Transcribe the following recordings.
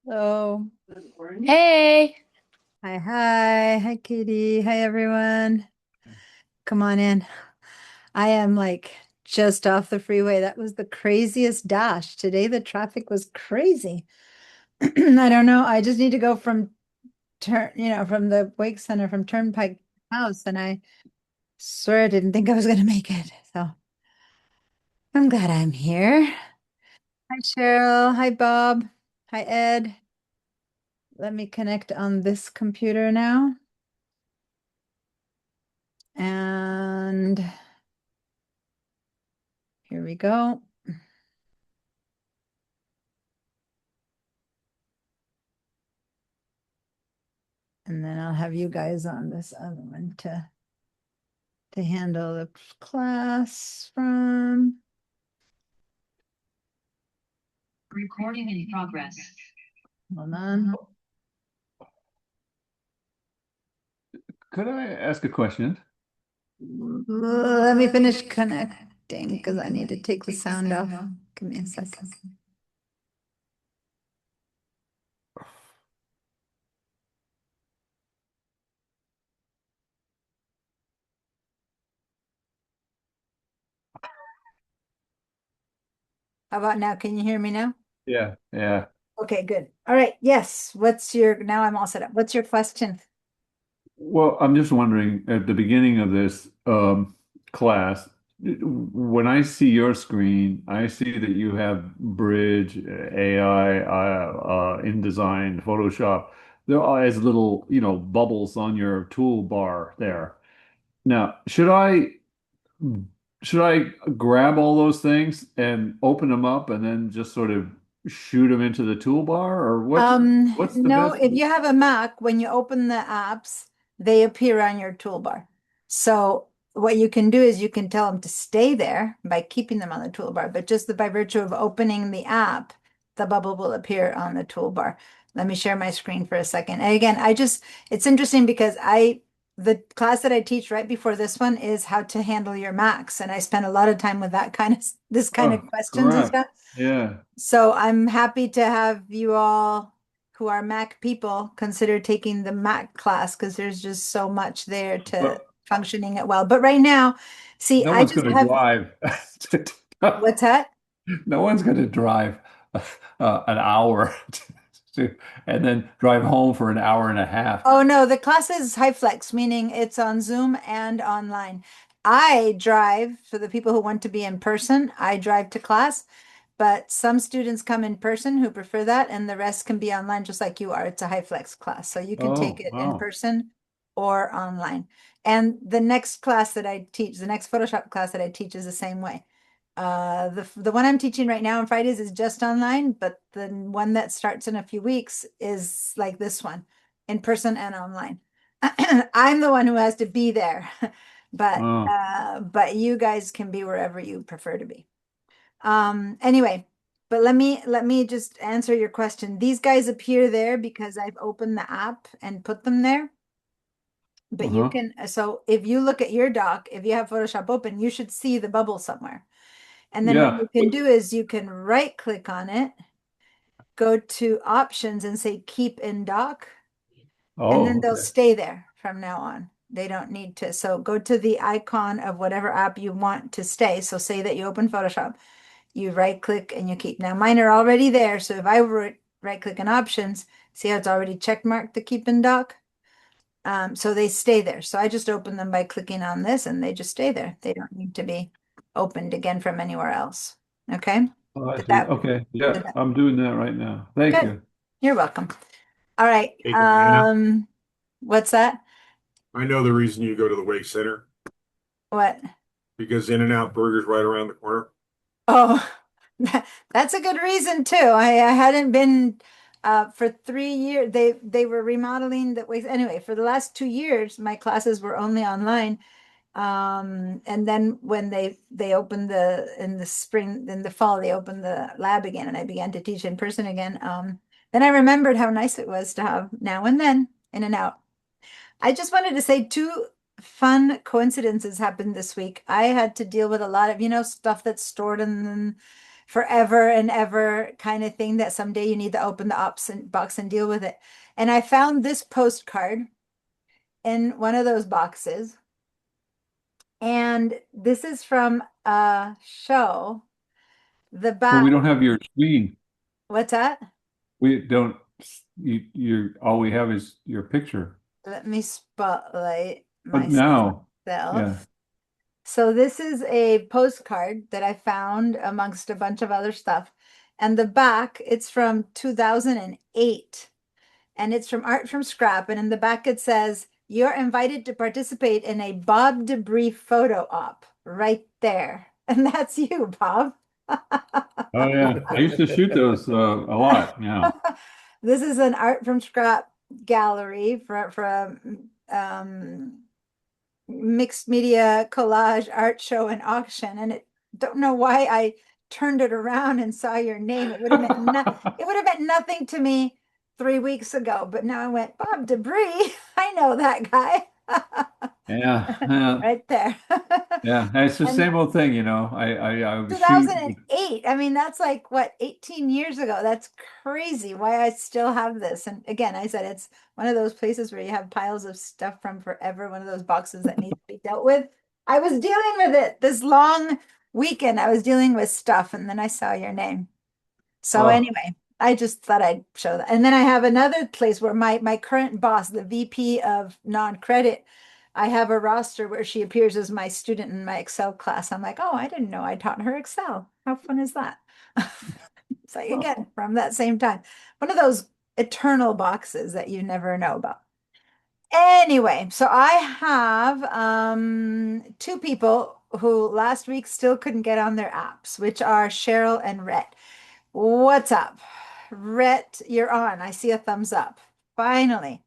Hello. Hey, Hi, hi. Hi, Katie. Hi, everyone. Come on in. I am like just off the freeway. That was the craziest dash. Today, the traffic was crazy. I don't know. I just need to go from from the Wake Center from Turnpike House, and I swear I didn't think I was going to make it. So I'm glad I'm here. Hi, Cheryl. Hi, Bob. Hi, Ed. Let me connect on this computer now. And here we go. And then I'll have you guys on this other one to handle the class from. recording in progress. Hold on. Could I ask a question? Let me finish connecting because I need to take the sound off. Give me a second. How about now? Can you hear me now? Yeah, yeah. Okay, good. All right. Yes. Now I'm all set up. What's your question? Well, I'm just wondering at the beginning of this class, when I see your screen, I see that you have Bridge, AI, InDesign, Photoshop. There are as little, bubbles on your toolbar there. Now, should I grab all those things and open them up and then just sort of shoot them into the toolbar, or what's the No, best? if you have a Mac, when you open the apps, they appear on your toolbar. So what you can do is you can tell them to stay there by keeping them on the toolbar, but just by virtue of opening the app, the bubble will appear on the toolbar. Let me share my screen for a second. And again, it's interesting because the class that I teach right before this one is how to handle your Macs. And I spend a lot of time with this kind of Oh, questions and correct. stuff. Yeah. So I'm happy to have you all who are Mac people consider taking the Mac class because there's just so much there to But functioning it well. But right now, see, no I one's just going to have drive. what's that? No one's going to drive an hour to, and then drive home for an hour and a half. Oh no, the class is HyFlex, meaning it's on Zoom and online. I drive for the people who want to be in person. I drive to class, but some students come in person who prefer that, and the rest can be online just like you are. It's a HyFlex class, so you can take Oh, it in wow. person or online. And the next class that I teach, the next Photoshop class that I teach is the same way. The one I'm teaching right now on Fridays is just online, but the one that starts in a few weeks is like this one, in person and online. I'm the one who has to be there, Oh, but you guys can be wherever you prefer to be. Anyway, but let me just answer your question. These guys appear there because I've opened the app and put them there. But you uh-huh. can, so if you look at your doc, if you have Photoshop open, you should see the bubble somewhere. And then what Yeah. you can do is you can right click on it, go to options and say keep in doc, and then Oh, they'll okay. stay there from now on. They don't need to. So go to the icon of whatever app you want to stay. So say that you open Photoshop, you right click and you keep. Now mine are already there. So if I were right click on options, see how it's already check marked to keep in doc? So they stay there. So I just open them by clicking on this and they just stay there. They don't need to be opened again from anywhere else. Okay. Oh, I Did see. that, Okay. did Yeah, that. I'm doing that right now. Thank Good. you. You're welcome. All right. Hey, Diana, What's that? I know the reason you go to the Wake Center What? because In-N-Out Burger's right around the corner. Oh, that's a good reason too. I hadn't been for 3 years. They were remodeling that way. Anyway, for the last 2 years, my classes were only online. And then when they opened in the spring, in the fall, they opened the lab again, and I began to teach in person again. Then I remembered how nice it was to have now and then In-N-Out. I just wanted to say two fun coincidences happened this week. I had to deal with a lot of, stuff that's stored in forever and ever kind of thing that someday you need to open the ops and box and deal with it. And I found this postcard in one of those boxes. And this is from a show. The Well, back, we don't have your screen. what's that? We don't, all we have is your picture. Let me spotlight But now, myself. yeah. So this is a postcard that I found amongst a bunch of other stuff. And the back, it's from 2008. And it's from Art from Scrap. And in the back it says, "You're invited to participate in a Bob Debris photo op," right there. And that's you, Bob. Oh, yeah. I used to shoot those a lot. Yeah. This is an Art from Scrap gallery for mixed media collage art show and auction. And it don't know why I turned it around and saw your name. It would have it would have meant nothing to me 3 weeks ago, but now I went, Bob Debris. I know that guy. Yeah. Yeah. Right there. Yeah. It's the And same old thing, you know. I was shooting. 2008. I mean, that's like what, 18 years ago. That's crazy why I still have this. And again, I said it's one of those places where you have piles of stuff from forever, one of those boxes that needs to be dealt with. I was dealing with it this long weekend. I was dealing with stuff, and then I saw your name. So Oh, anyway, I just thought I'd show that. And then I have another place where my current boss, the VP of non-credit, I have a roster where she appears as my student in my Excel class. I'm like, oh, I didn't know I taught her Excel. How fun is that? It's like, again, from that same time. One of those eternal boxes that you never know about. Anyway, so I have two people who last week still couldn't get on their apps, which are Cheryl and Rhett. What's up? Rhett, you're on. I see a thumbs up. Finally.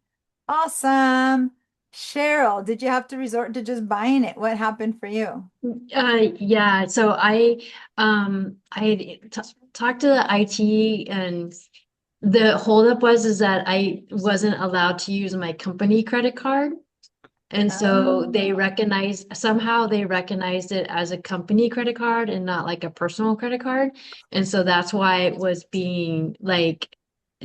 Awesome. Cheryl, did you have to resort to just buying it? What happened for you? Yeah, so I had talked to the IT, and the holdup was that I wasn't allowed to use my company credit card. And so they Oh. somehow they recognized it as a company credit card and not like a personal credit card. And so that's why it was being like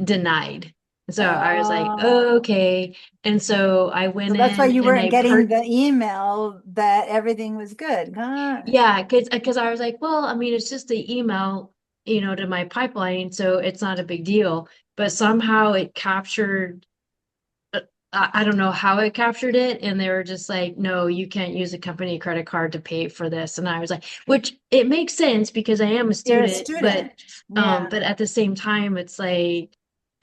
denied. So I was like, Oh. oh, okay. And so I So went that's why in you and weren't I getting the email that everything was good. Huh? yeah, because I was like, well, I mean, it's just the email, to my pipeline, so it's not a big deal. But somehow it captured, I don't know how it captured it, and they were just like, no, you can't use a company credit card to pay for this. And I was like, which it makes sense because I am a You're a student, student. Yeah. but at the same time, it's like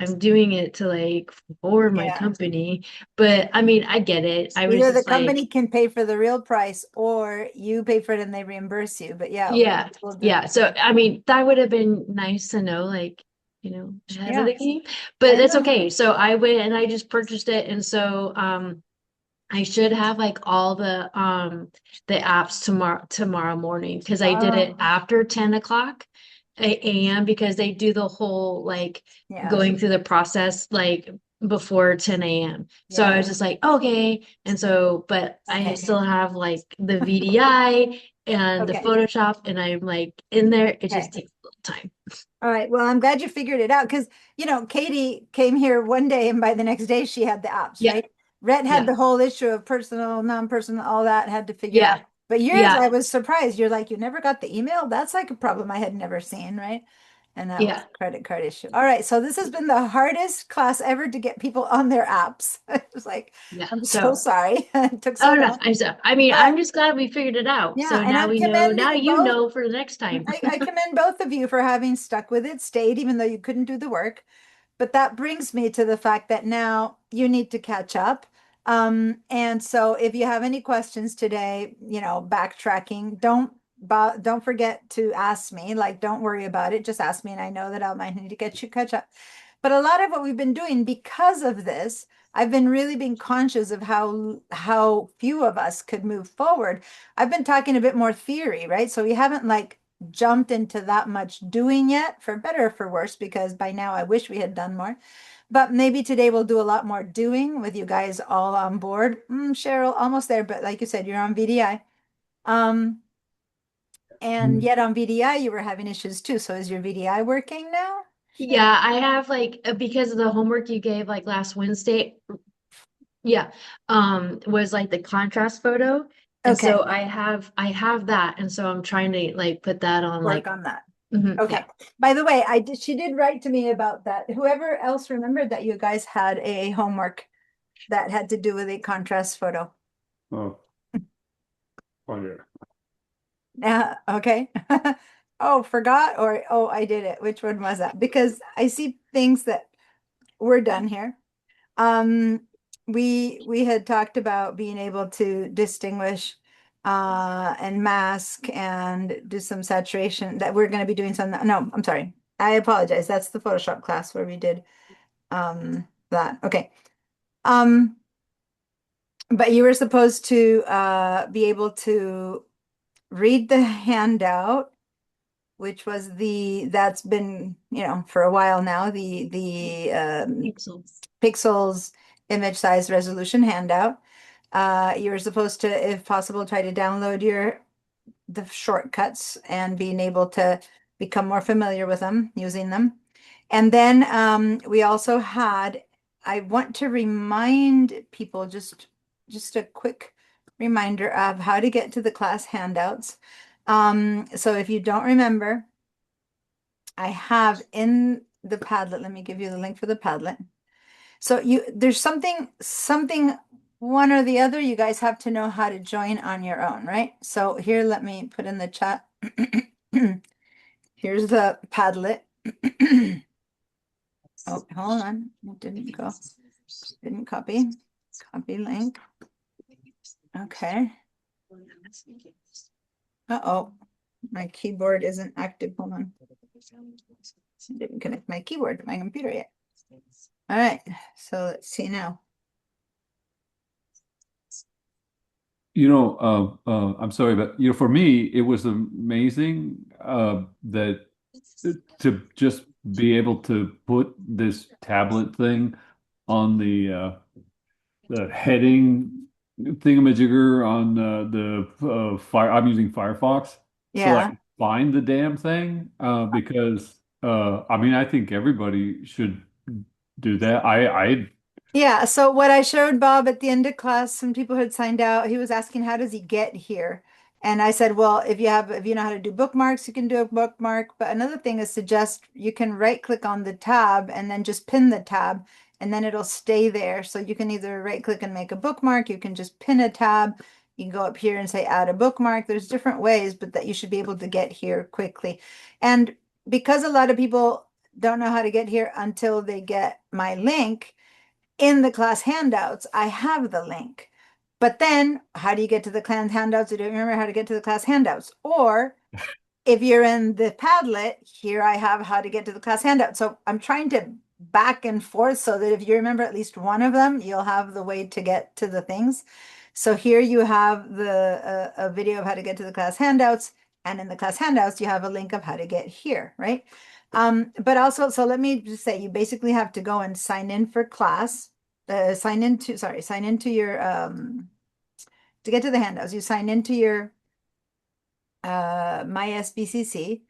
I'm doing it to like for my Yeah. company. But I mean, I get it. I was Either the just like, company can pay for the real price or you pay for it and they reimburse you. But yeah, yeah, we'll do yeah. it. So I mean, that would have been nice to know, like, ahead of Yeah, the game. But I that's know. okay. So I went and I just purchased it, and so I should have like all the apps tomorrow morning because I did it Oh, after 10 o'clock a.m. because they do the whole like yeah, going through the process like before 10 a.m. So I yeah. was just like, okay. And so, but I Okay. still have like the VDI and the Okay. Photoshop, and I'm like in there. It just Okay. takes a little time. All right. Well, I'm glad you figured it out because, Katie came here one day and by the next day she had the apps, Yeah, right? Rhett had yeah, the whole issue of personal, non-personal, all that had to figure out. yeah, But yours, yeah, I was surprised. You're like, you never got the email? That's like a problem I had never seen, right? And that was yeah, a credit card issue. All right. So this has been the hardest class ever to get people on their apps. It was like, yeah. I'm so So. sorry. It took so Oh no, long. I mean, But I'm just glad we figured it out. yeah, So and now I'm we know, now commending you both. know for the next time. I commend both of you for having stuck with it, stayed, even though you couldn't do the work. But that brings me to the fact that now you need to catch up. And so if you have any questions today, backtracking, don't forget to ask me. Like, don't worry about it. Just ask me, and I know that I might need to get you catch up. But a lot of what we've been doing because of this, I've been really being conscious of how few of us could move forward. I've been talking a bit more theory, right? So we haven't like jumped into that much doing yet, for better or for worse, because by now I wish we had done more. But maybe today we'll do a lot more doing with you guys all on board. Cheryl, almost there, but like you said, you're on VDI. Um, And yet on VDI, you were having issues too. So is your VDI working now? Yeah, I have like because of the homework you gave like last Wednesday. Yeah, was like the contrast photo. And Okay. so I have that, and so I'm trying to like put that on Work like on that. mhm, Okay. yeah. By the way, she did write to me about that. Whoever else remembered that you guys had a homework that had to do with a contrast photo. Oh, wonder. Okay. Oh, forgot or oh, I did it. Which one was that? Because I see things that were done here. We had talked about being able to distinguish and mask and do some saturation that we're going to be doing some. No, I'm sorry. I apologize. That's the Photoshop class where we did that. Okay. But you were supposed to be able to read the handout, which was that's been, for a while now, the Pixels. pixels image size resolution handout. You were supposed to, if possible, try to download the shortcuts and being able to become more familiar with them, using them. And then we also had, I want to remind people, just a quick reminder of how to get to the class handouts. So if you don't remember, I have in the Padlet, let me give you the link for the Padlet. So there's something, one or the other, you guys have to know how to join on your own, right? So here, let me put in the chat. Here's the Padlet. Oh, hold on. It didn't go. Didn't copy. Copy link. Okay. Uh-oh. My keyboard isn't active. Hold on. Didn't connect my keyboard to my computer yet. All right. So let's see now. I'm sorry, but for me, it was amazing that to just be able to put this tablet thing on the heading thingamajigger on the Fire. I'm using Firefox, so I Yeah. can find the damn thing because I mean I think everybody should do that. I Yeah, so what I showed Bob at the end of class, some people had signed out. He was asking, how does he get here? And I said, well, if you know how to do bookmarks, you can do a bookmark. But another thing is you can right click on the tab and then just pin the tab and then it'll stay there. So you can either right click and make a bookmark, you can just pin a tab. You can go up here and say add a bookmark. There's different ways, but that you should be able to get here quickly. And because a lot of people don't know how to get here until they get my link, in the class handouts, I have the link. But then how do you get to the class handouts? You don't remember how to get to the class handouts. Or if you're in the Padlet, here I have how to get to the class handout. So I'm trying to back and forth so that if you remember at least one of them, you'll have the way to get to the things. So here you have a video of how to get to the class handouts. And in the class handouts, you have a link of how to get here, right? But also, so let me just say, you basically have to go and sign in for class, sign into your, to get to the handouts, you sign into your My SBCC,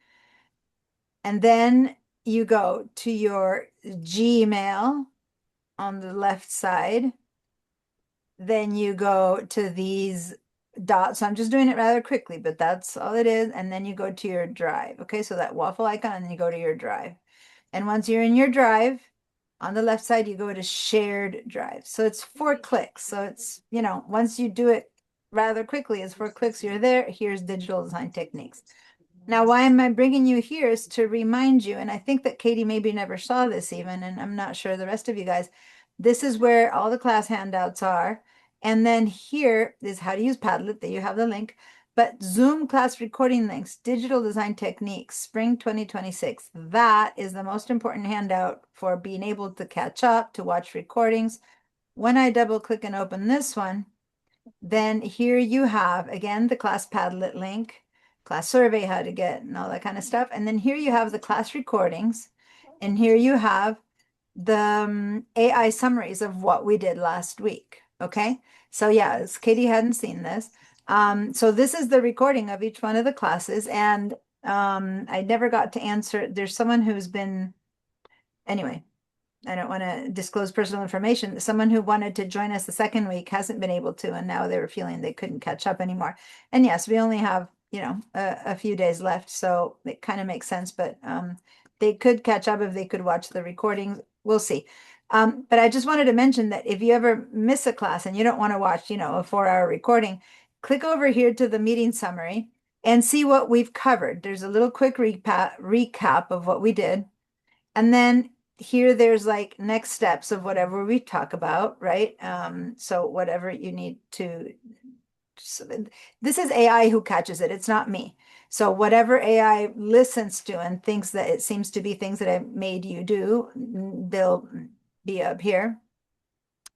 and then you go to your Gmail on the left side. Then you go to these dots. So I'm just doing it rather quickly, but that's all it is. And then you go to your drive. Okay, so that waffle icon, and then you go to your drive. And once you're in your drive, on the left side, you go to shared drive. So it's 4 clicks. So it's, once you do it rather quickly, it's 4 clicks, you're there. Here's Digital Design Techniques. Now, why am I bringing you here is to remind you, and I think that Katie maybe never saw this even, and I'm not sure the rest of you guys, this is where all the class handouts are. And then here is how to use Padlet, that you have the link. But Zoom class recording links, Digital Design Techniques, Spring 2026. That is the most important handout for being able to catch up, to watch recordings. When I double click and open this one, then here you have, again, the class Padlet link, class survey, how to get, and all that kind of stuff. And then here you have the class recordings. And here you have the AI summaries of what we did last week. Okay. So yeah, Katie hadn't seen this. So this is the recording of each one of the classes, and I never got to answer. There's someone who's been, anyway, I don't want to disclose personal information. Someone who wanted to join us the second week hasn't been able to, and now they were feeling they couldn't catch up anymore. And yes, we only have, a few days left, so it kind of makes sense, but they could catch up if they could watch the recordings. We'll see. But I just wanted to mention that if you ever miss a class and you don't want to watch, a 4-hour recording, click over here to the meeting summary and see what we've covered. There's a little quick recap of what we did. And then here there's like next steps of whatever we talk about, right? So whatever you need to, this is AI who catches it. It's not me. So whatever AI listens to and thinks that it seems to be things that I made you do, they'll be up here.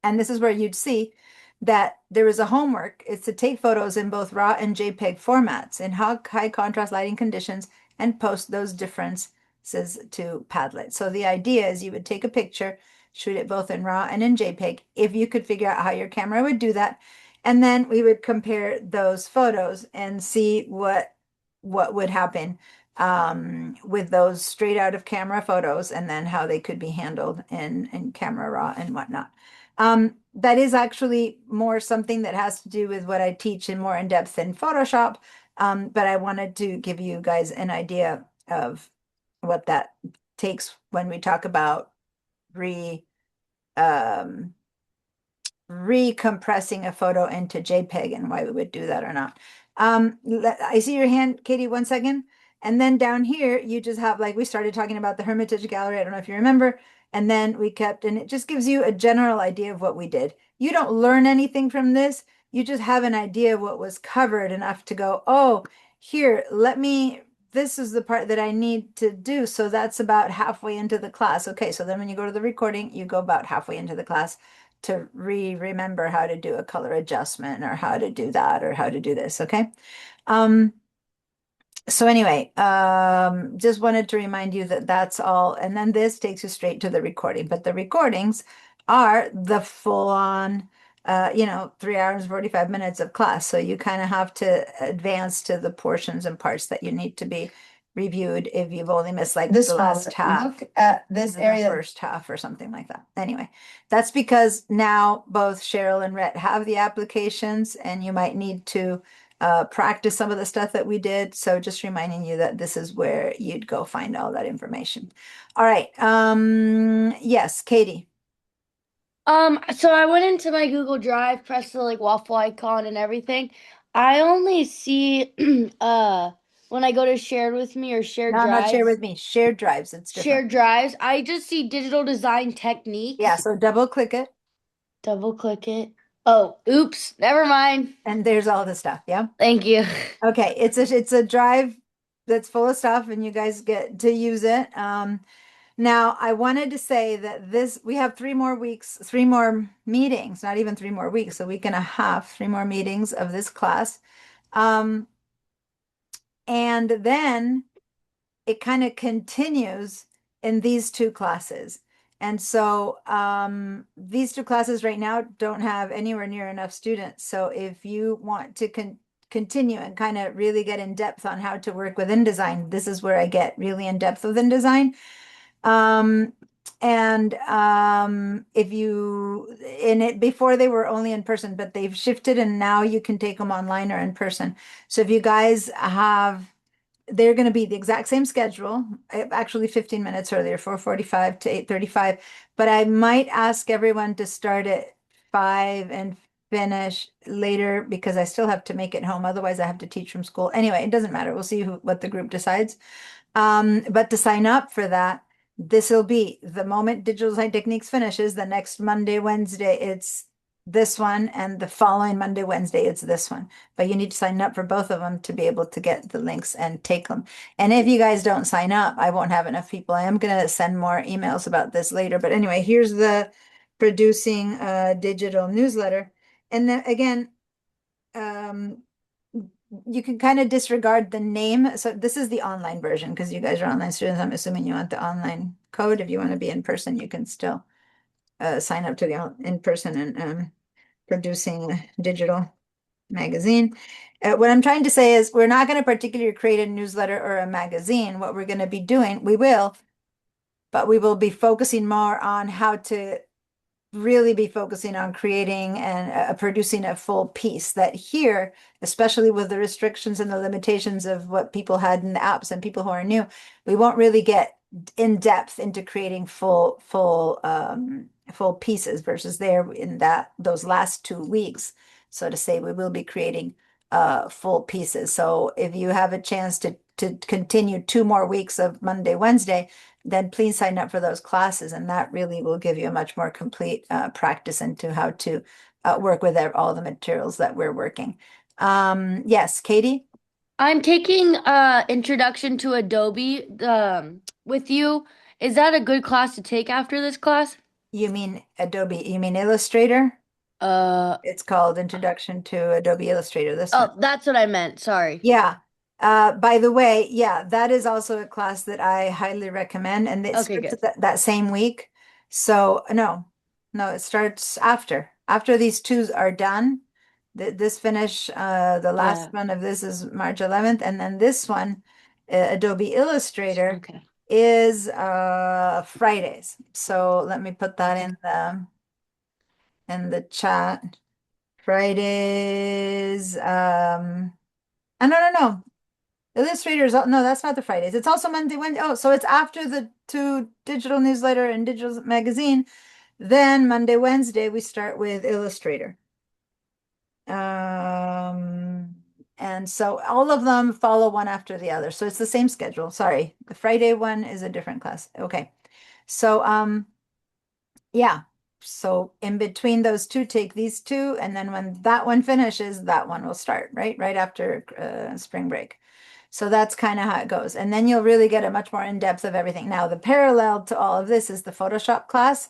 And this is where you'd see that there is a homework. It's to take photos in both RAW and JPEG formats in high contrast lighting conditions and post those differences to Padlet. So the idea is you would take a picture, shoot it both in RAW and in JPEG, if you could figure out how your camera would do that. And then we would compare those photos and see what would happen with those straight out of camera photos, and then how they could be handled in camera raw and whatnot. That is actually more something that has to do with what I teach in more in depth in Photoshop. But I wanted to give you guys an idea of what that takes when we talk about recompressing a photo into JPEG and why we would do that or not. I see your hand, Katie, 1 second. And then down here, you just have, like, we started talking about the Hermitage Gallery. I don't know if you remember. And then we kept, and it just gives you a general idea of what we did. You don't learn anything from this. You just have an idea of what was covered enough to go, oh, here, this is the part that I need to do. So that's about halfway into the class. Okay, so then when you go to the recording, you go about halfway into the class to remember how to do a color adjustment or how to do that or how to do this. Okay. So anyway, just wanted to remind you that that's all. And then this takes you straight to the recording, but the recordings are the full on, 3 hours, 45 minutes of class. So you kind of have to advance to the portions and parts that you need to be reviewed if you've only missed like This the last one, half. look at this The area. first half or something like that. Anyway, that's because now both Cheryl and Rhett have the applications, and you might need to practice some of the stuff that we did. So just reminding you that this is where you'd go find all that information. All right. Yes, Katie. So I went into my Google Drive, pressed the like waffle icon and everything. I only see when I go to shared with me or shared No, not share drives, with me. Shared drives. It's different. shared drives, I just see digital design techniques. Yeah, so double click it Double click it. Oh, oops, never mind. and there's all the stuff. Yeah. Thank you. Okay, it's a drive that's full of stuff, and you guys get to use it. Now I wanted to say that we have 3 more weeks, 3 more meetings, not even 3 more weeks, a week and a half, 3 more meetings of this class. And then it kind of continues in these 2 classes. And so these 2 classes right now don't have anywhere near enough students. So if you want to continue and kind of really get in depth on how to work with InDesign, this is where I get really in depth with InDesign. If you in it before they were only in person, but they've shifted and now you can take them online or in person. So if you guys they're going to be the exact same schedule, actually 15 minutes earlier, 4:45 to 8:35. But I might ask everyone to start at 5 and finish later because I still have to make it home. Otherwise, I have to teach from school. Anyway, it doesn't matter. We'll see what the group decides. But to sign up for that, this will be the moment Digital Design Techniques finishes, the next Monday, Wednesday, it's this one, and the following Monday, Wednesday, it's this one. But you need to sign up for both of them to be able to get the links and take them. And if you guys don't sign up, I won't have enough people. I am going to send more emails about this later. But anyway, here's the producing digital newsletter. And then again, you can kind of disregard the name. So this is the online version because you guys are online students. I'm assuming you want the online code. If you want to be in person, you can still sign up to the in person and producing digital magazine. What I'm trying to say is we're not going to particularly create a newsletter or a magazine. What we're going to be doing, but we will be focusing more on how to really be focusing on creating and producing a full piece that here, especially with the restrictions and the limitations of what people had in the apps and people who are new, we won't really get in depth into creating full pieces versus there in those last 2 weeks, so to say, we will be creating full pieces. So if you have a chance to continue 2 more weeks of Monday, Wednesday, then please sign up for those classes, and that really will give you a much more complete practice into how to work with all the materials that we're working. Yes, Katie? I'm taking Introduction to Adobe with you. Is that a good class to take after this class? You mean Adobe, you mean Illustrator? Uh, It's called Introduction to Adobe Illustrator, this oh, one. that's what I meant. Sorry. Yeah. By the way, yeah, that is also a class that I highly recommend, and it Okay, starts good. that same week. So no, it starts after these two are done. This finish, the last Yeah. one of this is March 11th, and then this one, Adobe Illustrator, Okay. is Fridays. So let me put that in the chat. Fridays, no. Illustrators, no, that's not the Fridays. It's also Monday, Wednesday. Oh, so it's after the two digital newsletter and digital magazine. Then Monday, Wednesday, we start with Illustrator. And so all of them follow one after the other. So it's the same schedule. Sorry. The Friday one is a different class. Okay. So, yeah. So in between those two, take these two, and then when that one finishes, that one will start, right? Right after spring break. So that's kind of how it goes. And then you'll really get a much more in-depth of everything. Now, the parallel to all of this is the Photoshop class.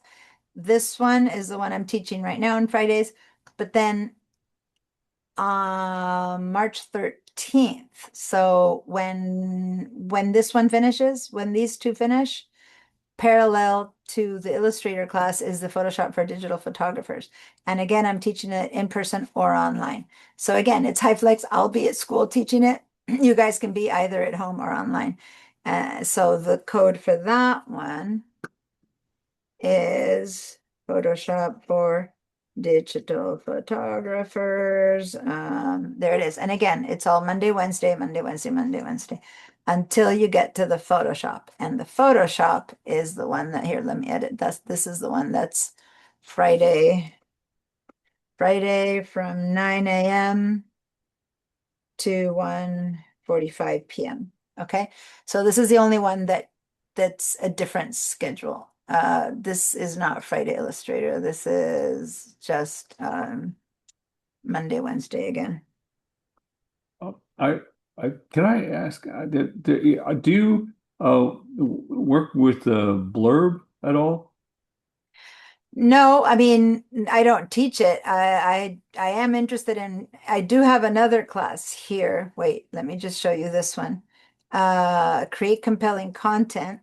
This one is the one I'm teaching right now on Fridays. But then March 13th. So when this one finishes, when these two finish, parallel to the Illustrator class is the Photoshop for digital photographers. And again, I'm teaching it in person or online. So again, it's HyFlex. I'll be at school teaching it. You guys can be either at home or online. So the code for that one is Photoshop for digital photographers. There it is. And again, it's all Monday, Wednesday, Monday, Wednesday, Monday, Wednesday, until you get to the Photoshop. And the Photoshop is the one that, here, let me edit. This is the one that's Friday from 9 a.m. to 1:45 p.m. Okay. So this is the only one that's a different schedule. This is not Friday Illustrator. This is just Monday, Wednesday again. I can I ask, do you work with Blurb at all? No, I mean, I don't teach it. I am interested in, I do have another class here. Wait, let me just show you this one. Create compelling content.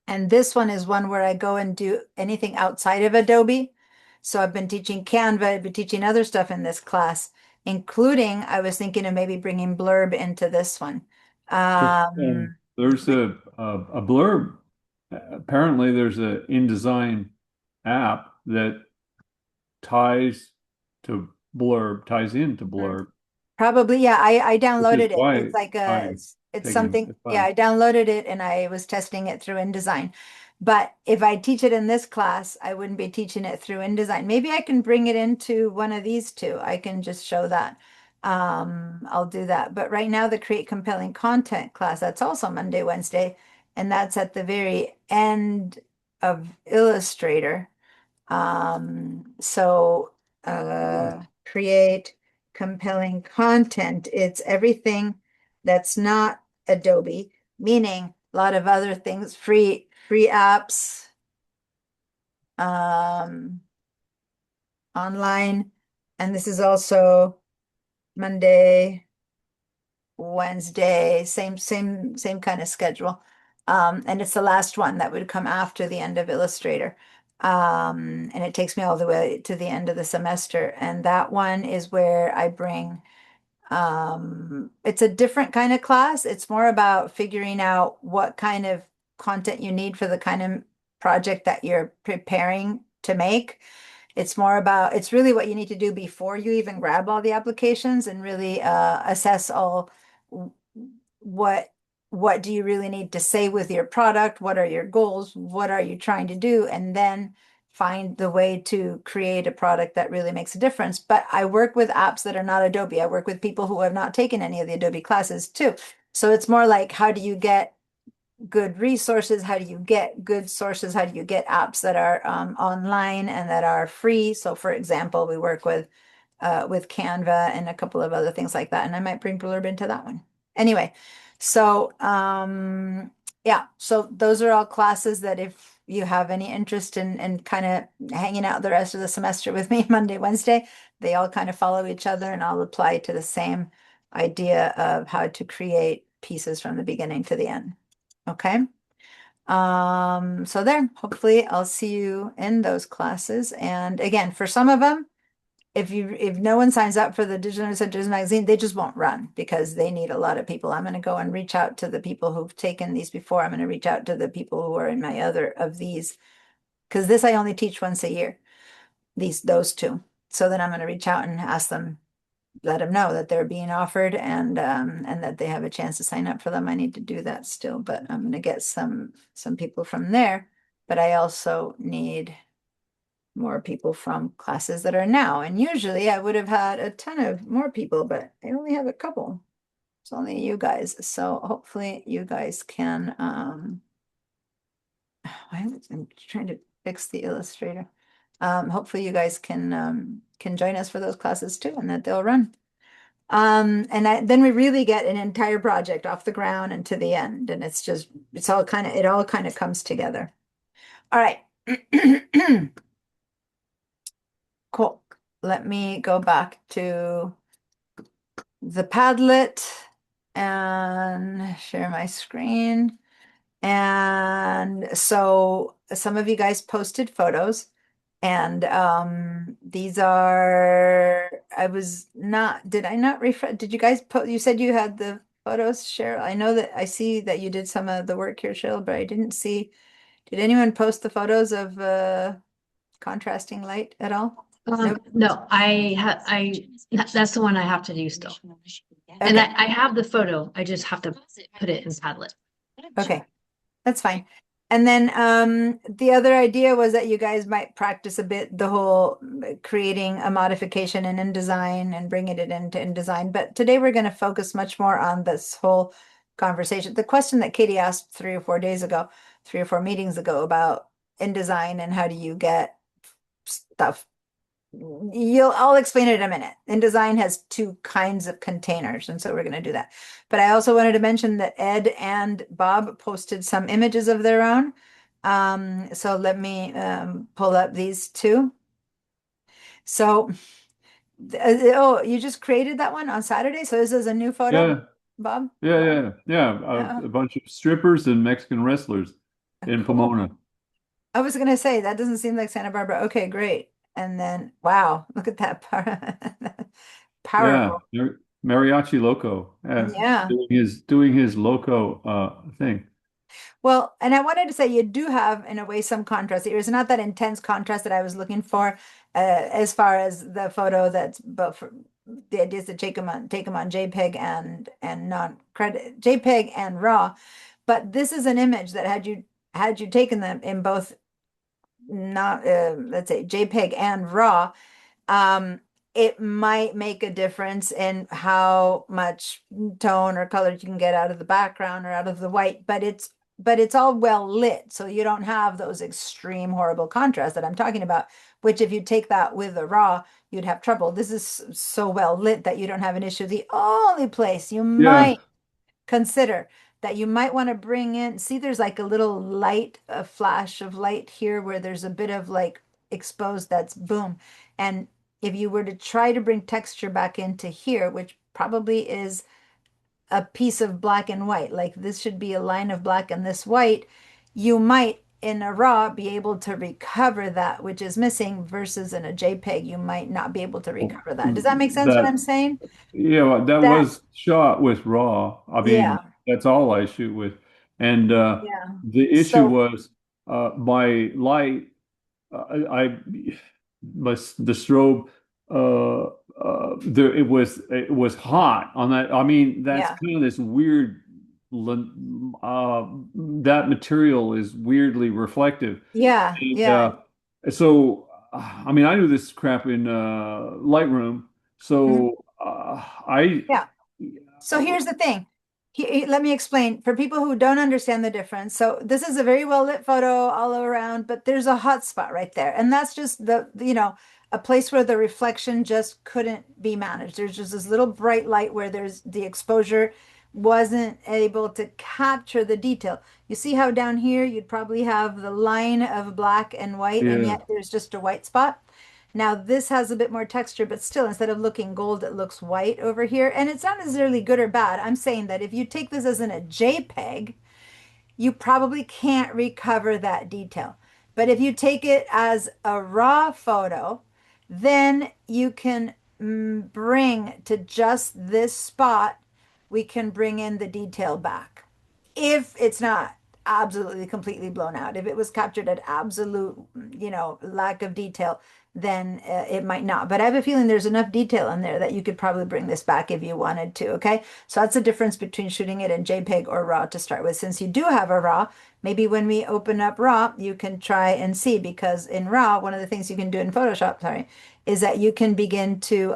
And this one is one where I go and do anything outside of Adobe. So I've been teaching Canva, I've been teaching other stuff in this class, including I was thinking of maybe bringing Blurb into this one. There's a Blurb. Apparently, there's a InDesign app that ties into Blurb. Probably, yeah, I Which is downloaded it. why It's like I'm it's taking something, yeah, advice. I downloaded it and I was testing it through InDesign. But if I teach it in this class, I wouldn't be teaching it through InDesign. Maybe I can bring it into one of these two. I can just show that. I'll do that. But right now, the Create Compelling Content class, that's also Monday, Wednesday, and that's at the very end of Illustrator. So create compelling content. It's everything that's not Adobe, meaning a lot of other things, free apps, online, and this is also Monday, Wednesday, same kind of schedule. And it's the last one that would come after the end of Illustrator. And it takes me all the way to the end of the semester. And that one is where I bring, it's a different kind of class. It's more about figuring out what kind of content you need for the kind of project that you're preparing to make. It's more about, it's really what you need to do before you even grab all the applications and really assess all what what do you really need to say with your product? What are your goals? What are you trying to do? And then find the way to create a product that really makes a difference. But I work with apps that are not Adobe. I work with people who have not taken any of the Adobe classes too. So it's more like, how do you get good resources? How do you get good sources? How do you get apps that are online and that are free? So for example, we work with Canva and a couple of other things like that. And I might bring Blurb into that one. Anyway, so yeah, so those are all classes that if you have any interest in kind of hanging out the rest of the semester with me, Monday, Wednesday, they all kind of follow each other and all apply to the same idea of how to create pieces from the beginning to the end. Okay. So there, hopefully I'll see you in those classes. And again, for some of them, if no one signs up for the Digital Centers magazine, they just won't run because they need a lot of people. I'm going to go and reach out to the people who've taken these before. I'm going to reach out to the people who are in my other of these, because this I only teach once a year, those two. So then I'm going to reach out and ask them, let them know that they're being offered and that they have a chance to sign up for them. I need to do that still, but I'm going to get some people from there. But I also need more people from classes that are now. And usually I would have had a ton of more people, but I only have a couple. It's only you guys. So hopefully you guys can, I'm trying to fix the Illustrator. Hopefully you guys can join us for those classes too, and that they'll run. Then we really get an entire project off the ground and to the end. And it all kind of comes together. All right. Cool. Let me go back to the Padlet and share my screen. And so some of you guys posted photos. And these are, did I not refresh? Did you guys you said you had the photos, Cheryl? I know that I see that you did some of the work here, Cheryl, but I didn't see, did anyone post the photos of contrasting light at all? Nope. No, that's the one I have to do still. And Okay. I have the photo. I just have to put it in Padlet. Okay, that's fine. And then the other idea was that you guys might practice a bit the whole creating a modification in InDesign and bringing it into InDesign. But today we're going to focus much more on this whole conversation. The question that Katie asked 3 or 4 days ago, 3 or 4 meetings ago about InDesign and how do you get stuff. I'll explain it in a minute. InDesign has 2 kinds of containers, and so we're going to do that. But I also wanted to mention that Ed and Bob posted some images of their own. So let me pull up these 2. So, oh, you just created that one on Saturday? So this is a new photo, Yeah, Bob? yeah. A bunch of strippers and Mexican wrestlers in Pomona. I was going to say, that doesn't seem like Santa Barbara. Okay, great. And then, wow, look at that. Powerful. Yeah, Mariachi Loco. Yeah. Doing his loco thing. Well, and I wanted to say you do have, in a way, some contrast. It was not that intense contrast that I was looking for, as far as the photo that's, but for the idea is to take them on JPEG and non-credit JPEG and RAW. But this is an image that had you taken them in both, not let's say JPEG and RAW, it might make a difference in how much tone or color you can get out of the background or out of the white, but it's all well lit, so you don't have those extreme horrible contrasts that I'm talking about, which if you take that with a RAW, you'd have trouble. This is so well lit that you don't have an issue. The only place you might consider that you might want to bring in, see, there's like a little light, a flash of light here where there's a bit of like exposed, that's boom. And if you were to try to bring texture back into here, which probably is a piece of black and white, like this should be a line of black and this white, you might, in a RAW be able to recover that which is missing versus in a JPEG, you might not be able to recover that. Does that make sense what I'm saying? Yeah, well, that That, was shot with RAW. I mean, yeah, that's all I shoot with. And yeah. the issue So, was my light, I my the strobe there it was hot on that. I mean, that's yeah, kind of this weird uh that material is weirdly reflective. yeah, And yeah. so I mean, I do this crap in Lightroom. Mhm. So I Yeah. So here's the thing. Let me explain for people who don't understand the difference. So this is a very well lit photo all around, but there's a hot spot right there. And that's just a place where the reflection just couldn't be managed. There's just this little bright light where there's the exposure wasn't able to capture the detail. You see how down here you'd probably have the line of black and white, and yeah. yet there's just a white spot. Now this has a bit more texture, but still, instead of looking gold, it looks white over here. And it's not necessarily good or bad. I'm saying that if you take this as in a JPEG, you probably can't recover that detail. But if you take it as a raw photo, then you can bring to just this spot, we can bring in the detail back. If it's not absolutely completely blown out, if it was captured at absolute, lack of detail, then it might not. But I have a feeling there's enough detail in there that you could probably bring this back if you wanted to. Okay. So that's the difference between shooting it in JPEG or RAW to start with. Since you do have a RAW, maybe when we open up RAW, you can try and see, because in RAW, one of the things you can do in Photoshop, sorry, is that you can begin to,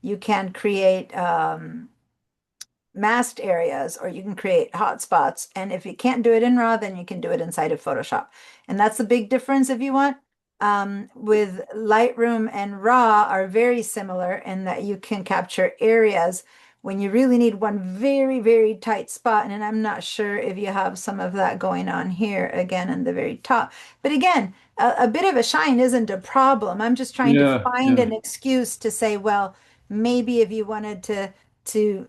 you can create, masked areas, or you can create hotspots. And if you can't do it in RAW, then you can do it inside of Photoshop. And that's the big difference if you want. With Lightroom and RAW are very similar in that you can capture areas when you really need one very, very tight spot. And I'm not sure if you have some of that going on here again in the very top. But again, a bit of a shine isn't a problem. I'm just trying to Yeah, find yeah. an excuse to say, well, maybe if you wanted to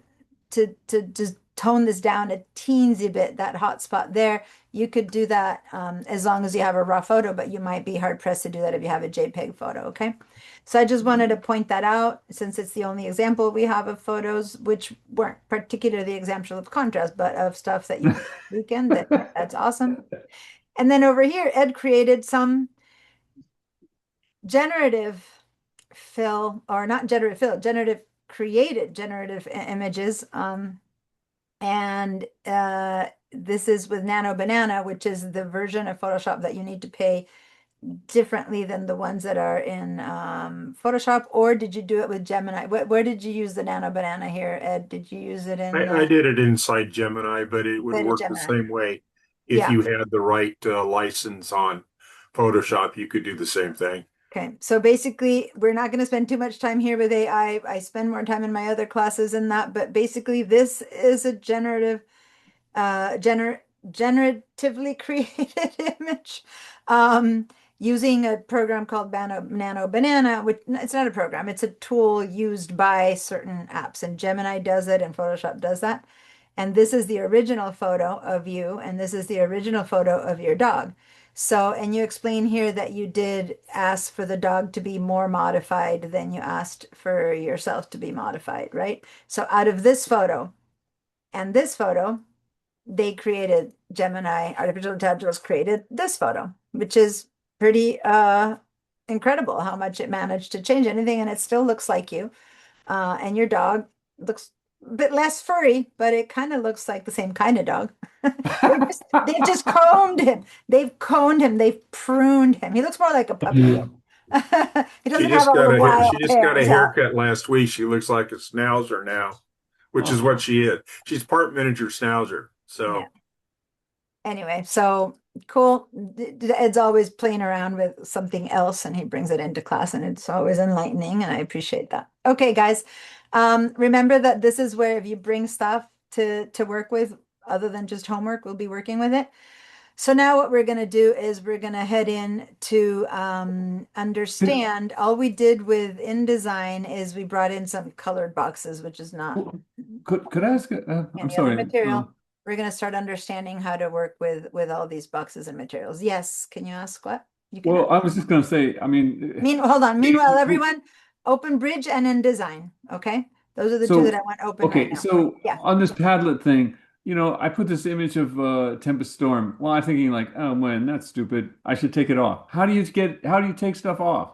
just tone this down a teensy bit, that hot spot there, you could do that as long as you have a raw photo, but you might be hard pressed to do that if you have a JPEG photo, okay? So I just wanted to point that out since it's the only example we have of photos, which weren't particularly the example of contrast, but of stuff that you did this weekend. That's awesome. And then over here, Ed created some generative fill, or not generative fill, created generative images. And this is with Nano Banana, which is the version of Photoshop that you need to pay differently than the ones that are in Photoshop. Or did you do it with Gemini? Where did you use the Nano Banana here, Ed? Did you use it in I did it inside Gemini, but it would work the Gemini? same way. If Yeah. you had the right license on Photoshop, you could do the same thing. Okay, so basically, we're not going to spend too much time here with AI. I spend more time in my other classes in that, but basically, this is a generatively created image using a program called Nano Banana, which it's not a program, it's a tool used by certain apps, and Gemini does it and Photoshop does that. And this is the original photo of you, and this is the original photo of your dog. So, and you explain here that you did ask for the dog to be more modified than you asked for yourself to be modified, right? So out of this photo and this photo, they created Gemini, artificial intelligence created this photo, which is pretty incredible how much it managed to change anything, and it still looks like you. And your dog looks a bit less furry, but it kind of looks like the same kind of dog. They've just combed him. They've coned him. They've pruned him. He looks more like a puppy. He doesn't have all the wild She just got a hairs out. haircut last week. She looks like a schnauzer now, which is what she is. She's part miniature schnauzer. So Yeah. Anyway, so cool. Ed's always playing around with something else and he brings it into class, and it's always enlightening, and I appreciate that. Okay, guys. Remember that this is where if you bring stuff to work with other than just homework, we'll be working with it. So now what we're going to do is we're going to head in to understand. All we did with InDesign is we brought in some colored boxes, which is not Could I ask? any I'm other sorry. material. we're gonna start understanding how to work with all these boxes and materials. Yes, can you ask what? You can Well, ask. I was just going to say, I mean, Hold on. Meanwhile, w- everyone, open Bridge and InDesign. Okay, those are the two that so I want open right okay, now. so Yeah. on this Padlet thing, I put this image of Tempest Storm. Well, I'm thinking like, oh man, that's stupid. I should take it off. How do you take stuff off?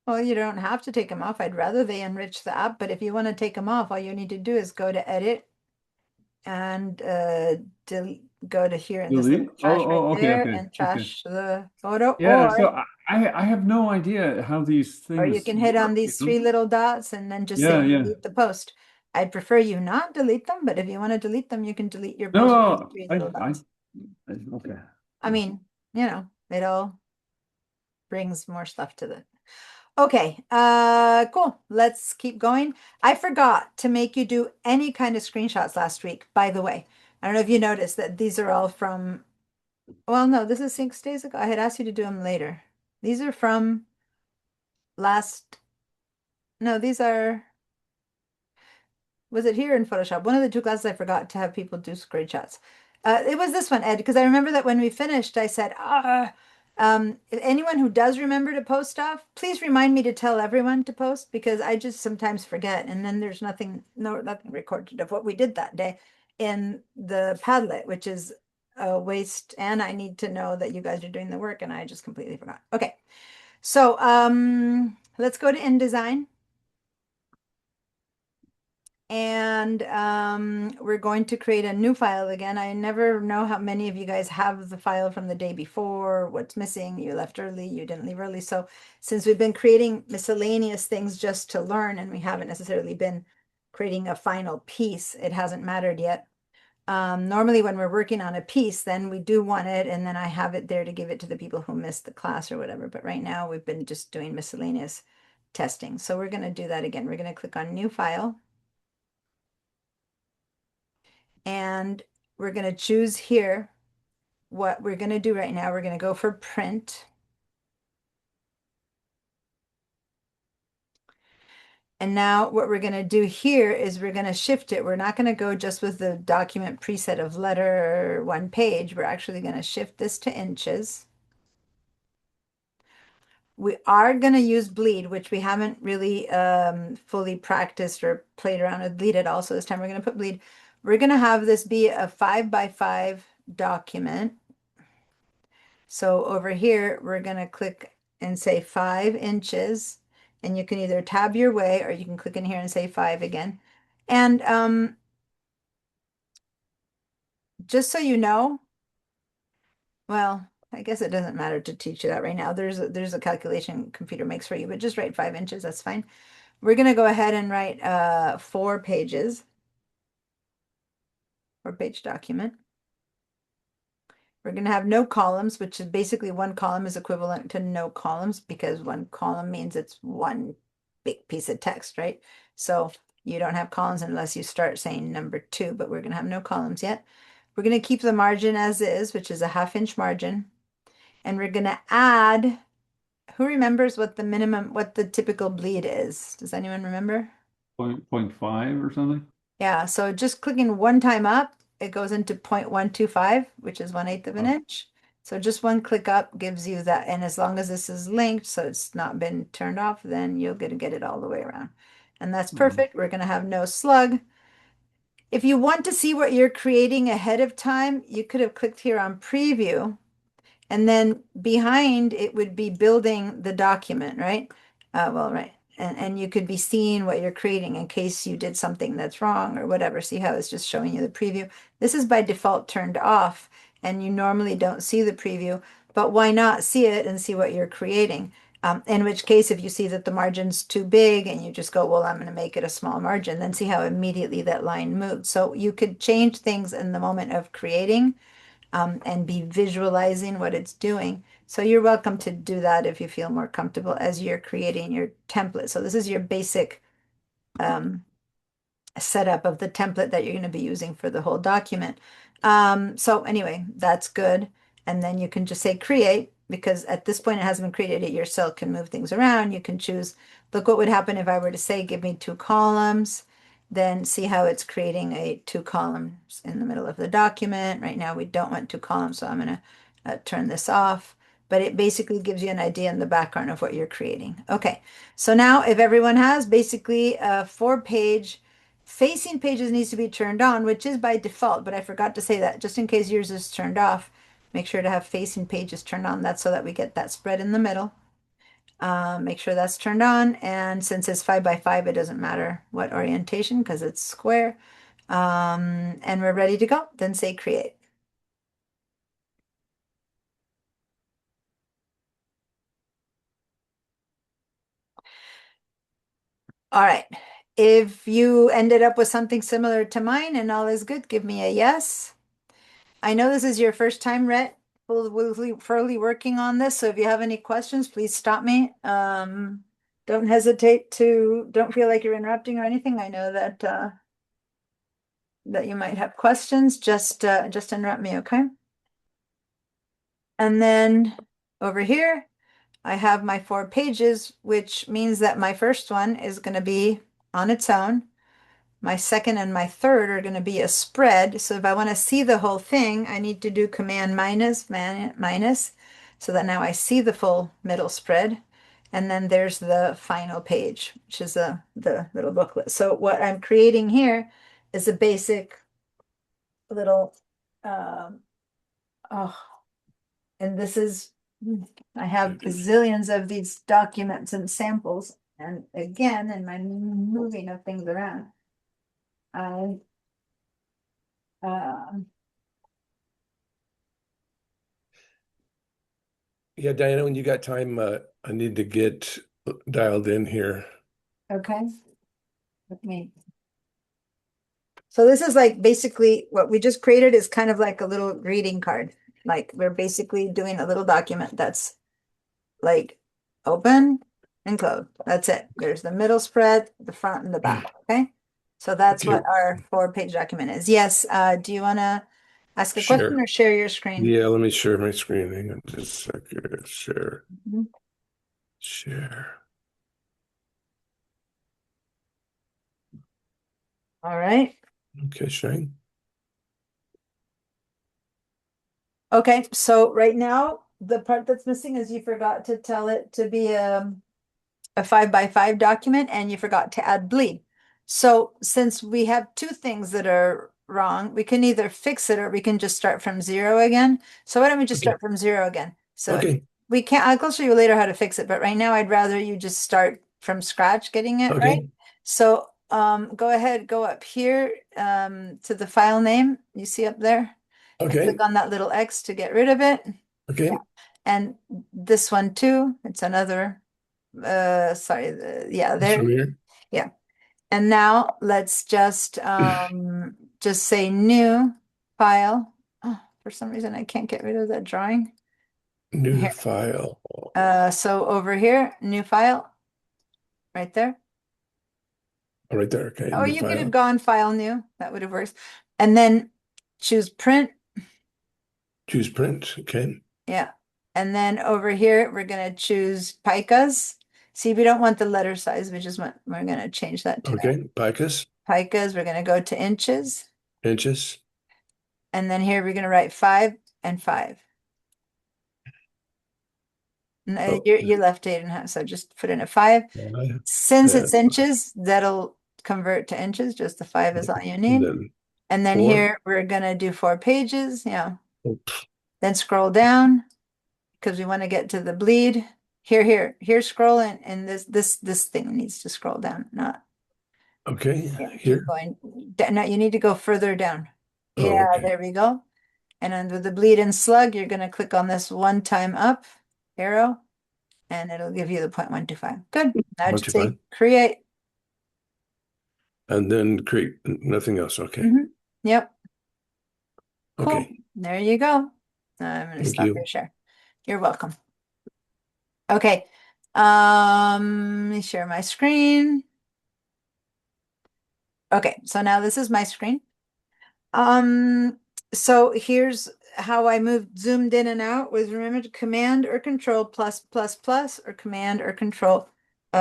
Well, you don't have to take them off. I'd rather they enrich the app, but if you want to take them off, all you need to do is go to Edit and go to here in this little Delete? trash right Okay, there okay, and okay. trash the photo, Yeah, so I have no idea how these or you things can hit on work, these three little dots and then just say Yeah, yeah. delete the post. I'd prefer you not delete them, but if you want to delete them, you can delete your No, post with these no, three little I dots. okay. I mean, it all brings more stuff to the. Okay, cool. Let's keep going. I forgot to make you do any kind of screenshots last week, by the way. I don't know if you noticed that these are all from, well, no, this is 6 days ago. I had asked you to do them later. These are from last, no, these are, was it here in Photoshop? One of the two classes I forgot to have people do screenshots. It was this one, Ed, because I remember that when we finished, I said, if anyone who does remember to post stuff, please remind me to tell everyone to post because I just sometimes forget. And then there's nothing recorded of what we did that day in the Padlet, which is a waste. And I need to know that you guys are doing the work and I just completely forgot. Okay. So let's go to InDesign. And we're going to create a new file again. I never know how many of you guys have the file from the day before, what's missing, you left early, you didn't leave early. So since we've been creating miscellaneous things just to learn and we haven't necessarily been creating a final piece, it hasn't mattered yet. Normally when we're working on a piece, then we do want it and then I have it there to give it to the people who missed the class or whatever. But right now we've been just doing miscellaneous testing. So we're going to do that again. We're going to click on new file. And we're going to choose here what we're going to do right now. We're going to go for print. And now what we're going to do here is we're going to shift it. We're not going to go just with the document preset of letter 1 page. We're actually going to shift this to inches. We are going to use bleed, which we haven't really fully practiced or played around with bleed at all. So this time we're going to put bleed. We're going to have this be a 5x5 document. So over here, we're going to click and say 5 inches. And you can either tab your way or you can click in here and say 5 again. And just so you know, well, I guess it doesn't matter to teach you that right now. There's a calculation computer makes for you, but just write 5 inches. That's fine. We're going to go ahead and write 4 pages, 4-page document. We're going to have no columns, which is basically one column is equivalent to no columns because one column means it's one big piece of text, right? So you don't have columns unless you start saying number 2, but we're going to have no columns yet. We're going to keep the margin as is, which is a 1/2 inch margin. And we're going to add, who remembers what the typical bleed is? Does anyone remember? 0.5 or something? Yeah, so just clicking one time up, it goes into 0.125, which is 1/8 of an inch. So just one click up gives you that. And as long as this is linked, so it's not been turned off, then you're going to get it all the way around. And that's perfect. We're going to have no slug. If you want to see what you're creating ahead of time, you could have clicked here on preview. And then behind it would be building the document, right? Well, right. And you could be seeing what you're creating in case you did something that's wrong or whatever. See how it's just showing you the preview. This is by default turned off and you normally don't see the preview, but why not see it and see what you're creating? In which case, if you see that the margin's too big and you just go, well, I'm going to make it a small margin, then see how immediately that line moves. So you could change things in the moment of creating and be visualizing what it's doing. So you're welcome to do that if you feel more comfortable as you're creating your template. So this is your basic setup of the template that you're going to be using for the whole document. So anyway, that's good. And then you can just say create because at this point it hasn't been created yet. Your cell can move things around. You can choose, look what would happen if I were to say, give me 2 columns. then see how it's creating a 2 columns in the middle of the document. Right now we don't want 2 columns, so I'm going to turn this off. But it basically gives you an idea in the background of what you're creating. Okay, so now if everyone has basically a 4-page facing pages needs to be turned on, which is by default, but I forgot to say that just in case yours is turned off, make sure to have facing pages turned on. That's so that we get that spread in the middle. Make sure that's turned on. And since it's 5 by 5, it doesn't matter what orientation because it's square. And we're ready to go. Then say create. All right. If you ended up with something similar to mine and all is good, give me a yes. I know this is your first time, Rhett, fully working on this. So if you have any questions, please stop me. Don't hesitate to, don't feel like you're interrupting or anything. I know that that you might have questions. Just interrupt me, okay? And then over here, I have my 4 pages, which means that my first one is going to be on its own. My second and my third are going to be a spread. So if I want to see the whole thing, I need to do command minus, so that now I see the full middle spread. And then there's the final page, which is the little booklet. So what I'm creating here is a basic little, oh, and this is, I have bazillions of these documents and samples. And again, in my moving of things around, I Yeah, Diana, when you got time, I need to get dialed in here. okay. Let me. So this is like basically what we just created is kind of like a little greeting card. Like we're basically doing a little document that's like open and close. That's it. There's the middle spread, the front and the back. Okay. So that's Okay. what our 4-page document is. Yes. Do you want to ask a Sure. question or share your screen? Yeah, let me share my screen. Hang on just a second. Share. Mhm. Share. All right. Okay, sharing. Okay, so right now, the part that's missing is you forgot to tell it to be a 5 by 5 document and you forgot to add bleed. So since we have 2 things that are wrong, we can either fix it or we can just start from 0 again. So why don't we just Okay. start from 0 again? So Okay. we can't, I'll show you later how to fix it, but right now I'd rather you just start from scratch getting it Okay. right. So go ahead, go up here to the file name you see up there. And Okay. click on that little X to get rid of it. Okay. Yeah. And this one too, it's another, sorry, yeah, This there. from here. Yeah. And now let's just say new file. Oh, for some reason I can't get rid of that drawing. New Here. file. So over here, new file, right there. Oh, right there. Okay. Oh, New you could file. have gone file new. That would have worked. And then choose print. Choose print. Okay. Yeah. And then over here, we're going to choose picas. See, we don't want the letter size. We just want, we're going to change that to Okay. Picas. picas. We're going to go to inches. Inches. And then here we're going to write 5 and 5. No, Oh. you left 8.5, so just put in a 5. Since it's inches, that'll convert to inches. Just the 5 is all you need. And then 4. here we're going to do 4 pages. Yeah. Oops. Then scroll down because we want to get to the bleed. Here, scroll in, and this thing needs to scroll down, not Okay. yeah, keep Here. going. No, you need to go further down. Oh, Yeah, okay. there we go. And under the bleed and slug, you're going to click on this 1 time up arrow, and it'll give you the 0.125. Good. Now just say 125. create. And then create nothing else. Okay. Mhm. Yep. Cool. Okay. There you go. I'm going to Thank stop you. your share. You're welcome. Okay. Let me share my screen. Okay, so now this is my screen. So here's how I moved zoomed in and out was, remember, command or control plus plus plus or command or control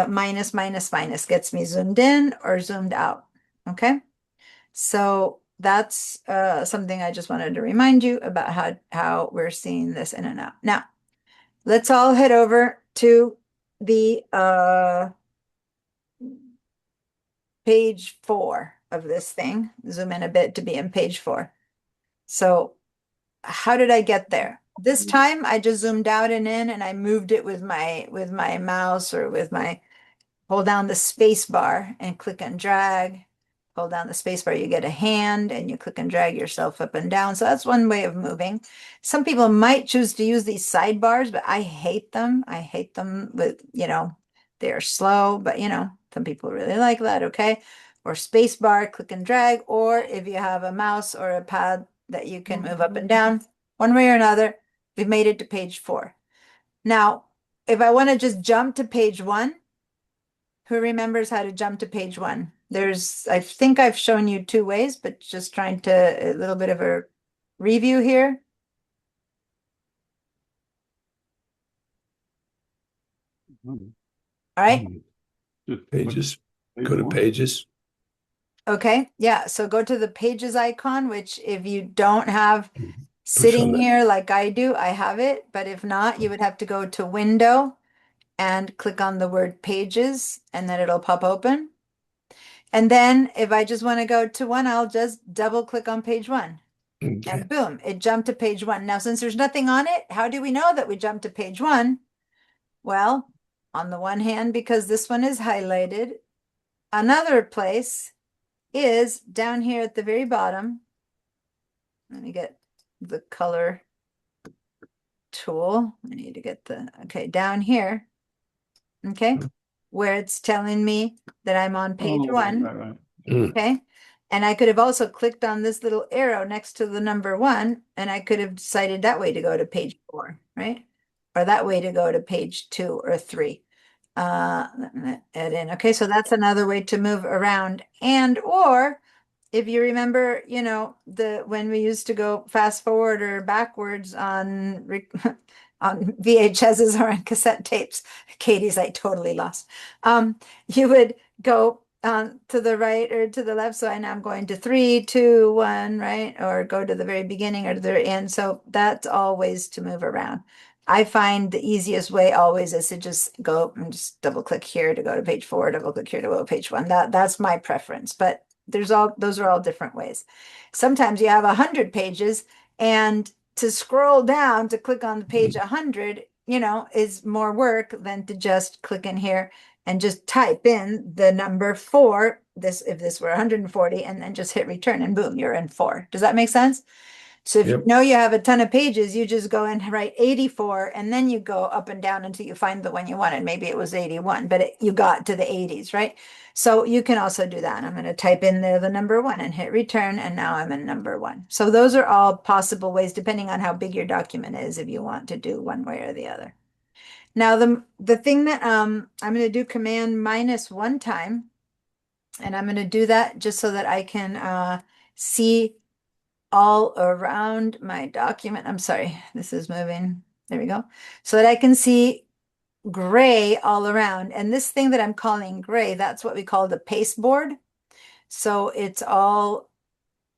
minus minus minus gets me zoomed in or zoomed out. Okay. So that's something I just wanted to remind you about how we're seeing this in and out. Now, let's all head over to the page 4 of this thing. Zoom in a bit to be in page 4. So how did I get there? This time I just zoomed out and in and I moved it with my mouse or with my hold down the space bar and click and drag. Hold down the space bar, you get a hand and you click and drag yourself up and down. So that's one way of moving. Some people might choose to use these sidebars, but I hate them. I hate them with, they're slow, but some people really like that, okay? Or space bar, click and drag, or if you have a mouse or a pad that you can move up and down, one way or another, we've made it to page 4. Now, if I want to just jump to page 1, who remembers how to jump to page 1? I think I've shown you 2 ways, but just trying to, a little bit of a review here. All right. Pages. Go to pages. Okay. Yeah. So go to the pages icon, which if you don't have on sitting that. here like I do, I have it. But if not, you would have to go to window and click on the word pages and then it'll pop open. And then if I just want to go to one, I'll just double click on page 1. Okay. And boom, it jumped to page 1. Now, since there's nothing on it, how do we know that we jumped to page 1? Well, on the one hand, because this one is highlighted, another place is down here at the very bottom. Let me get the color tool. I need to get okay, down here. Okay, where it's telling me that I'm on page 1. Right. Okay. And I could have also clicked on this little arrow next to the number 1, and I could have decided that way to go to page 4, right? Or that way to go to page 2 or 3. Let me add in. Okay, so that's another way to move around. And or if you remember, when we used to go fast forward or backwards on on VHSs or on cassette tapes, Katie's like totally lost. You would go to the right or to the left. So now I'm going to 3, 2, 1, right? Or go to the very beginning or to the end. So that's all ways to move around. I find the easiest way always is to just go and just double click here to go to page 4, double click here to go to page 1. That's my preference, but those are all different ways. Sometimes you have 100 pages and to scroll down to click on the page 100, is more work than to just click in here and just type in the number 4, if this were 140, and then just hit return and boom, you're in 4. Does that make sense? So if you Yep. know you have a ton of pages, you just go and write 84, and then you go up and down until you find the one you wanted. Maybe it was 81, but you got to the 80s, right? So you can also do that. I'm going to type in there the number 1 and hit return, and now I'm in number 1. So those are all possible ways, depending on how big your document is, if you want to do one way or the other. Now, the thing that I'm going to do command -1 time, and I'm going to do that just so that I can see all around my document. I'm sorry, this is moving. There we go. So that I can see gray all around. And this thing that I'm calling gray, that's what we call the pasteboard. So it's all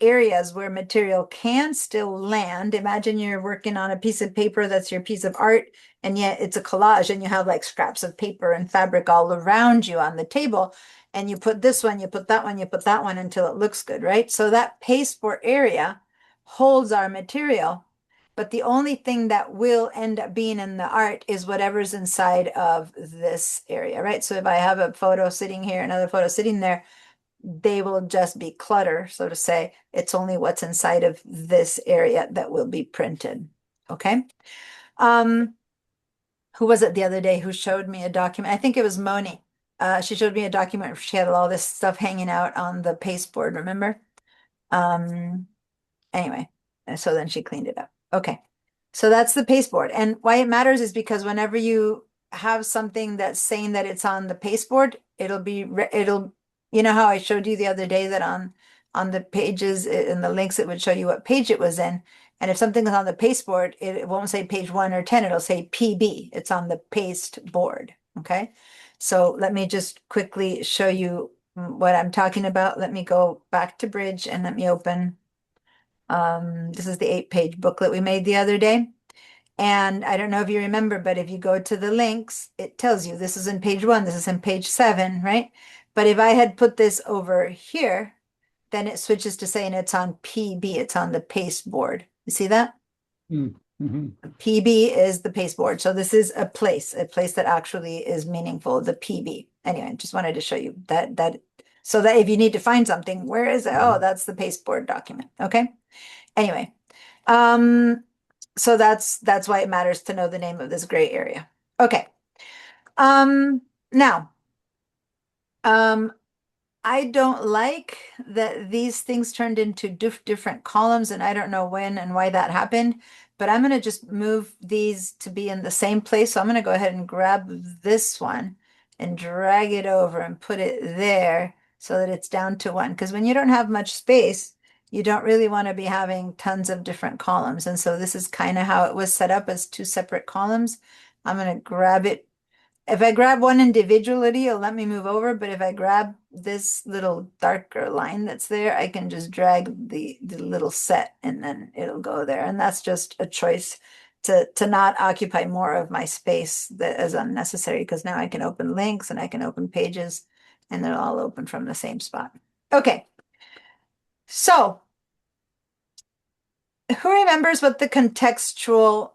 areas where material can still land. Imagine you're working on a piece of paper that's your piece of art, and yet it's a collage, and you have like scraps of paper and fabric all around you on the table. And you put this one, you put that one, you put that one until it looks good, right? So that pasteboard area holds our material, but the only thing that will end up being in the art is whatever's inside of this area, right? So if I have a photo sitting here, another photo sitting there, they will just be clutter, so to say. It's only what's inside of this area that will be printed. Okay. Who was it the other day who showed me a document? I think it was Moni. She showed me a document where she had all this stuff hanging out on the pasteboard, remember? Anyway, and so then she cleaned it up. Okay. So that's the pasteboard. And why it matters is because whenever you have something that's saying that it's on the pasteboard, you know how I showed you the other day that on the pages in the links, it would show you what page it was in. And if something is on the pasteboard, it won't say page 1 or 10, it'll say PB. It's on the paste board. Okay. So let me just quickly show you what I'm talking about. Let me go back to Bridge and let me open. This is the 8-page booklet we made the other day. And I don't know if you remember, but if you go to the links, it tells you this is in page 1, this is in page 7, right? But if I had put this over here, then it switches to saying it's on PB, it's on the pasteboard. You see that? Mhm. PB is the pasteboard. So this is a place that actually is meaningful, the PB. Anyway, just wanted to show you that so that if you need to find something, where is it? Oh, that's the pasteboard document. Okay. Anyway, so that's why it matters to know the name of this gray area. Okay. Now, I don't like that these things turned into different columns, and I don't know when and why that happened, but I'm going to just move these to be in the same place. So I'm going to go ahead and grab this one and drag it over and put it there so that it's down to 1. Because when you don't have much space, you don't really want to be having tons of different columns. And so this is kind of how it was set up as 2 separate columns. I'm going to grab it. If I grab one individually, it'll let me move over, but if I grab this little darker line that's there, I can just drag the little set and then it'll go there. And that's just a choice to not occupy more of my space that is unnecessary, because now I can open links and I can open pages and they'll all open from the same spot. Okay. So who remembers what the contextual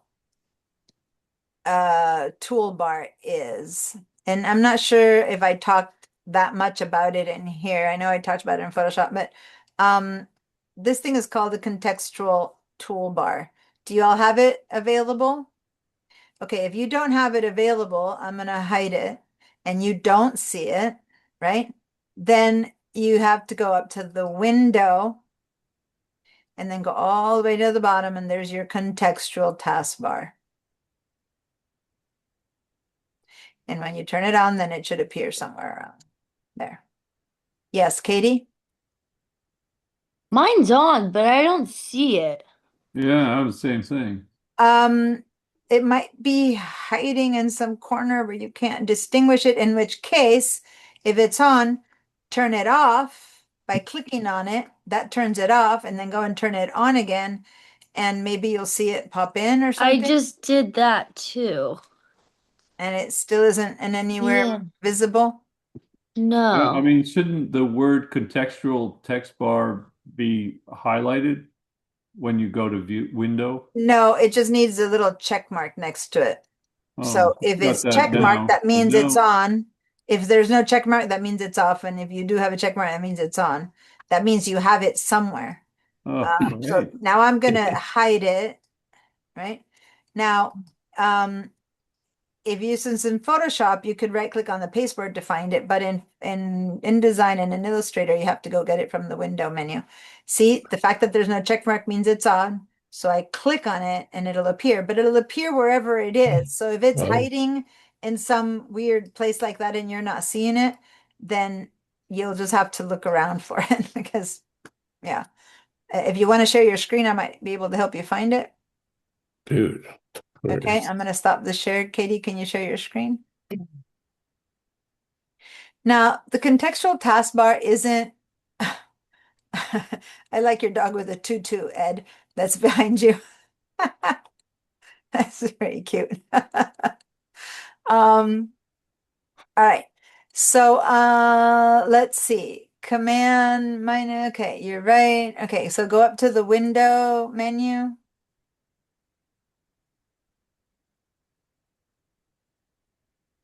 toolbar is? And I'm not sure if I talked that much about it in here. I know I talked about it in Photoshop, but this thing is called the contextual toolbar. Do you all have it available? Okay, if you don't have it available, I'm going to hide it and you don't see it, right? Then you have to go up to the window and then go all the way to the bottom, and there's your contextual taskbar. And when you turn it on, then it should appear somewhere around there. Yes, Katie? Mine's on, but I don't see it. Yeah, I was the same thing. It might be hiding in some corner where you can't distinguish it, in which case, if it's on, turn it off by clicking on it. That turns it off, and then go and turn it on again, and maybe you'll see it pop in or I something. just did that too. And it still isn't in anywhere Yeah. visible. I No. mean, shouldn't the word contextual text bar be highlighted when you go to view window? No, it just needs a little check mark next to it. So Oh, if got it's that check mark, now. that I means it's don't. on. If there's no check mark, that means it's off. And if you do have a check mark, that means it's on. That means you have it somewhere. Oh, So great. now I'm gonna hide it, right? Now, if you, since in Photoshop, you could right click on the pasteboard to find it, but in InDesign and in Illustrator, you have to go get it from the window menu. See, the fact that there's no check mark means it's on. So I click on it and it'll appear, but it'll appear wherever it is. So if it's Oh. hiding in some weird place like that and you're not seeing it, then you'll just have to look around for it because, yeah. If you want to share your screen, I might be able to help you find it. Dude. where Okay, is- I'm going to stop the share. Katie, can you share your screen? Now, the contextual taskbar isn't, I like your dog with a tutu, Ed, that's behind you. That's very cute. All right. So let's see. Command minus, okay, you're right. Okay, so go up to the window menu.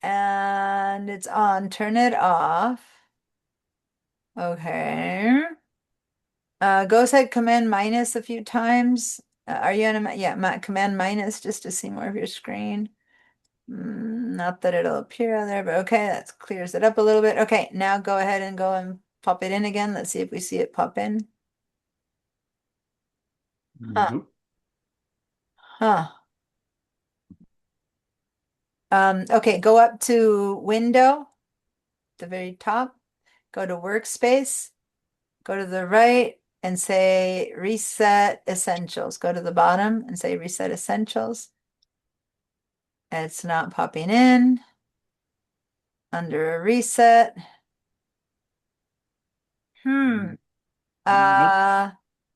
And it's on, turn it off. Okay. Go ahead, command minus a few times. Are you on a, yeah, command minus just to see more of your screen. Not that it'll appear there, but okay, that clears it up a little bit. Okay, now go ahead and go and pop it in again. Let's see if we see it pop in. Huh. Nope. Huh. Okay, go up to window, the very top, go to workspace, go to the right and say reset essentials. Go to the bottom and say reset essentials. It's not popping in. Under a reset.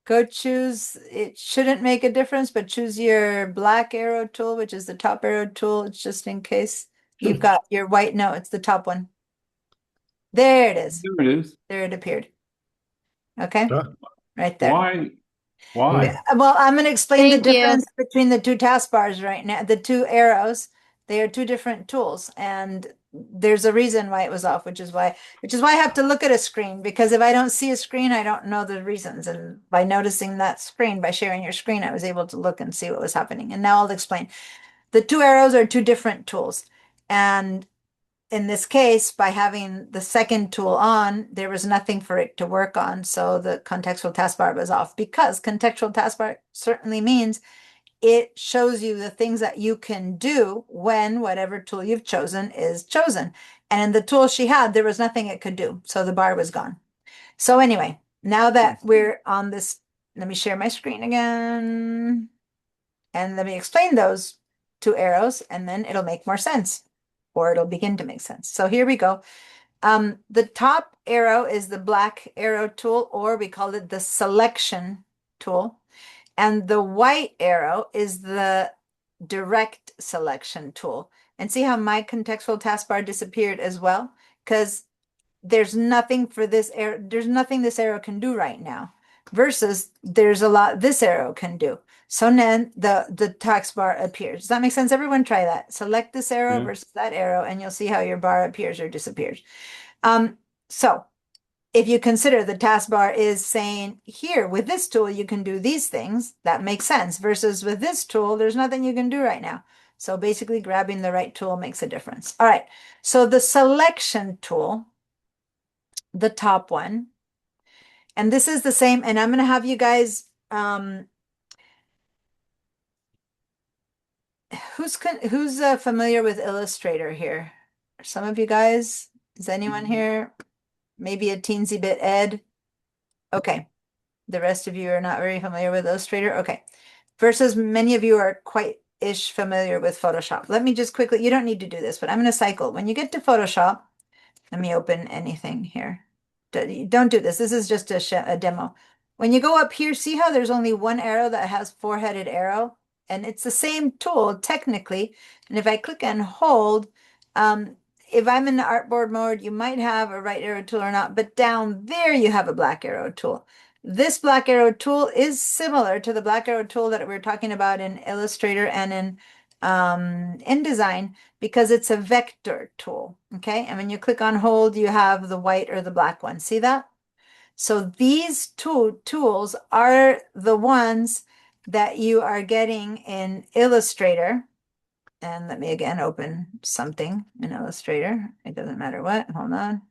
Go choose, it shouldn't make a difference, but choose your black arrow tool, which is the top arrow tool. It's just in case you've got your white. No, it's the top one. There it is. There it is. There it appeared. Okay, Huh? right there. Why? Why? Well, I'm going to explain the Thank you. difference between the two taskbars right now, the two arrows. They are two different tools, and there's a reason why it was off, which is why I have to look at a screen, because if I don't see a screen, I don't know the reasons. And by noticing that screen, by sharing your screen, I was able to look and see what was happening. And now I'll explain. The two arrows are two different tools. And in this case, by having the second tool on, there was nothing for it to work on. So the contextual taskbar was off, because contextual taskbar certainly means it shows you the things that you can do when whatever tool you've chosen is chosen. And in the tool she had, there was nothing it could do. So the bar was gone. So anyway, now that we're on this, let me share my screen again. And let me explain those two arrows, and then it'll make more sense, or it'll begin to make sense. So here we go. The top arrow is the black arrow tool, or we call it the selection tool. And the white arrow is the direct selection tool. And see how my contextual taskbar disappeared as well? Because there's nothing for this arrow, there's nothing this arrow can do right now, versus there's a lot this arrow can do. So then the taskbar appears. Does that make sense? Everyone try that. Select this arrow versus that arrow, and you'll see how your bar appears or disappears. So if you consider the taskbar is saying, here, with this tool, you can do these things, that makes sense, versus with this tool, there's nothing you can do right now. So basically grabbing the right tool makes a difference. All right, so the selection tool, the top one, and this is the same, and I'm going to have you guys, who's familiar with Illustrator here? Some of you guys, is anyone here? Maybe a teensy bit Ed. Okay. The rest of you are not very familiar with Illustrator. Okay. Versus many of you are quite-ish familiar with Photoshop. Let me just quickly, you don't need to do this, but I'm going to cycle. When you get to Photoshop, let me open anything here. Don't do this. This is just a demo. When you go up here, see how there's only one arrow that has four-headed arrow? And it's the same tool technically. And if I click and hold, if I'm in the artboard mode, you might have a right arrow tool or not, but down there you have a black arrow tool. This black arrow tool is similar to the black arrow tool that we were talking about in Illustrator and in InDesign, because it's a vector tool, okay? And when you click on hold, you have the white or the black one. See that? So these two tools are the ones that you are getting in Illustrator. And let me again open something in Illustrator. It doesn't matter what. Hold on.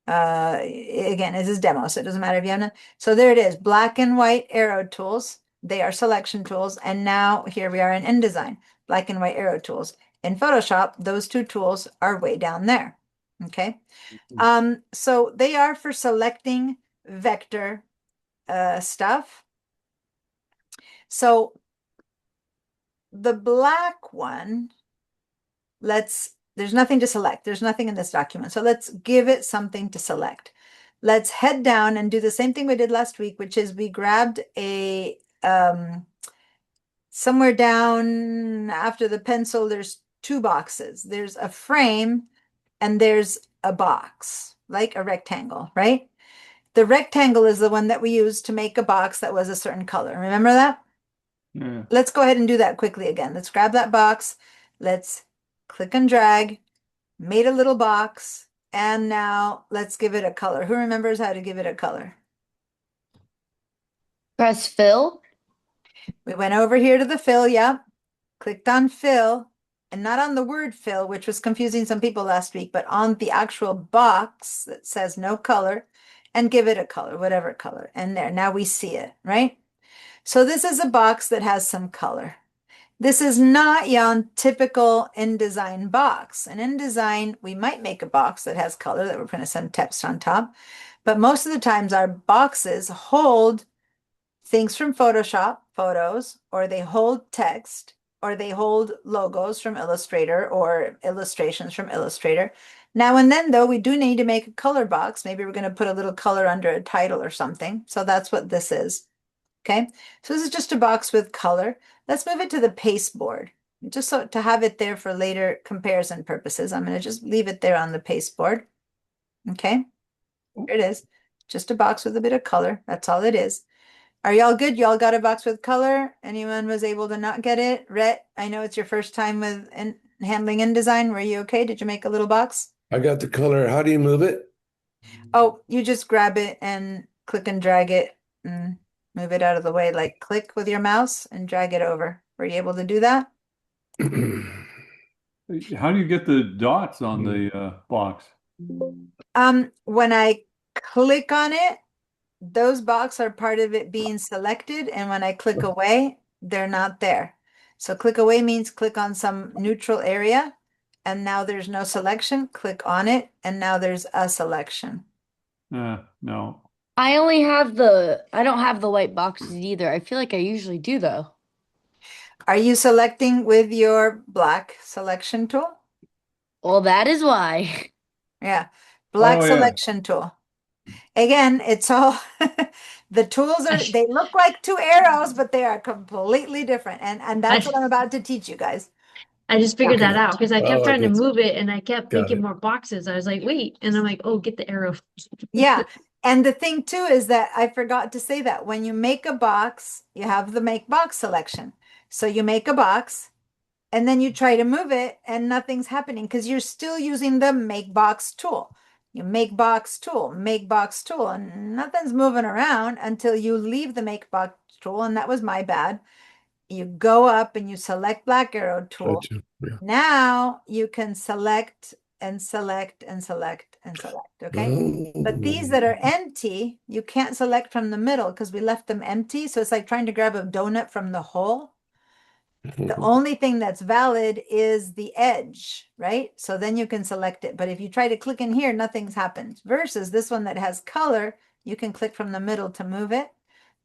Again, this is demo, so it doesn't matter if you have none. So there it is, black and white arrow tools. They are selection tools. And now here we are in InDesign, black and white arrow tools. In Photoshop, those two tools are way down there. Okay. So they are for selecting vector stuff. So the black one, there's nothing to select. There's nothing in this document. So let's give it something to select. Let's head down and do the same thing we did last week, which is we grabbed a, somewhere down after the pencil, there's two boxes. There's a frame and there's a box, like a rectangle, right? The rectangle is the one that we used to make a box that was a certain color. Remember that? Yeah. Let's go ahead and do that quickly again. Let's grab that box. Let's click and drag, made a little box, and now let's give it a color. Who remembers how to give it a color? Press fill. We went over here to the fill, yep. Clicked on fill, and not on the word fill, which was confusing some people last week, but on the actual box that says no color, and give it a color, whatever color. And there, now we see it, right? So this is a box that has some color. This is not your typical InDesign box. And in InDesign, we might make a box that has color that we're going to send text on top. But most of the times our boxes hold things from Photoshop, photos, or they hold text, or they hold logos from Illustrator or illustrations from Illustrator. Now and then, though, we do need to make a color box. Maybe we're going to put a little color under a title or something. So that's what this is. Okay, so this is just a box with color. Let's move it to the pasteboard, just so to have it there for later comparison purposes. I'm going to just leave it there on the pasteboard. Okay, here it is. Just a box with a bit of color. That's all it is. Are y'all good? Y'all got a box with color? Anyone was able to not get it? Rhett, I know it's your first time with handling InDesign. Were you okay? Did you make a little box? I got the color. How do you move it? Oh, you just grab it and click and drag it and move it out of the way. Like click with your mouse and drag it over. Were you able to do that? How do you get the dots on the box? When I click on it, those boxes are part of it being selected, and when I click away, they're not there. So click away means click on some neutral area, and now there's no selection. Click on it, and now there's a selection. No. I don't have the white boxes either. I feel like I usually do though. Are you selecting with your black selection tool? Well, that is why. Yeah, black Oh, yeah. selection tool. Again, it's all the tools they look like two arrows, but they are completely different. And that's what I'm about to teach you guys. I just figured Okay. that out because I kept Oh, trying to okay. move it and I kept Got making it. more boxes. I was like, wait, and I'm like, oh, get the arrow. Yeah. And the thing too is that I forgot to say that when you make a box, you have the make box selection. So you make a box and then you try to move it and nothing's happening because you're still using the make box tool. You make box tool, and nothing's moving around until you leave the make box tool. And that was my bad. You go up and you select black arrow tool. Gotcha. Yeah. Now you can select and select and select and select. Okay. But these that are empty, you can't select from the middle because we left them empty. So it's like trying to grab a donut from the hole. The only thing that's valid is the edge, right? So then you can select it. But if you try to click in here, nothing's happened. Versus this one that has color, you can click from the middle to move it.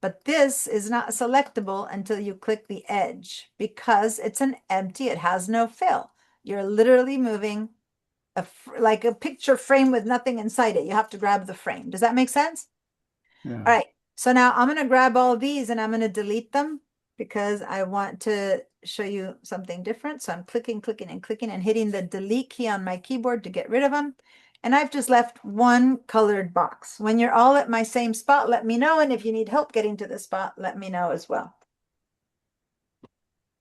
But this is not selectable until you click the edge because it's an empty, it has no fill. You're literally moving like a picture frame with nothing inside it. You have to grab the frame. Does that make sense? Yeah. All right. So now I'm going to grab all these and I'm going to delete them because I want to show you something different. So I'm clicking, clicking, and clicking and hitting the delete key on my keyboard to get rid of them. And I've just left one colored box. When you're all at my same spot, let me know. And if you need help getting to the spot, let me know as well.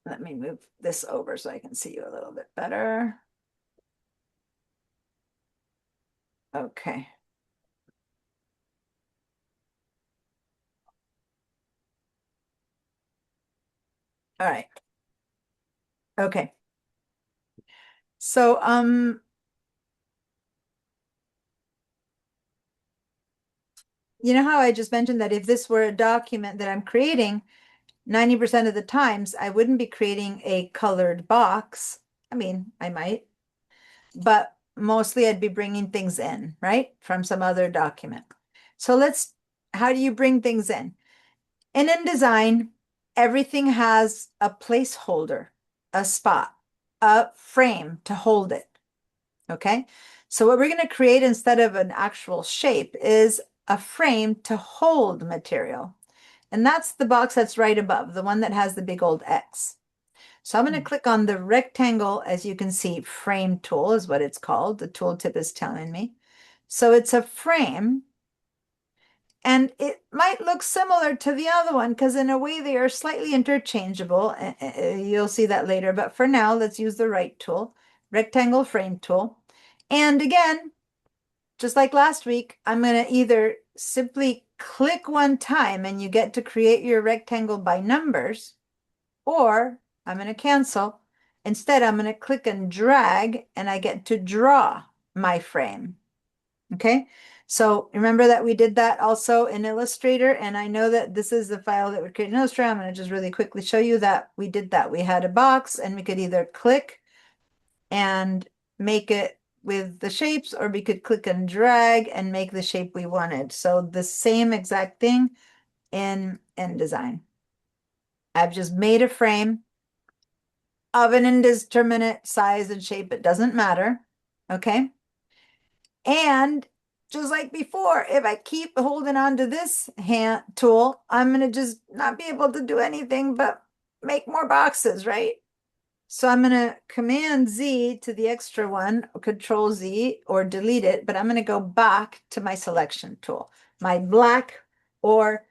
Let me move this over so I can see you a little bit better. Okay. All right. Okay. So, you know how I just mentioned that if this were a document that I'm creating, 90% of the times I wouldn't be creating a colored box. I mean, I might, but mostly I'd be bringing things in, right? From some other document. So how do you bring things in? In InDesign, everything has a placeholder, a spot, a frame to hold it. Okay. So what we're going to create instead of an actual shape is a frame to hold material. And that's the box that's right above, the one that has the big old X. So I'm going to click on the rectangle, as you can see, frame tool is what it's called. The tooltip is telling me. So it's a frame. And it might look similar to the other one because in a way they are slightly interchangeable. You'll see that later. But for now, let's use the right tool, rectangle frame tool. And again, just like last week, I'm going to either simply click one time and you get to create your rectangle by numbers, or I'm going to cancel. Instead, I'm going to click and drag and I get to draw my frame. Okay. So remember that we did that also in Illustrator, and I know that this is the file that would create in Illustrator. I'm going to just really quickly show you that we did that. We had a box and we could either click and make it with the shapes, or we could click and drag and make the shape we wanted. So the same exact thing in InDesign. I've just made a frame of an indeterminate size and shape. It doesn't matter. Okay. And just like before, if I keep holding on to this hand tool, I'm going to just not be able to do anything but make more boxes, right? So I'm going to Command Z to the extra one, or Control Z, or delete it, but I'm going to go back to my selection tool, my black, or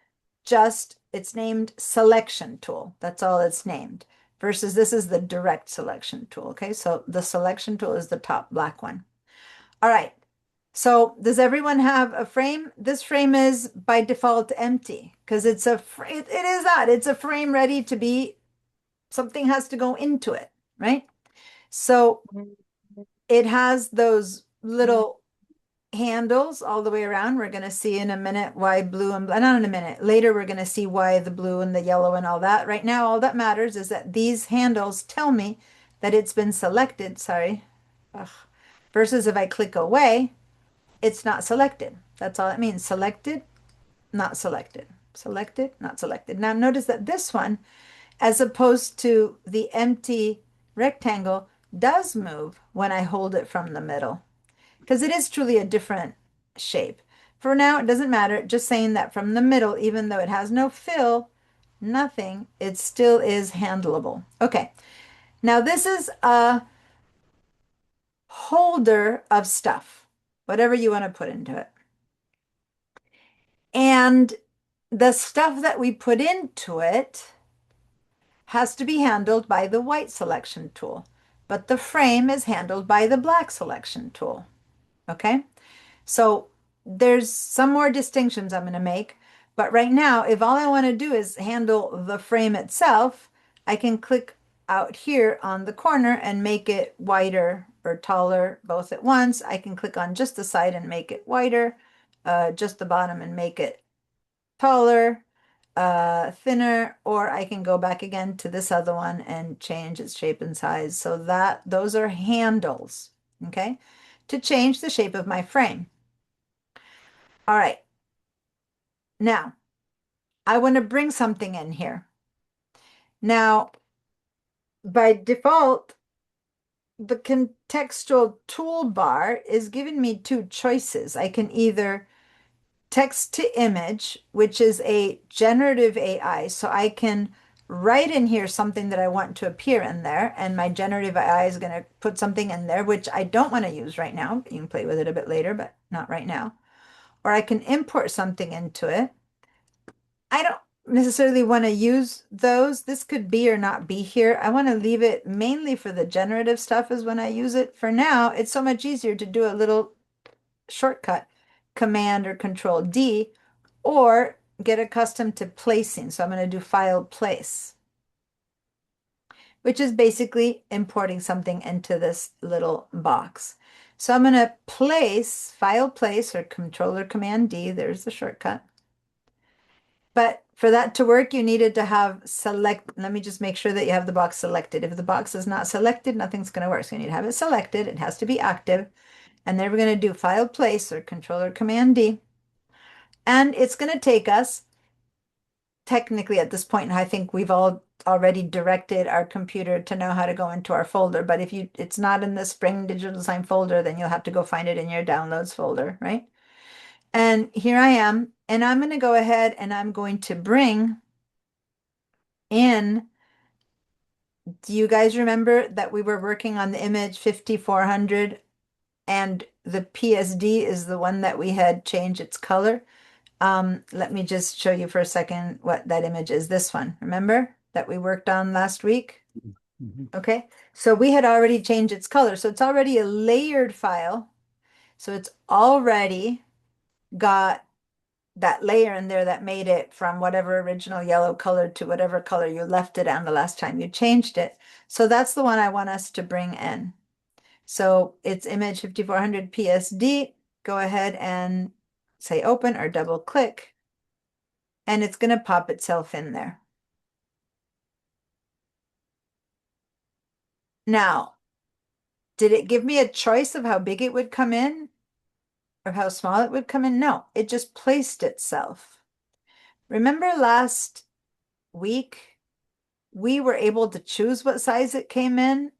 just, it's named selection tool. That's all it's named. Versus this is the direct selection tool. Okay, so the selection tool is the top black one. All right. So does everyone have a frame? This frame is by default empty because it's it is that it's a frame ready to be, something has to go into it, right? So it has those little handles all the way around. We're going to see in a minute why blue and not in a minute. Later, we're going to see why the blue and the yellow and all that. Right now, all that matters is that these handles tell me that it's been selected. Sorry. Ugh. Versus if I click away, it's not selected. That's all it means. Selected, not selected. Selected, not selected. Now notice that this one, as opposed to the empty rectangle, does move when I hold it from the middle because it is truly a different shape. For now, it doesn't matter. Just saying that from the middle, even though it has no fill, nothing, it still is handleable. Okay. Now this is a holder of stuff, whatever you want to put into it. And the stuff that we put into it has to be handled by the white selection tool, but the frame is handled by the black selection tool. Okay, so there's some more distinctions I'm going to make, but right now, if all I want to do is handle the frame itself, I can click out here on the corner and make it wider or taller both at once. I can click on just the side and make it wider, just the bottom and make it taller, thinner, or I can go back again to this other one and change its shape and size. So that those are handles, okay, to change the shape of my frame. All right. Now, I want to bring something in here. Now, by default, the contextual toolbar is giving me two choices. I can either text to image, which is a generative AI. So I can write in here something that I want to appear in there, and my generative AI is going to put something in there, which I don't want to use right now. You can play with it a bit later, but not right now. Or I can import something into it. I don't necessarily want to use those. This could be or not be here. I want to leave it mainly for the generative stuff is when I use it. For now, it's so much easier to do a little shortcut, Command or Control D, or get accustomed to placing. So I'm going to do File Place, which is basically importing something into this little box. So I'm going to place, File Place, or Control or Command D. There's the shortcut. But for that to work, you needed to have select. Let me just make sure that you have the box selected. If the box is not selected, nothing's going to work. So you need to have it selected. It has to be active. And then we're going to do File Place or Control or Command D. And it's going to take us, technically at this point, I think we've all already directed our computer to know how to go into our folder. But if it's not in the Spring Digital Design folder, then you'll have to go find it in your Downloads folder, right? And here I am, and I'm going to go ahead and I'm going to bring in, do you guys remember that we were working on the image 5400 and the PSD is the one that we had changed its color? Let me just show you for a second what that image is. This one, remember that we worked on last week? Okay, so we had already changed its color. So it's already a layered file. So it's already got that layer in there that made it from whatever original yellow color to whatever color you left it on the last time you changed it. So that's the one I want us to bring in. So it's image 5400 PSD. Go ahead and say open or double click, and it's going to pop itself in there. Now, did it give me a choice of how big it would come in or how small it would come in? No, it just placed itself. Remember last week we were able to choose what size it came in.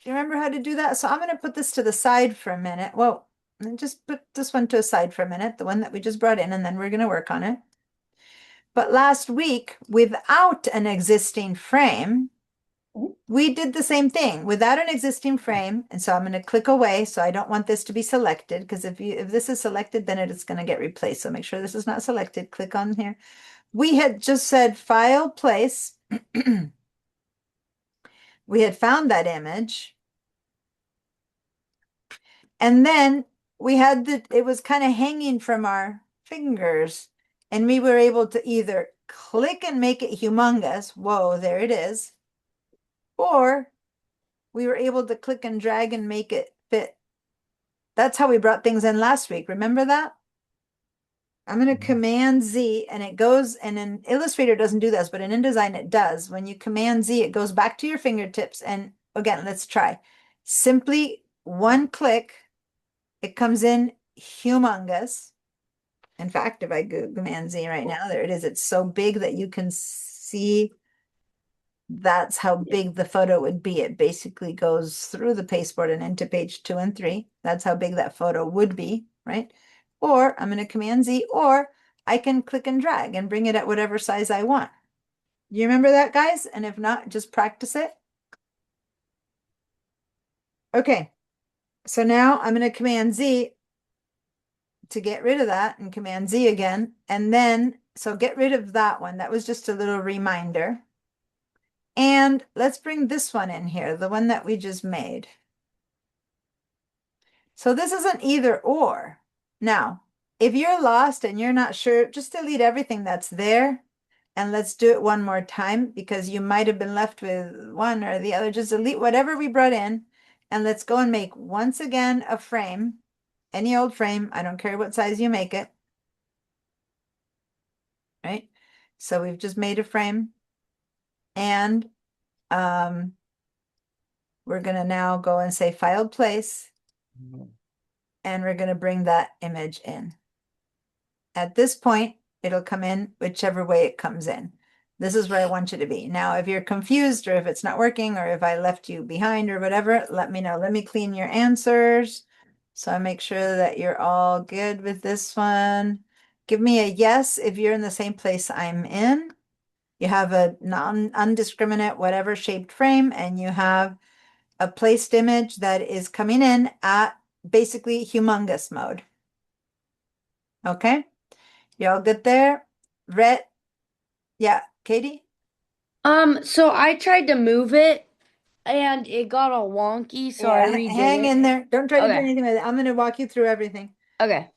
Do you remember how to do that? So I'm going to put this to the side for a minute. Well, just put this one to a side for a minute, the one that we just brought in, and then we're going to work on it. But last week, without an existing frame, we did the same thing without an existing frame. And so I'm going to click away. So I don't want this to be selected, because if this is selected, then it is going to get replaced. So make sure this is not selected. Click on here. We had just said file place. We had found that image. And then we had it was kind of hanging from our fingers, and we were able to either click and make it humongous. Whoa, there it is. Or we were able to click and drag and make it fit. That's how we brought things in last week. Remember that? I'm going to Command Z, and it goes, and in Illustrator doesn't do this, but in InDesign it does. When you Command Z, it goes back to your fingertips. And again, let's try. Simply one click, it comes in humongous. In fact, if I go Command Z right now, there it is. It's so big that you can see that's how big the photo would be. It basically goes through the pasteboard and into page 2 and 3. That's how big that photo would be, right? Or I'm going to Command Z, or I can click and drag and bring it at whatever size I want. You remember that, guys? And if not, just practice it. Okay. So now I'm going to Command Z to get rid of that, and Command Z again. And then, so get rid of that one. That was just a little reminder. And let's bring this one in here, the one that we just made. So this is an either or. Now, if you're lost and you're not sure, just delete everything that's there. And let's do it one more time, because you might have been left with one or the other. Just delete whatever we brought in. And let's go and make, once again, a frame. Any old frame. I don't care what size you make it. Right? So we've just made a frame. And we're going to now go and say File Place. And we're going to bring that image in. At this point, it'll come in whichever way it comes in. This is where I want you to be. Now, if you're confused, or if it's not working, or if I left you behind or whatever, let me know. Let me clean your answers. So I make sure that you're all good with this one. Give me a yes if you're in the same place I'm in. You have a undiscriminate, whatever shaped frame, and you have a placed image that is coming in at basically humongous mode. Okay, you all good there? Rhett? Yeah, Katie? So I tried to move it and it got all wonky, so I redid hang it. in there. Don't try to do Okay. anything with it. I'm going to walk you through everything. Okay.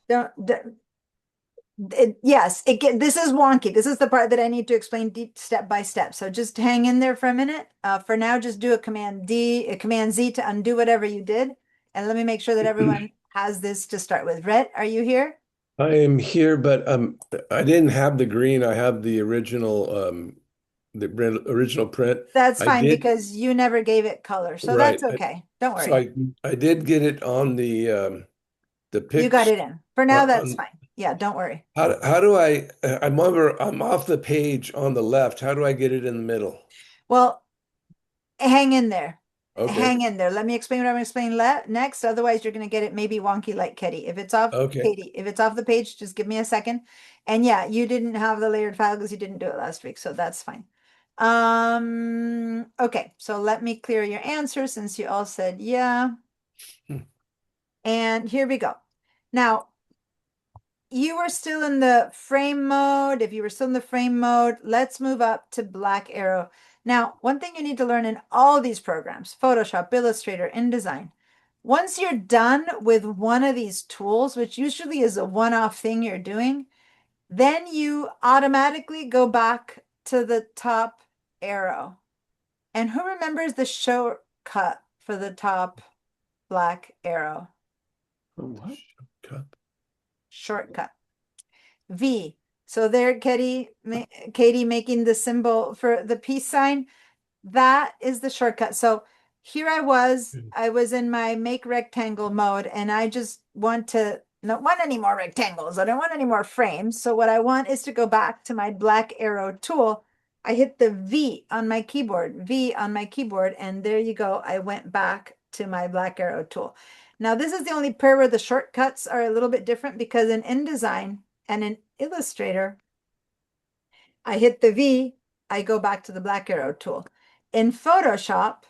Yes, this is wonky. This is the part that I need to explain step by step. So just hang in there for a minute. For now, just do a Command Z to undo whatever you did. And let me make sure that everyone has this to start with. Rhett, are you here? I am here, but I didn't have the green. I have the original print. That's I fine, did- because you never gave it color. So Right. that's okay. Don't worry. So I did get it on the picture. You got it in. For now, that's on- fine. Yeah, don't worry. How do I'm off the page on the left. How do I get it in the middle? Well, hang in there. Okay. Hang in there. Let me explain what I'm going to explain next. Otherwise, you're going to get it maybe wonky like Katie. If it's off, Okay. Katie, if it's off the page, just give me a second. And yeah, you didn't have the layered file because you didn't do it last week, so that's fine. Okay, so let me clear your answer since you all said yeah. And here we go. Now, you were still in the frame mode. If you were still in the frame mode, let's move up to Black Arrow. Now, one thing you need to learn in all these programs, Photoshop, Illustrator, InDesign, once you're done with one of these tools, which usually is a one-off thing you're doing, then you automatically go back to the top arrow. And who remembers the shortcut for the top Black Arrow? What? Shortcut. V. So there, Katie making the symbol for the peace sign. That is the shortcut. So here I was in my make rectangle mode, and I just don't want any more rectangles. I don't want any more frames. So what I want is to go back to my Black Arrow tool. I hit the V on my keyboard, V on my keyboard, and there you go. I went back to my black arrow tool. Now, this is the only pair where the shortcuts are a little bit different because in InDesign and in Illustrator, I hit the V, I go back to the black arrow tool. In Photoshop,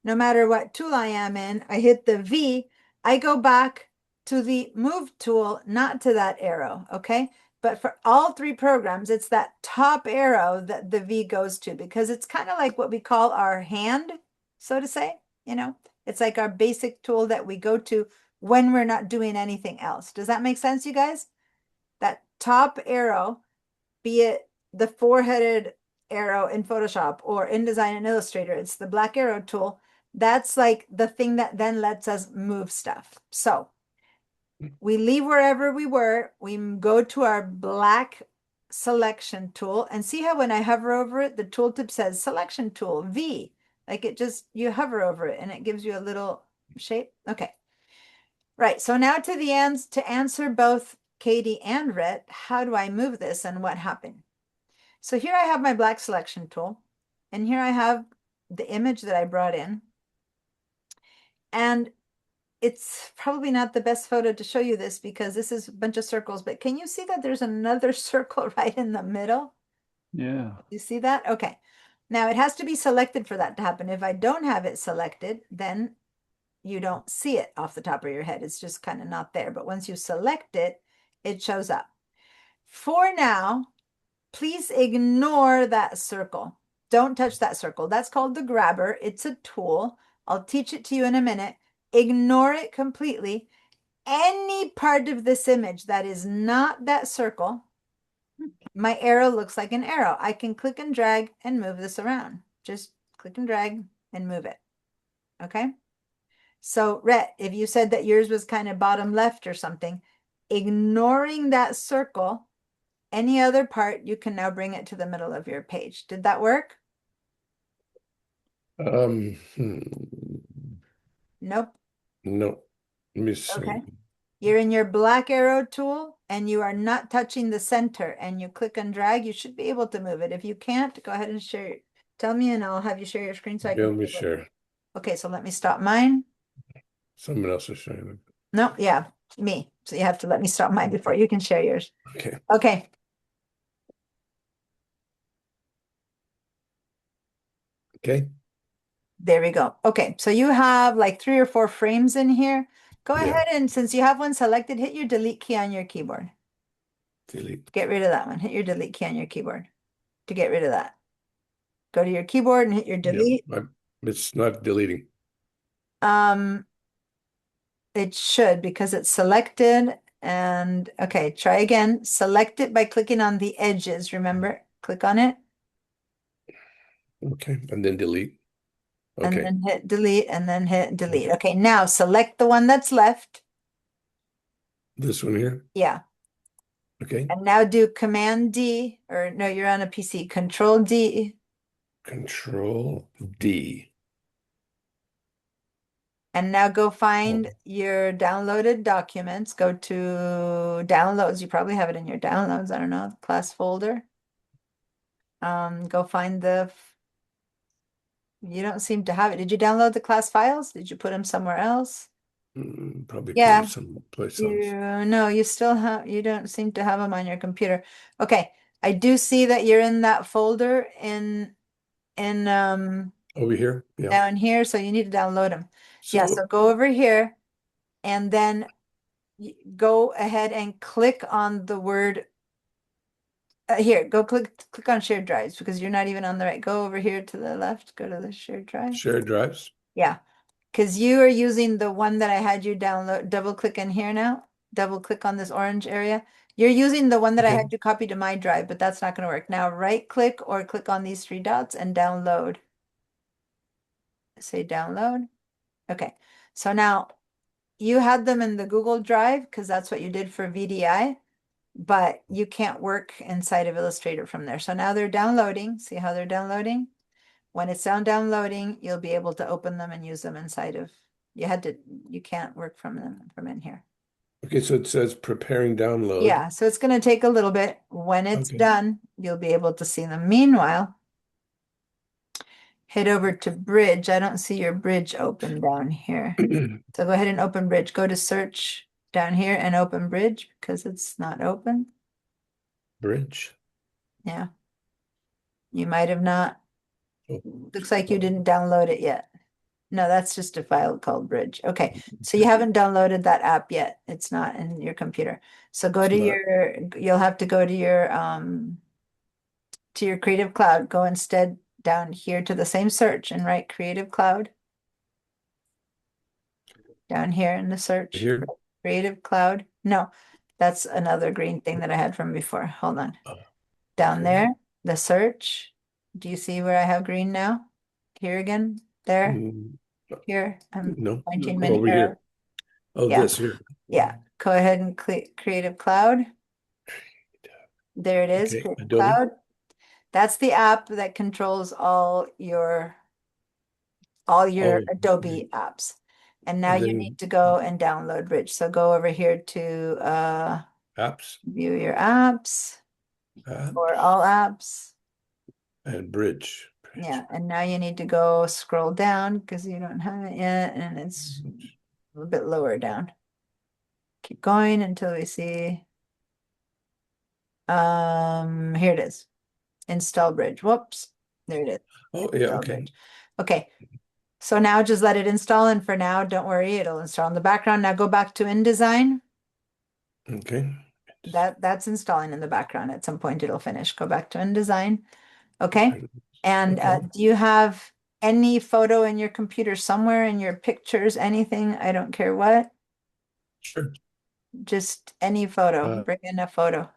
no matter what tool I am in, I hit the V, I go back to the move tool, not to that arrow, okay? But for all three programs, it's that top arrow that the V goes to because it's kind of like what we call our hand, so to say, you know? It's like our basic tool that we go to when we're not doing anything else. Does that make sense, you guys? That top arrow, be it the four-headed arrow in Photoshop or InDesign and Illustrator, it's the black arrow tool. That's like the thing that then lets us move stuff. So we leave wherever we were, we go to our black selection tool and see how when I hover over it, the tooltip says selection tool, V, like it just, you hover over it and it gives you a little shape. Okay. Right. So now to the ends, to answer both Katie and Rhett, how do I move this and what happened? So here I have my black selection tool, and here I have the image that I brought in. And it's probably not the best photo to show you this because this is a bunch of circles, but can you see that there's another circle right in the middle? Yeah. You see that? Okay. Now it has to be selected for that to happen. If I don't have it selected, then you don't see it off the top of your head. It's just kind of not there. But once you select it, it shows up. For now, please ignore that circle. Don't touch that circle. That's called the grabber. It's a tool. I'll teach it to you in a minute. Ignore it completely. Any part of this image that is not that circle, my arrow looks like an arrow. I can click and drag and move this around. Just click and drag and move it. Okay? So, Rhett, if you said that yours was kind of bottom left or something, ignoring that circle, any other part, you can now bring it to the middle of your page. Did that work? Hmm. Nope. No. Let me see. Okay. You're in your black arrow tool and you are not touching the center and you click and drag, you should be able to move it. If you can't, go ahead and share. Tell me and I'll have you share your screen so I Yeah, can let me see it. share. Okay, so let me stop mine. Someone else is sharing it. No, yeah, me. So you have to let me stop mine before you can share yours. Okay. Okay. Okay. There we go. Okay, so you have like 3 or 4 frames in here. Go Yeah. ahead and since you have one selected, hit your delete key on your keyboard. Delete. Get rid of that one. Hit your delete key on your keyboard to get rid of that. Go to your keyboard and hit your Yeah, delete. it's not deleting. It should because it's selected and okay, try again. Select it by clicking on the edges. Remember, click on it Okay. And then delete. and Okay. then hit delete and then hit delete. Okay. Okay, now select the one that's left. This one here. Yeah. Okay. And now do Command D, or no, you're on a PC, Control D. Control D. And now go find your downloaded documents. Go to downloads. You probably have it in your downloads. I don't know, class folder. Go find you don't seem to have it. Did you download the class files? Did you put them somewhere else? Probably Yeah. put some place else. No, you don't seem to have them on your computer. Okay. I do see that you're in that folder in Over here. Yeah. down here, so you need to download them. Yeah, So so go over here and then go ahead and click on the word here, go click on shared drives because you're not even on the right. Go over here to the left, go to the shared drive. shared drives. Yeah, because you are using the one that I had you download. Double click in here now. Double click on this orange area. You're using the one that I Okay. had you copy to my drive, but that's not going to work. Now right click or click on these 3 dots and download. Say download. Okay, so now you had them in the Google Drive because that's what you did for VDI, but you can't work inside of Illustrator from there. So now they're downloading. See how they're downloading? When it's done downloading, you'll be able to open them and use them inside of, you can't work from them from in here. Okay, so it says preparing download. Yeah, so it's going to take a little bit. When it's Okay. done, you'll be able to see them. Meanwhile, Head over to Bridge. I don't see your Bridge open down here. So go ahead and open Bridge. Go to search down here and open Bridge because it's not open. Bridge. Yeah. You might have not. Oh, Looks like you didn't download it yet. No, that's just a file called Bridge. Okay, so you haven't downloaded that app yet. It's not in your computer. So go It's to not. you'll have to go to your Creative Cloud. Go instead down here to the same search and write Creative Cloud. Down here in the search, Here. Creative Cloud. No, that's another green thing that I had from before. Hold on. Oh, Down okay. there, the search. Do you see where I have green now? Here again, there, Mm, here. I'm no, pointing many over here. arrows. Oh, Yeah. this here. Yeah, go ahead and click Creative Cloud. There it is, Okay, Creative Adobe. Cloud. That's the app that controls all your Oh, Adobe apps. And now and you then need to go and download Bridge. So go over here to apps, view your apps or all apps. and Bridge. Yeah, and now you need to go scroll down because you don't have it yet, and it's a little bit lower down. Keep going until we see. Here it is. Install Bridge. Whoops. There it is. Oh, yeah, Install okay. Bridge. Okay. So now just let it install, and for now, don't worry, it'll install in the background. Now go back to InDesign. Okay. That's installing in the background. At some point it'll finish. Go back to InDesign. Okay. And Okay. do you have any photo in your computer somewhere in your pictures, anything? I don't care what. Sure. Just any photo. Uh, Bring in a photo.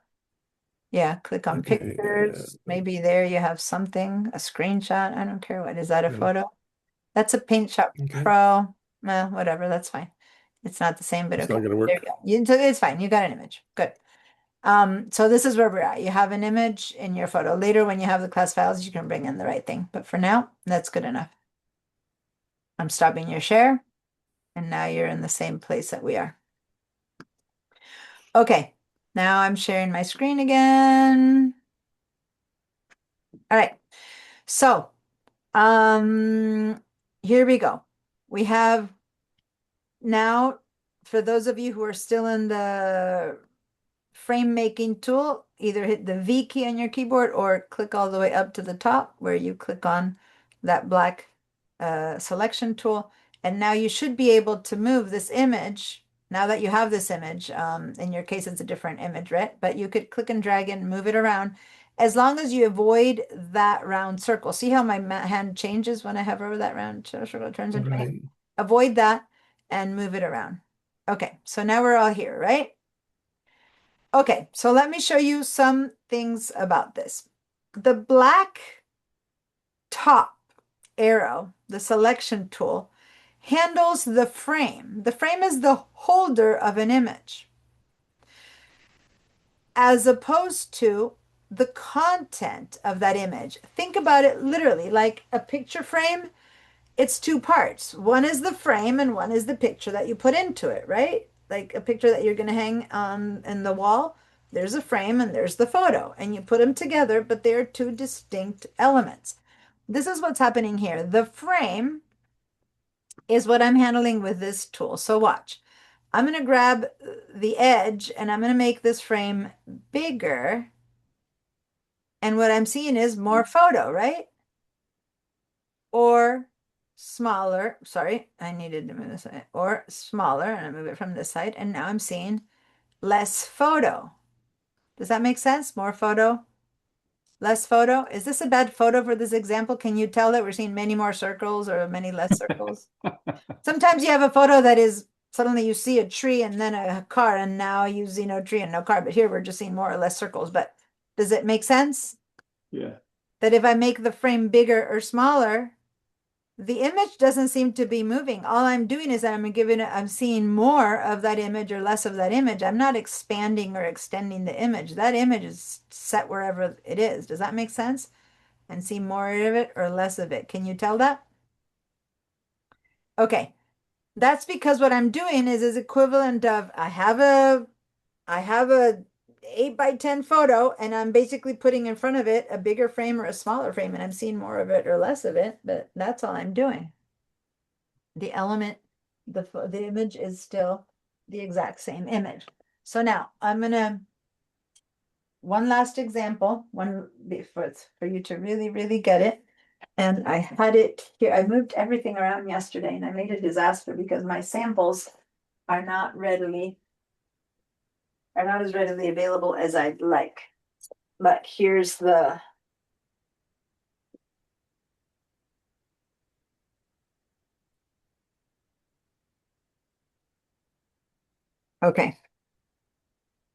Yeah, click on Okay, pictures. Maybe there you have something, a screenshot. I don't care what. Is that a Yeah. photo? That's a PaintShop Okay. Pro. Well, whatever, that's fine. It's not the same, but It's okay. not gonna There work. you go. It's fine. You got an image. Good. So this is where we're at. You have an image in your photo. Later, when you have the class files, you can bring in the right thing. But for now, that's good enough. I'm stopping your share, and now you're in the same place that we are. Okay, now I'm sharing my screen again. All right. So, here we go. We have now, for those of you who are still in the frame making tool, either hit the V key on your keyboard or click all the way up to the top where you click on that black selection tool. And now you should be able to move this image. Now that you have this image, in your case, it's a different image, right? But you could click and drag and move it around as long as you avoid that round circle. See how my hand changes when I hover over that round circle, it turns into my hand? Right. Avoid that and move it around. Okay, so now we're all here, right? Okay, so let me show you some things about this. The black top arrow, the selection tool, handles the frame. The frame is the holder of an image, as opposed to the content of that image. Think about it literally like a picture frame. It's two parts. One is the frame and one is the picture that you put into it, right? Like a picture that you're going to hang on in the wall. There's a frame and there's the photo, and you put them together, but they're two distinct elements. This is what's happening here. The frame is what I'm handling with this tool. So watch. I'm going to grab the edge and I'm going to make this frame bigger. And what I'm seeing is more photo, right? Or smaller. Sorry, I needed to move this side. Or smaller, and I move it from this side. And now I'm seeing less photo. Does that make sense? More photo, less photo. Is this a bad photo for this example? Can you tell that we're seeing many more circles or many less circles? Sometimes you have a photo that is suddenly you see a tree and then a car, and now you see no tree and no car. But here we're just seeing more or less circles. But does it make sense? Yeah. That if I make the frame bigger or smaller, the image doesn't seem to be moving. All I'm doing is I'm seeing more of that image or less of that image. I'm not expanding or extending the image. That image is set wherever it is. Does that make sense? And see more of it or less of it. Can you tell that? Okay. That's because what I'm doing is equivalent of I have a 8x10 photo, and I'm basically putting in front of it a bigger frame or a smaller frame, and I'm seeing more of it or less of it, but that's all I'm doing. The element, the image is still the exact same image. So now I'm gonna, one last example, for you to really, really get it. And I had it here, I moved everything around yesterday and I made a disaster because my samples are not as readily available as I'd like. But here's the okay.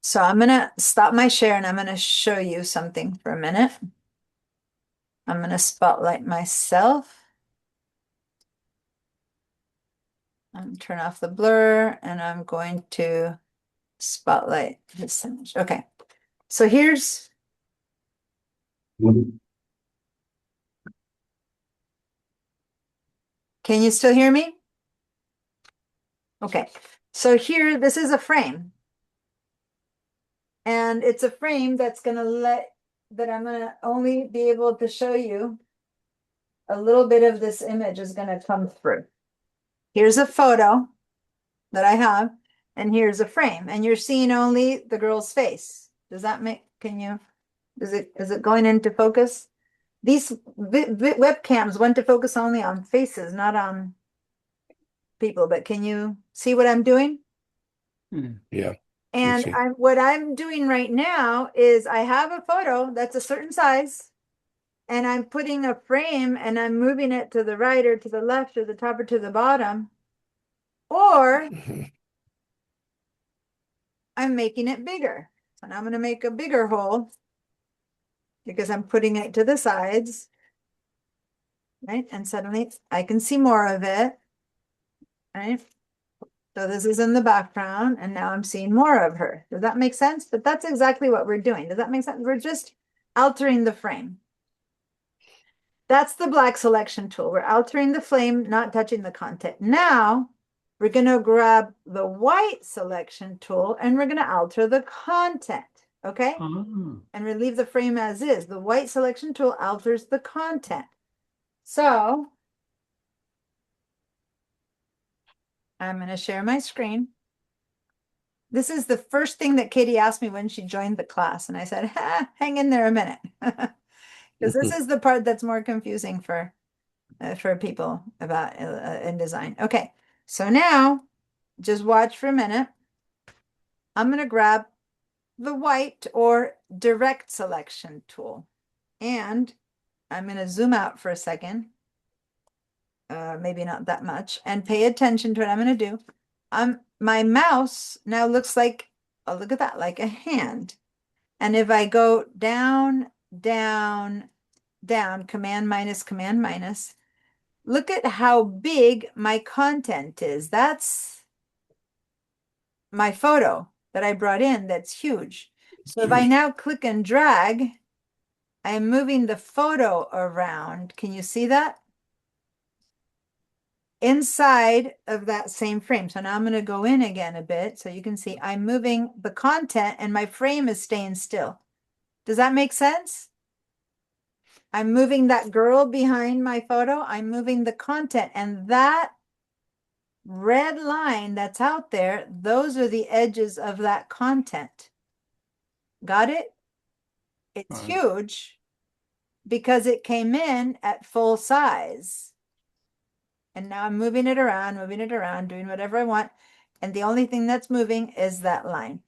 So I'm gonna stop my share and I'm gonna show you something for a minute. I'm gonna spotlight myself. I'm gonna turn off the blur and I'm going to spotlight this image. Okay. So here's can you still hear me? Okay. So here, this is a frame. And it's a frame that's gonna that I'm gonna only be able to show you a little bit of this image is gonna come through. Here's a photo that I have, and here's a frame, and you're seeing only the girl's face. Does that make, is it going into focus? These webcams went to focus only on faces, not on people, but can you see what I'm doing? Yeah. And see. what I'm doing right now is I have a photo that's a certain size, and I'm putting a frame and I'm moving it to the right or to the left or the top or to the bottom, or Mhm. I'm making it bigger. So now I'm going to make a bigger hole because I'm putting it to the sides, right? And suddenly I can see more of it, right? So this is in the background, and now I'm seeing more of her. Does that make sense? But that's exactly what we're doing. Does that make sense? We're just altering the frame. That's the black selection tool. We're altering the frame, not touching the content. Now we're going to grab the white selection tool and we're going to alter the content. Okay. Ah. And we leave the frame as is. The white selection tool alters the content. So I'm going to share my screen. This is the first thing that Katie asked me when she joined the class. And I said, hang in there a minute. Because this is the part that's more confusing for people about in design. Okay, so now just watch for a minute. I'm going to grab the white or direct selection tool, and I'm going to zoom out for a second. Maybe not that much, and pay attention to what I'm going to do. My mouse now looks like, oh, look at that, like a hand. And if I go down, down, down, command minus, look at how big my content is. That's my photo that I brought in. That's huge. So if I now click and drag, I'm moving the photo around. Can you see that? Inside of that same frame. So now I'm going to go in again a bit so you can see I'm moving the content and my frame is staying still. Does that make sense? I'm moving that girl behind my photo. I'm moving the content, and that red line that's out there, those are the edges of that content. Got it? It's huge because it came in at full size. And now I'm moving it around, doing whatever I want. And the only thing that's moving is that line.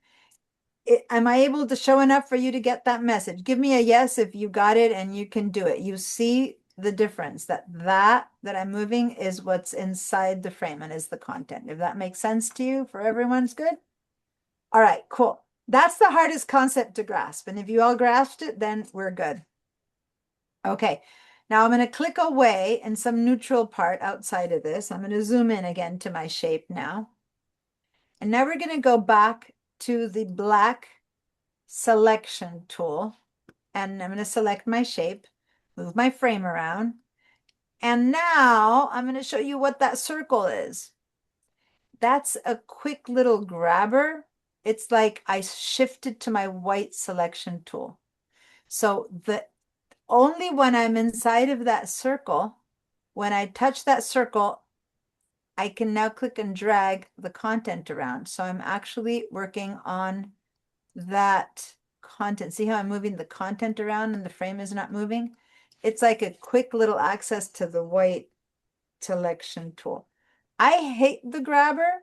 Am I able to show enough for you to get that message? Give me a yes if you got it and you can do it. You see the difference that I'm moving is what's inside the frame and is the content. If that makes sense to you, for everyone's good. All right, cool. That's the hardest concept to grasp. And if you all grasped it, then we're good. Okay, now I'm going to click away in some neutral part outside of this. I'm going to zoom in again to my shape now. And now we're going to go back to the black selection tool. And I'm going to select my shape, move my frame around. And now I'm going to show you what that circle is. That's a quick little grabber it's like I shifted to my white selection tool. So the only when I'm inside of that circle, when I touch that circle, I can now click and drag the content around. So I'm actually working on that content. See how I'm moving the content around and the frame is not moving? It's like a quick little access to the white selection tool. I hate the grabber.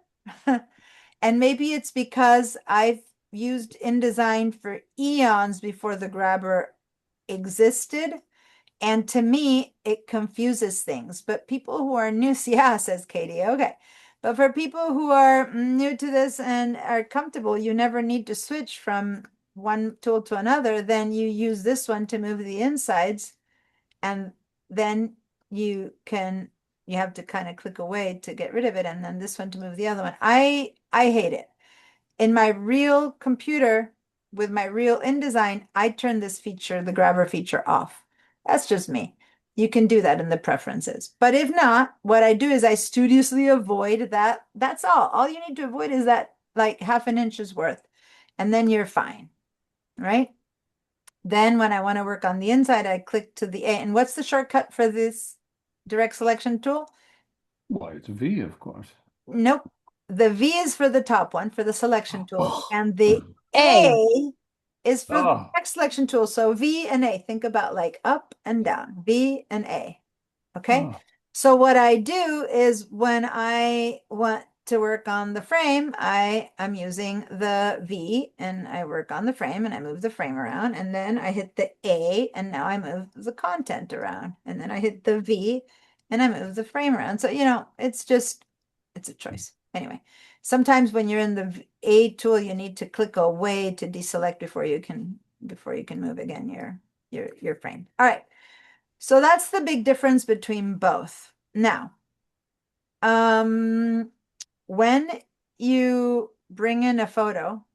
And maybe it's because I've used InDesign for eons before the grabber existed. And to me, it confuses things. But people who are new, yeah, says Katie. Okay. But for people who are new to this and are comfortable, you never need to switch from one tool to another. Then you use this one to move the insides. And then you have to kind of click away to get rid of it. And then this one to move the other one. I hate it. In my real computer with my real InDesign, I turn this feature, the grabber feature, off. That's just me. You can do that in the preferences. But if not, what I do is I studiously avoid that. That's all. All you need to avoid is that like half an inch's worth, and then you're fine, right? Then when I want to work on the inside, I click to the A. And what's the shortcut for this direct selection tool? Well, it's V, of course. Nope. The V is for the top one, for the selection tool, and the A. A is for the Oh. next selection tool. So V and A, think about like up and down, V and A. Okay. Oh. So what I do is when I want to work on the frame, I am using the V and I work on the frame and I move the frame around, and then I hit the A and now I move the content around, and then I hit the V and I move the frame around. So, it's a choice. Anyway, sometimes when you're in the A tool, you need to click away to deselect before you can move again your frame. All right. So that's the big difference between both. Now, when you bring in a photo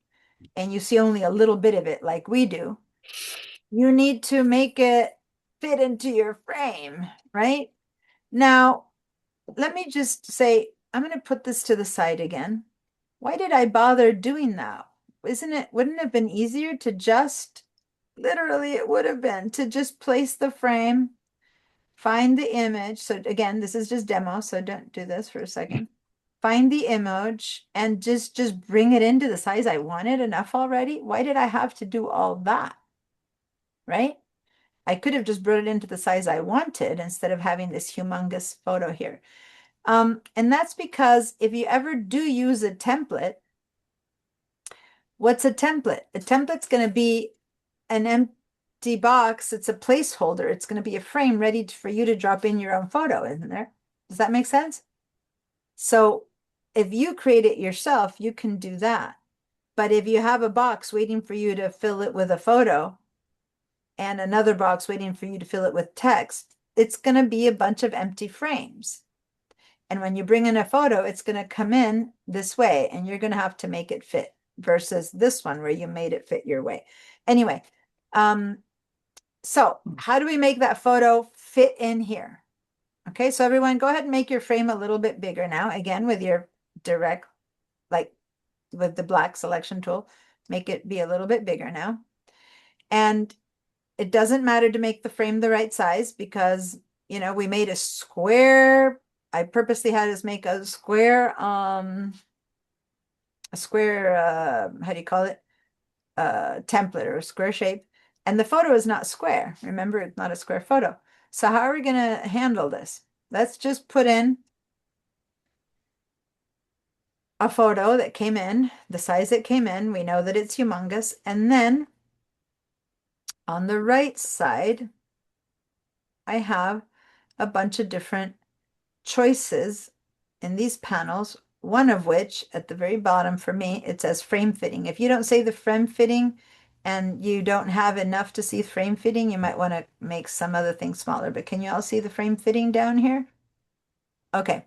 and you see only a little bit of it like we do, you need to make it fit into your frame, right? Now, let me just say, I'm going to put this to the side again. Why did I bother doing that? Wouldn't it have been easier to just, literally it would have been, to just place the frame, find the image. So again, this is just demo, so don't do this for a second. Find the image and just bring it into the size I wanted enough already. Why did I have to do all that? Right? I could have just brought it into the size I wanted instead of having this humongous photo here. And that's because if you ever do use a template, what's a template? A template's going to be an empty box. It's a placeholder. It's going to be a frame ready for you to drop in your own photo, isn't there? Does that make sense? So if you create it yourself, you can do that. But if you have a box waiting for you to fill it with a photo and another box waiting for you to fill it with text, it's going to be a bunch of empty frames. And when you bring in a photo, it's going to come in this way and you're going to have to make it fit versus this one where you made it fit your way. Anyway, so how do we make that photo fit in here? Okay, so everyone go ahead and make your frame a little bit bigger now. Again, with your direct, like with the black selection tool, make it be a little bit bigger now. And it doesn't matter to make the frame the right size because, we made a square. I purposely had us make a square, how do you call it? Template or a square shape. And the photo is not square. Remember, it's not a square photo. So how are we going to handle this? Let's just put in a photo that came in, the size it came in. We know that it's humongous. And then on the right side, I have a bunch of different choices in these panels, one of which at the very bottom for me, it says frame fitting. If you don't say the frame fitting and you don't have enough to see frame fitting, you might want to make some other thing smaller. But can you all see the frame fitting down here? Okay.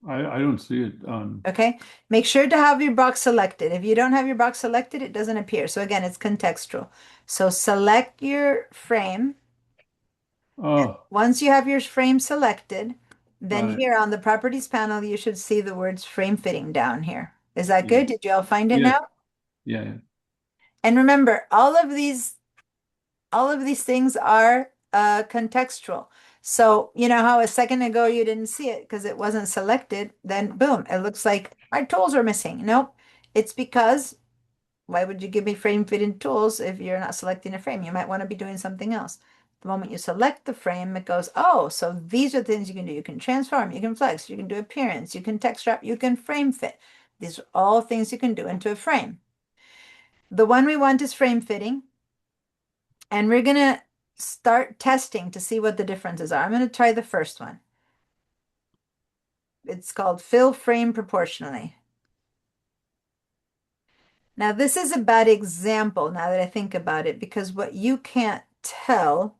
I don't see it on. Okay. Make sure to have your box selected. If you don't have your box selected, it doesn't appear. So again, it's contextual. So select your frame. Oh, Once you have your frame selected, then Right. here on the properties panel, you should see the words frame fitting down here. Is that good? Yeah. Did you all find it Yes. now? Yeah, yeah. And remember, all of these things are contextual. So, you know how a second ago you didn't see it because it wasn't selected, then boom, it looks like my tools are missing. Nope. It's because why would you give me frame fitting tools if you're not selecting a frame? You might want to be doing something else. The moment you select the frame, it goes, oh, so these are things you can do. You can transform, you can flex, you can do appearance, you can text wrap, you can frame fit. These are all things you can do into a frame. The one we want is frame fitting. And we're going to start testing to see what the differences are. I'm going to try the first one. It's called fill frame proportionally. Now, this is a bad example now that I think about it, because what you can't tell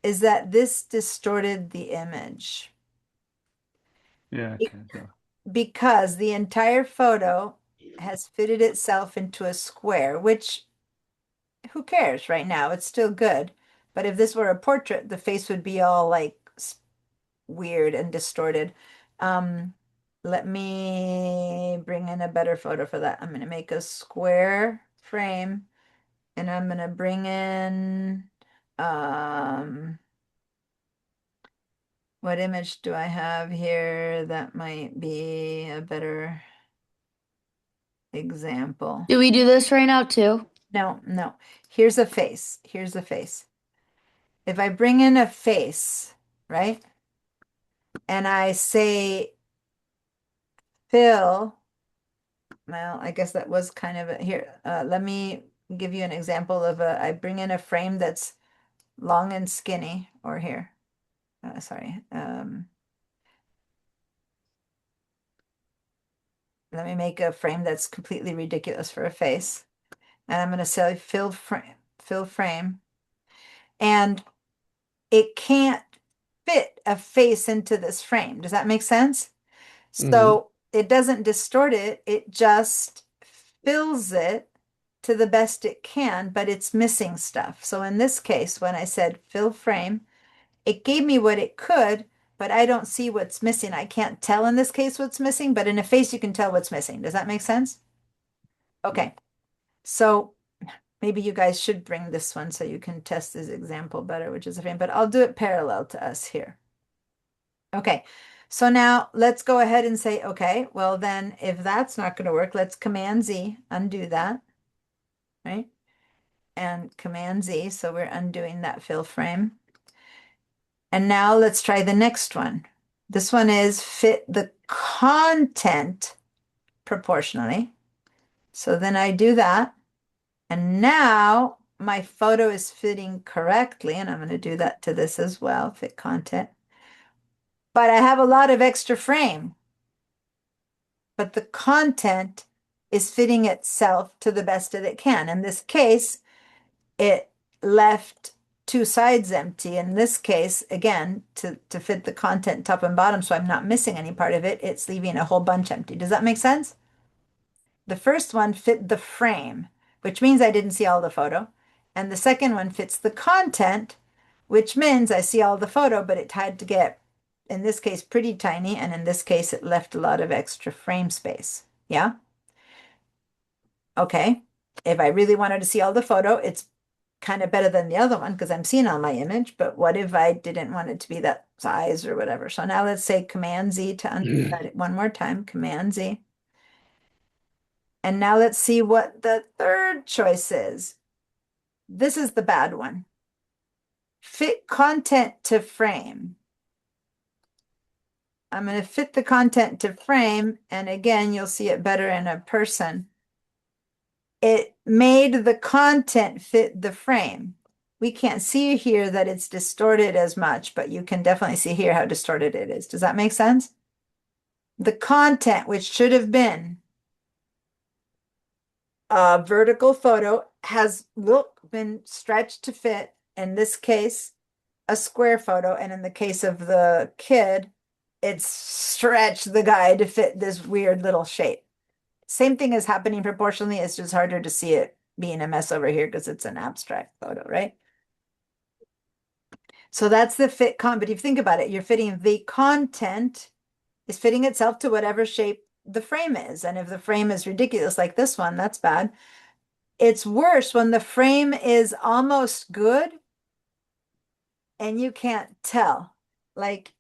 is that this distorted the image Yeah, I can tell. because the entire photo has fitted itself into a square, which who cares right now? It's still good. But if this were a portrait, the face would be all like weird and distorted. Let me bring in a better photo for that. I'm going to make a square frame and I'm going to bring in, what image do I have here that might be a better example? Do we do this right now too? No, no. Here's a face. Here's a face. If I bring in a face, right? And I say fill, well, I guess that was kind of here. Let me give you an example of I bring in a frame that's long and skinny, or here. Sorry. Let me make a frame that's completely ridiculous for a face. And I'm going to say fill frame. And it can't fit a face into this frame. Does that make sense? So it doesn't distort it, it just fills it to the best it can, but it's missing stuff. So in this case, when I said fill frame, it gave me what it could, but I don't see what's missing. I can't tell in this case what's missing, but in a face you can tell what's missing. Does that make sense? Okay. So maybe you guys should bring this one so you can test this example better, which is a frame, but I'll do it parallel to us here. Okay. So now let's go ahead and say, okay, well then if that's not going to work, let's Command Z, undo that, right? And Command Z, so we're undoing that fill frame. And now let's try the next one. This one is fit the content proportionally. So then I do that. And now my photo is fitting correctly. And I'm going to do that to this as well, fit content. But I have a lot of extra frame. But the content is fitting itself to the best that it can. In this case, it left two sides empty. In this case, again, to fit the content top and bottom so I'm not missing any part of it, it's leaving a whole bunch empty. Does that make sense? The first one fit the frame, which means I didn't see all the photo. And the second one fits the content, which means I see all the photo, but it had to get, in this case, pretty tiny. And in this case, it left a lot of extra frame space. Yeah? Okay. If I really wanted to see all the photo, it's kind of better than the other one because I'm seeing all my image, but what if I didn't want it to be that size or whatever? So now let's say Command Z to undo that one more time, Command Z. And now let's see what the third choice is. This is the bad one. Fit content to frame. I'm going to fit the content to frame, and again, you'll see it better in a person. It made the content fit the frame. We can't see here that it's distorted as much, but you can definitely see here how distorted it is. Does that make sense? The content, which should have been a vertical photo, has been stretched to fit, in this case, a square photo, and in the case of the kid, it's stretched the guy to fit this weird little shape. Same thing is happening proportionally. It's just harder to see it being a mess over here because it's an abstract photo, right? So that's the fit but if you think about it, you're fitting the content is fitting itself to whatever shape the frame is. And if the frame is ridiculous like this one, that's bad. It's worse when the frame is almost good and you can't tell. Like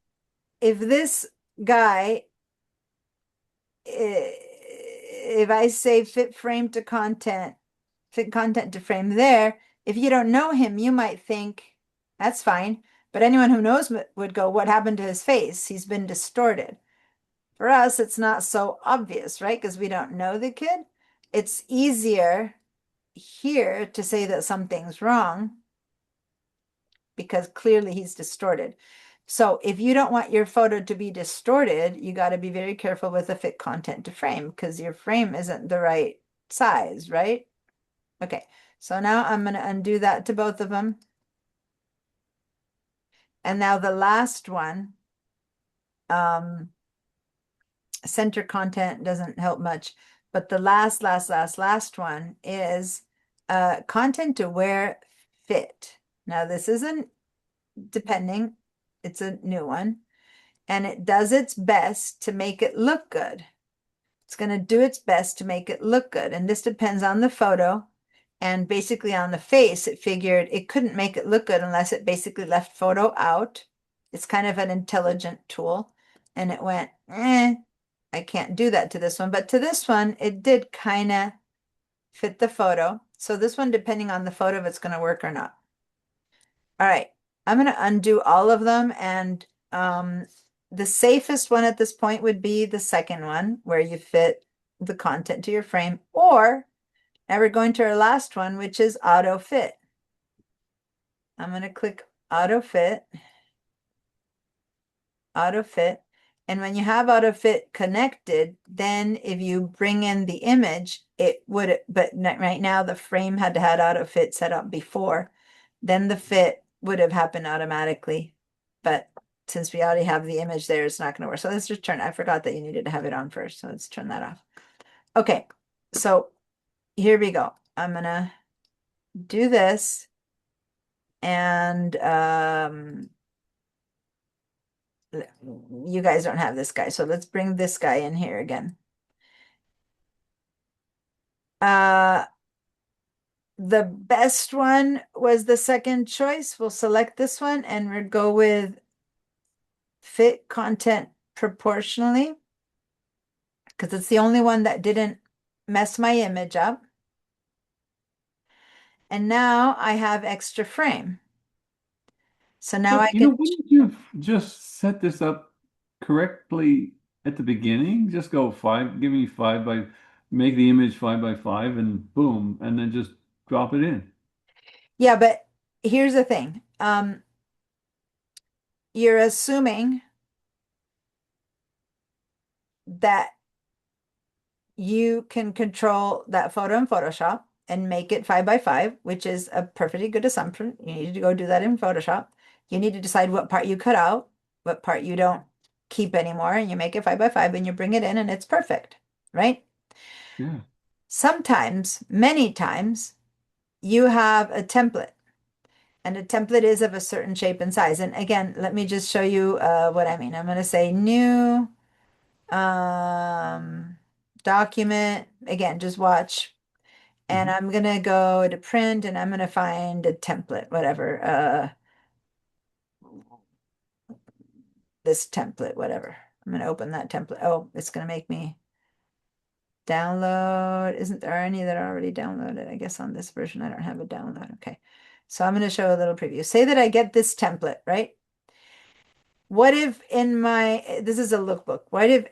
if this guy, if I say fit frame to content, fit content to frame there, if you don't know him, you might think that's fine. But anyone who knows would go, what happened to his face? He's been distorted. For us, it's not so obvious, right? Because we don't know the kid. It's easier here to say that something's wrong because clearly he's distorted. So if you don't want your photo to be distorted, you got to be very careful with the fit content to frame because your frame isn't the right size, right? Okay, so now I'm going to undo that to both of them. And now the last one, center content doesn't help much, but the last one is content aware fit. Now this isn't depending, it's a new one, and it does its best to make it look good. It's going to do its best to make it look good, and this depends on the photo. And basically on the face, it figured it couldn't make it look good unless it basically left photo out. It's kind of an intelligent tool. And it went, I can't do that to this one. But to this one, it did kind of fit the photo. So this one, depending on the photo, if it's going to work or not. All right, I'm going to undo all of them. And the safest one at this point would be the second one, where you fit the content to your frame, or now we're going to our last one, which is auto fit. I'm going to click auto fit. Auto fit. And when you have auto fit connected, then if you bring in the image, it would, but right now the frame had to have auto fit set up before, then the fit would have happened automatically. But since we already have the image there, it's not going to work. So let's just turn, I forgot that you needed to have it on first. So let's turn that off. Okay. So here we go. I'm gonna do this, and you guys don't have this guy, so let's bring this guy in here again. The best one was the second choice. We'll select this one and we'll go with fit content proportionally because it's the only one that didn't mess my image up. And now I have extra frame. So now I can, wouldn't you have just set this up correctly at the beginning? Just go give me make the image 5 by 5 and boom, and then just drop it in. yeah, but here's the thing. You're assuming that you can control that photo in Photoshop and make it 5 by 5, which is a perfectly good assumption. You need to go do that in Photoshop. You need to decide what part you cut out, what part you don't keep anymore, and you make it 5 by 5 and you bring it in and it's perfect, right? Yeah. Sometimes, many times, you have a template, and a template is of a certain shape and size. And again, let me just show you what I mean. I'm going to say new document. Again, just watch. And I'm going to go to print and I'm going to find a template, whatever. This template, whatever. I'm going to open that template. Oh, it's going to make me download. Isn't there any that are already downloaded? I guess on this version, I don't have a download. Okay. So I'm going to show a little preview. Say that I get this template, right? What if in this is a lookbook. What if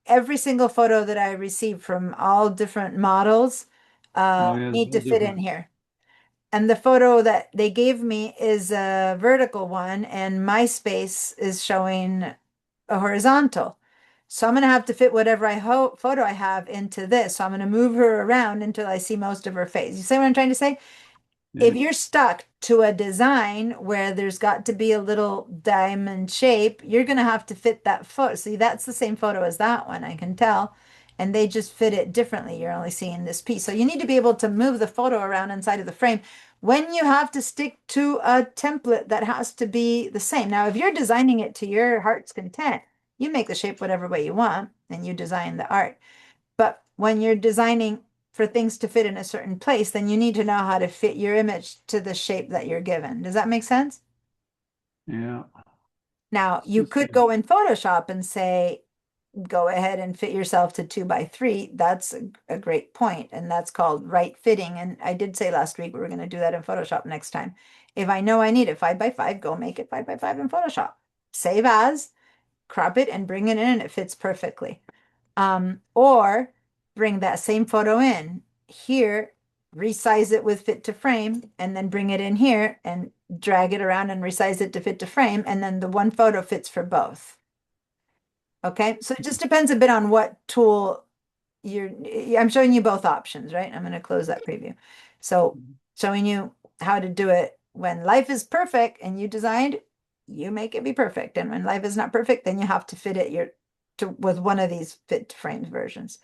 every single photo that I receive from all different models need to fit in here? And the photo that they gave me is a vertical one and my space is showing a horizontal. So I'm going to have to fit whatever photo I have into this. So I'm going to move her around until I see most of her face. You see what I'm trying to say? If you're stuck to a design where there's got to be a little diamond shape, you're going to have to fit that photo. See, that's the same photo as that one, I can tell. And they just fit it differently. You're only seeing this piece. So you need to be able to move the photo around inside of the frame when you have to stick to a template that has to be the same. Now, if you're designing it to your heart's content, you make the shape whatever way you want and you design the art. But when you're designing for things to fit in a certain place, then you need to know how to fit your image to the shape that you're given. Does that make sense? Yeah. Now, you could go in Photoshop and say, go ahead and fit yourself to 2x3. That's a great point, and that's called right fitting. And I did say last week we were going to do that in Photoshop next time. If I know I need it 5x5, go make it 5x5 in Photoshop. Save as, crop it, and bring it in, and it fits perfectly. Or bring that same photo in here, resize it with fit to frame, and then bring it in here and drag it around and resize it to fit to frame, and then the one photo fits for both. Okay, so it just depends a bit on what tool I'm showing you both options, right? I'm going to close that preview. So showing you how to do it when life is perfect and you designed, you make it be perfect. And when life is not perfect, then you have to fit it with one of these fit to frames versions.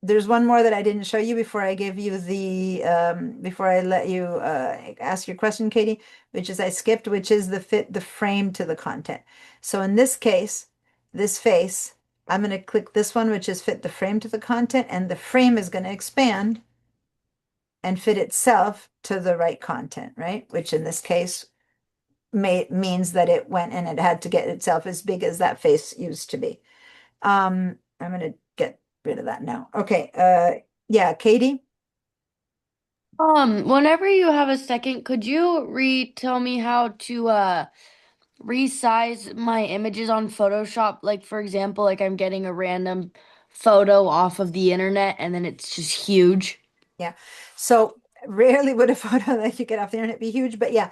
There's one more that I didn't show you before I give you before I let you ask your question, Katie, which is I skipped, which is the fit the frame to the content. So in this case, this face, I'm going to click this one, which is fit the frame to the content, and the frame is going to expand and fit itself to the right content, right? Which in this case means that it went and it had to get itself as big as that face used to be. I'm going to get rid of that now. Okay. Yeah, Katie. Whenever you have a second, could you tell me how to resize my images on Photoshop? Like, for example, like I'm getting a random photo off of the internet and then it's just huge. Yeah. So rarely would a photo that you get off the internet be huge, but yeah.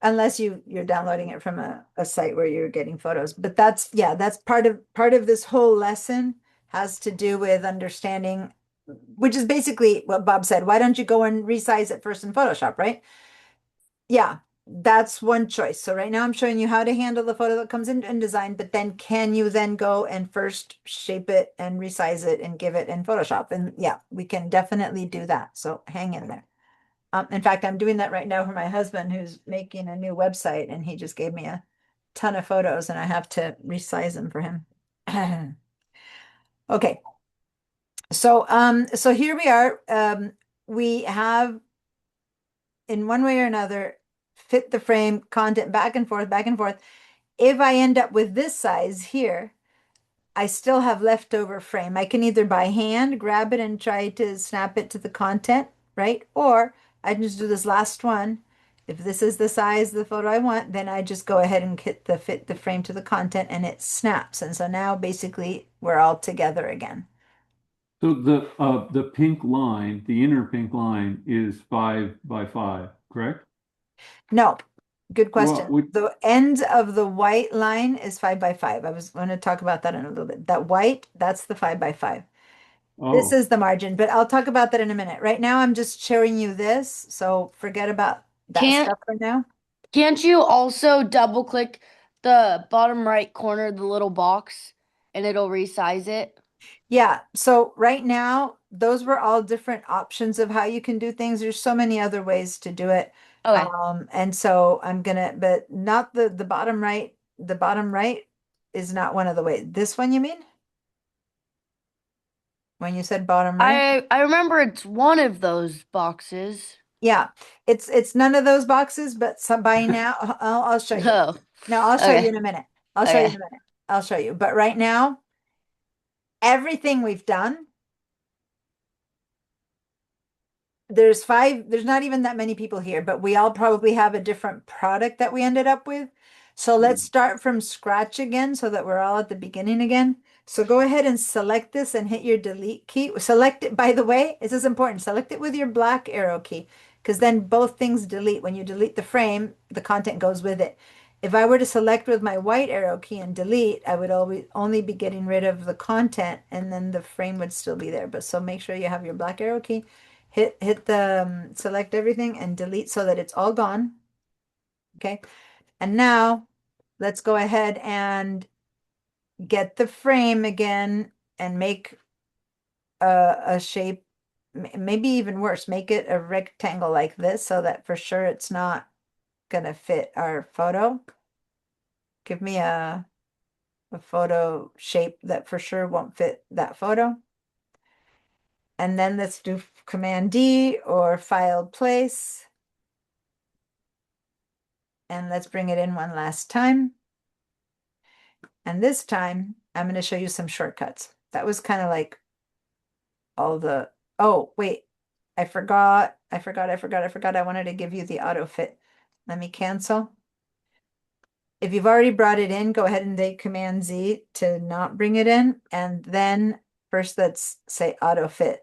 Unless you're downloading it from a site where you're getting photos. But that's part of this whole lesson has to do with understanding, which is basically what Bob said. Why don't you go and resize it first in Photoshop, right? Yeah, that's one choice. So right now I'm showing you how to handle the photo that comes in InDesign, but then can you then go and first shape it and resize it and give it in Photoshop? And yeah, we can definitely do that. So hang in there. In fact, I'm doing that right now for my husband who's making a new website, and he just gave me a ton of photos and I have to resize them for him. Okay. So here we are. We have in one way or another fit the frame content back and forth, back and forth. If I end up with this size here, I still have leftover frame. I can either by hand grab it and try to snap it to the content, right? Or I can just do this last one. If this is the size of the photo I want, then I just go ahead and hit the fit the frame to the content and it snaps. And so now basically we're all together again. So the pink line, the inner pink line is 5x5, correct? No, good question. Well, The end of the white line is 5x5. I was going to talk about that in a little bit. That white, that's the 5x5. This oh, is the margin, but I'll talk about that in a minute. Right now, I'm just showing you this, so forget about that Can't stuff for now. can't you also double click the bottom right corner of the little box and it'll resize it? Yeah, so right now, those were all different options of how you can do things. There's so many other ways to do it. Okay. And so but not the bottom right. The bottom right is not one of the ways. This one, you mean? When you said bottom right? I remember it's one of those boxes. Yeah, it's none of those boxes, but some by now I'll show you. Oh, No, I'll show you okay. in a minute. I'll show you in Okay. a minute. I'll show you. But right now, everything we've done, there's not even that many people here, but we all probably have a different product that we ended up with. So let's start from scratch again so that we're all at the beginning again. So go ahead and select this and hit your delete key. Select it, by the way, this is important. Select it with your black arrow key because then both things delete. When you delete the frame, the content goes with it. If I were to select with my white arrow key and delete, I would always only be getting rid of the content and then the frame would still be there. But so make sure you have your black arrow key, hit the select everything and delete so that it's all gone. Okay. And now let's go ahead and get the frame again and make a shape, maybe even worse, make it a rectangle like this so that for sure it's not gonna fit our photo. Give me a photo shape that for sure won't fit that photo. And then let's do Command D or File Place. And let's bring it in one last time. And this time, I'm going to show you some shortcuts. That was kind of like all the, oh, wait, I forgot. I wanted to give you the auto fit. Let me cancel. If you've already brought it in, go ahead and hit Command Z to not bring it in. And then first let's say auto fit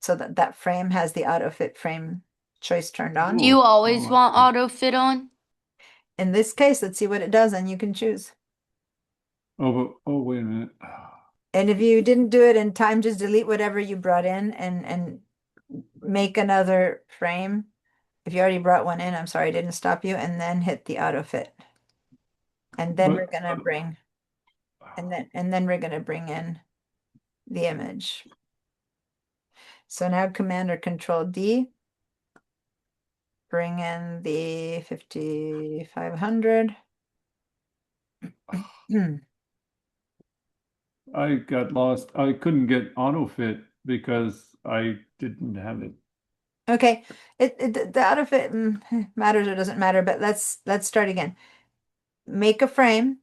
so that that frame has the auto fit frame choice turned on. Do you always Oh, want auto fit on? In this case, let's see what it does and you can choose. oh, wait a minute. And if you didn't do it in time, just delete whatever you brought in and make another frame. If you already brought one in, I'm sorry, I didn't stop you, and then hit the auto fit. And then we're But, gonna bring, and then we're gonna bring in the image. So now Command or Control D. Bring in the 5500. I got lost. I couldn't get auto fit because I didn't have it. Okay, the auto fit matters or doesn't matter, but let's start again. Make a frame.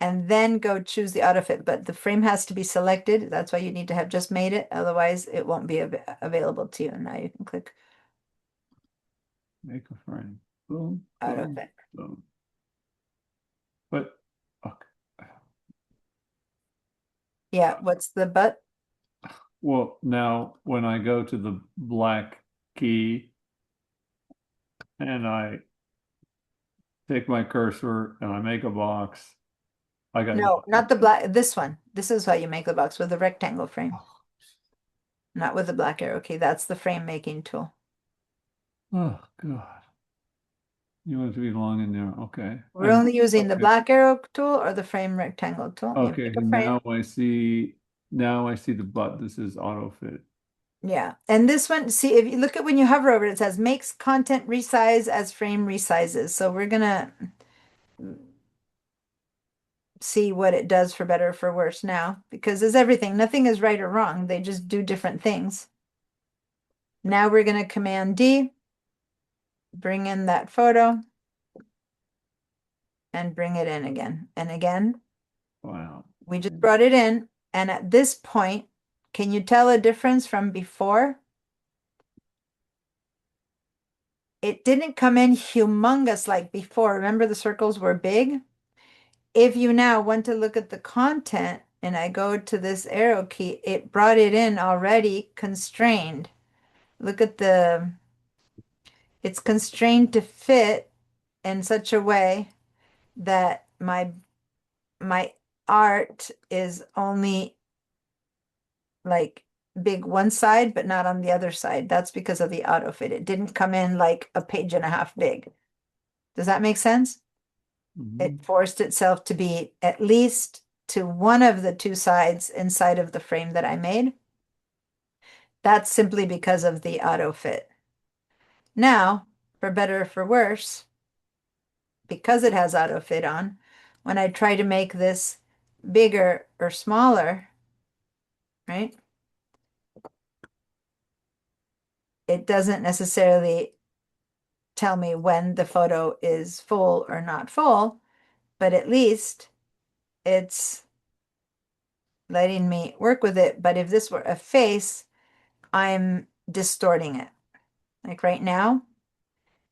And then go choose the auto fit, but the frame has to be selected. That's why you need to have just made it. Otherwise, it won't be available to you. And now you can click Make a frame. Boom, auto boom, fit. boom. But, okay. Yeah, what's the but? Well, now when I go to the black key and I take my cursor and I make a box, I got No, not the black, this one. This is how you make the box with the rectangle frame, not with the black arrow key. That's the frame making tool. Oh, God. You want it to be long in there. Okay. We're only using the okay. black arrow tool or the frame rectangle tool. You Okay, make a frame. now I see the but this is auto fit. Yeah, and this one, see, if you look at when you hover over it, it says makes content resize as frame resizes. So we're gonna see what it does for better or for worse now, because as everything, nothing is right or wrong. They just do different things. Now we're gonna Command D, bring in that photo, and bring it in again. And again, Wow. we just brought it in. And at this point, can you tell a difference from before? It didn't come in humongous like before. Remember the circles were big? If you now want to look at the content and I go to this arrow key, it brought it in already constrained. Look at it's constrained to fit in such a way that my art is only like big one side, but not on the other side. That's because of the auto fit. It didn't come in like a page and a half big. Does that make sense? It forced itself to be at least to one of the two sides inside of the frame that I made. That's simply because of the auto fit. Now, for better or for worse, because it has auto fit on, when I try to make this bigger or smaller, right? It doesn't necessarily tell me when the photo is full or not full, but at least it's letting me work with it. But if this were a face, I'm distorting it. Like right now,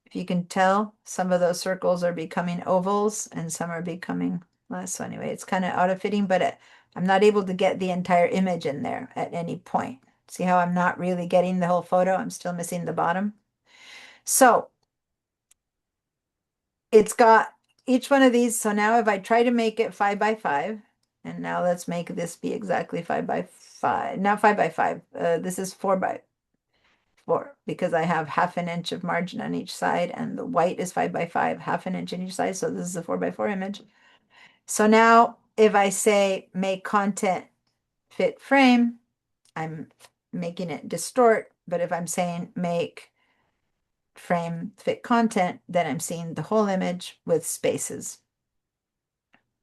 if you can tell, some of those circles are becoming ovals and some are becoming less. So anyway, it's kind of out of fitting, but I'm not able to get the entire image in there at any point. See how I'm not really getting the whole photo? I'm still missing the bottom. So it's got each one of these. So now if I try to make it 5 by 5, and now let's make this be exactly 5 by 5. Not 5 by 5. This is 4 by 4 because I have half an inch of margin on each side and the white is 5 by 5, half an inch on each side. So this is a 4 by 4 image. So now if I say make content fit frame, I'm making it distort. But if I'm saying make frame fit content, then I'm seeing the whole image with spaces.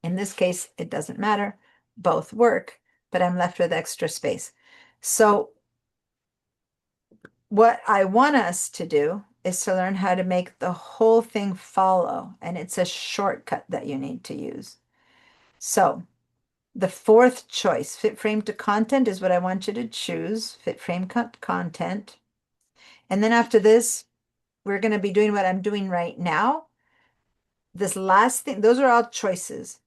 In this case, it doesn't matter. both work, but I'm left with extra space. So what I want us to do is to learn how to make the whole thing follow, and it's a shortcut that you need to use. So the fourth choice, fit frame to content, is what I want you to choose, fit frame content. And then after this, we're going to be doing what I'm doing right now. This last thing, those are all choices.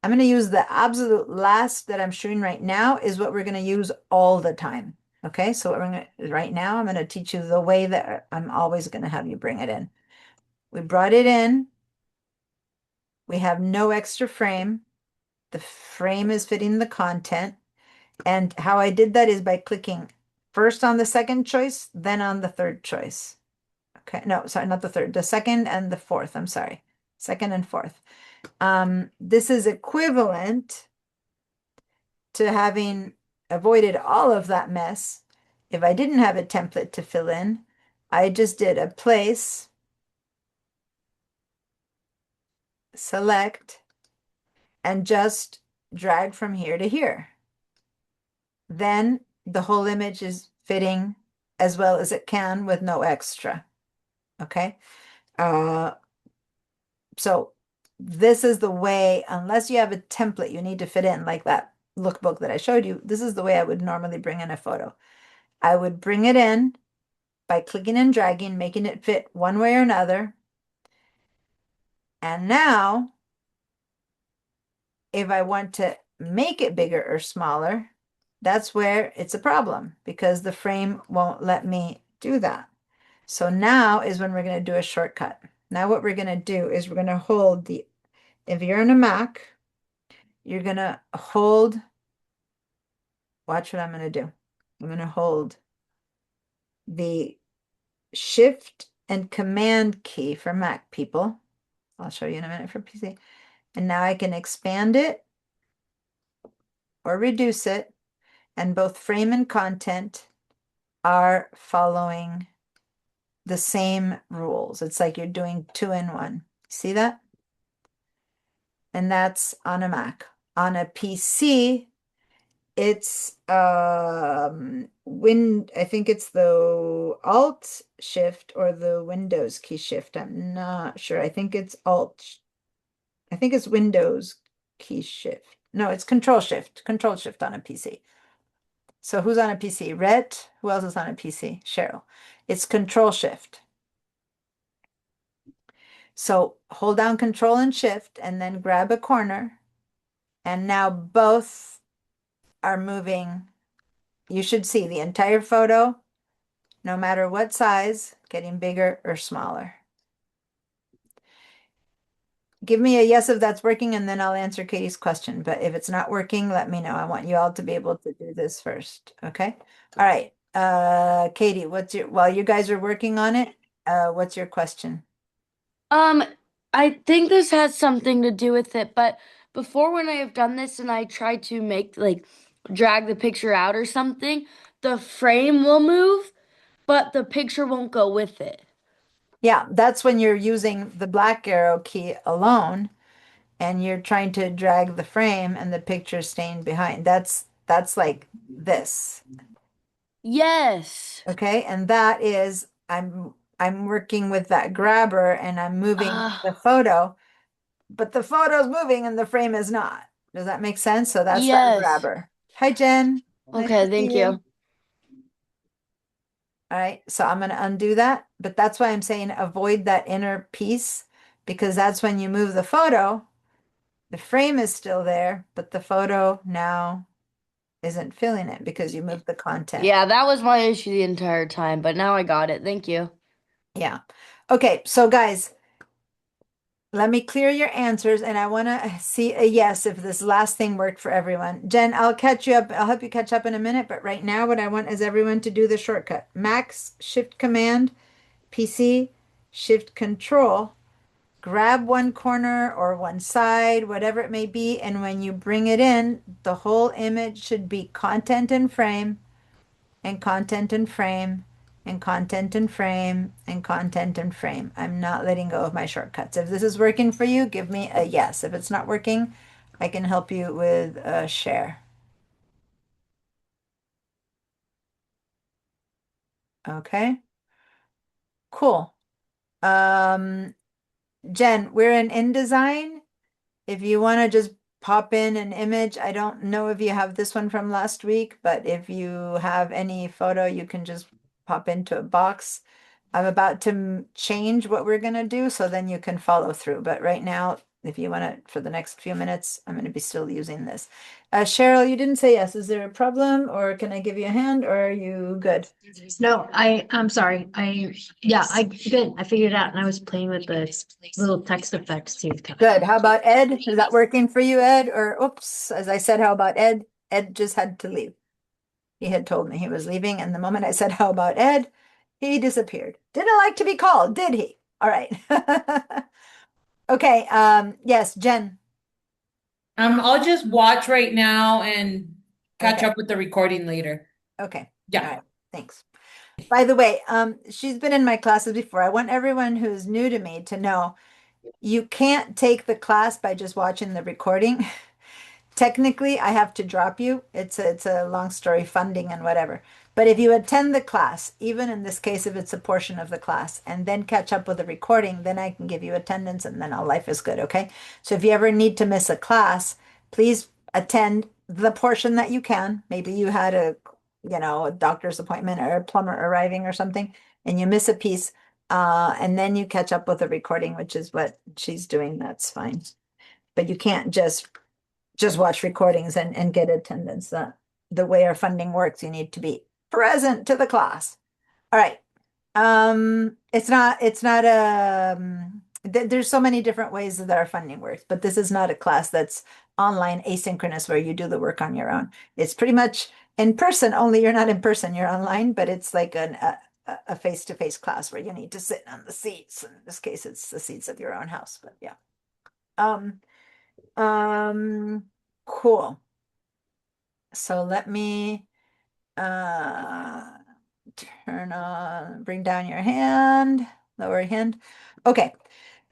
I'm going to use the absolute last that I'm showing right now is what we're going to use all the time. Okay, so what we're going to, right now, I'm going to teach you the way that I'm always going to have you bring it in. We brought it in. We have no extra frame. The frame is fitting the content. And how I did that is by clicking first on the second choice, then on the third choice. Okay, no, sorry, not the third, the second and the fourth, I'm sorry. Second and fourth. This is equivalent to having avoided all of that mess. If I didn't have a template to fill in, I just did a place, select, and just drag from here to here. Then the whole image is fitting as well as it can with no extra. Okay. So this is the way, unless you have a template you need to fit in like that lookbook that I showed you, this is the way I would normally bring in a photo. I would bring it in by clicking and dragging, making it fit one way or another. And now, if I want to make it bigger or smaller, that's where it's a problem because the frame won't let me do that. So now is when we're going to do a shortcut. Now what we're going to do is we're going to hold the, if you're on a Mac, you're going to hold, watch what I'm going to do. I'm going to hold the Shift and Command key for Mac people. I'll show you in a minute for PC. And now I can expand it or reduce it. And both frame and content are following the same rules. It's like you're doing 2 in 1. See that? And that's on a Mac. On a PC, it's I think it's the Alt Shift or the Windows key shift. I'm not sure. I think it's Windows key shift. No, it's Control Shift on a PC. So who's on a PC? Rhett. Who else is on a PC? Cheryl. It's Control Shift. So hold down Control and Shift and then grab a corner. And now both are moving. You should see the entire photo, no matter what size, getting bigger or smaller. Give me a yes if that's working, and then I'll answer Katie's question. But if it's not working, let me know. I want you all to be able to do this first. Okay. All right. Katie, while you guys are working on it, what's your question? I think this has something to do with it, but before when I have done this and I try to make like drag the picture out or something, the frame will move, but the picture won't go with it. Yeah, that's when you're using the black arrow key alone and you're trying to drag the frame and the picture staying behind. That's like this. Yes. Okay, and that is I'm working with that grabber and I'm moving the photo, but the photo's moving and the frame is not. Does that make sense? So that's that Yes. grabber. Hi, Jen. Nice Okay, to thank see you. All right, so I'm going to undo that, but that's why I'm saying avoid that inner piece because that's when you move the photo, the frame is still there, but the photo now isn't filling it because you moved the content. Yeah, that was my issue the entire time, but now I got it. Thank you. Yeah. Okay, so guys, let me clear your answers and I want to see a yes if this last thing worked for everyone. Jen, I'll catch you up. I'll help you catch up in a minute, but right now what I want is everyone to do the shortcut. Max, Shift Command, PC, Shift Control, grab one corner or one side, whatever it may be, and when you bring it in, the whole image should be content and frame, and content and frame, and content and frame, and content and frame. I'm not letting go of my shortcuts. If this is working for you, give me a yes. If it's not working, I can help you with share. Okay, cool. Um, Jen, we're in InDesign. If you want to just pop in an image, I don't know if you have this one from last week, but if you have any photo, you can just pop into a box. I'm about to change what we're going to do, so then you can follow through. But right now, if you want to, for the next few minutes, I'm going to be still using this. Cheryl, you didn't say yes. Is there a problem, or can I give you a hand, or are you good? No, I'm sorry. Yeah, good. I figured it out and I was playing with the little text effects too. Good. How about Ed? Is that working for you, Ed? Or oops, as I said, how about Ed? Ed just had to leave. He had told me he was leaving, and the moment I said, how about Ed? He disappeared. Didn't like to be called, did he? All right. Okay, yes, Jen. I'll just watch right now and catch Okay. up with the recording later. Okay. Yeah. All right. Thanks. By the way, she's been in my classes before. I want everyone who's new to me to know you can't take the class by just watching the recording. Technically, I have to drop you. It's a long story, funding and whatever. But if you attend the class, even in this case, if it's a portion of the class, and then catch up with the recording, then I can give you attendance and then all life is good, okay? So if you ever need to miss a class, please attend the portion that you can. Maybe you had a doctor's appointment or a plumber arriving or something, and you miss a piece, and then you catch up with the recording, which is what she's doing. That's fine. But you can't just watch recordings and get attendance. The way our funding works, you need to be present to the class. All right. It's not there's so many different ways that our funding works, but this is not a class that's online asynchronous where you do the work on your own. It's pretty much in person, only you're not in person, you're online, but it's like a face-to-face class where you need to sit on the seats. In this case, it's the seats of your own house, but yeah. Um, cool. So let me bring down your hand, lower your hand. Okay.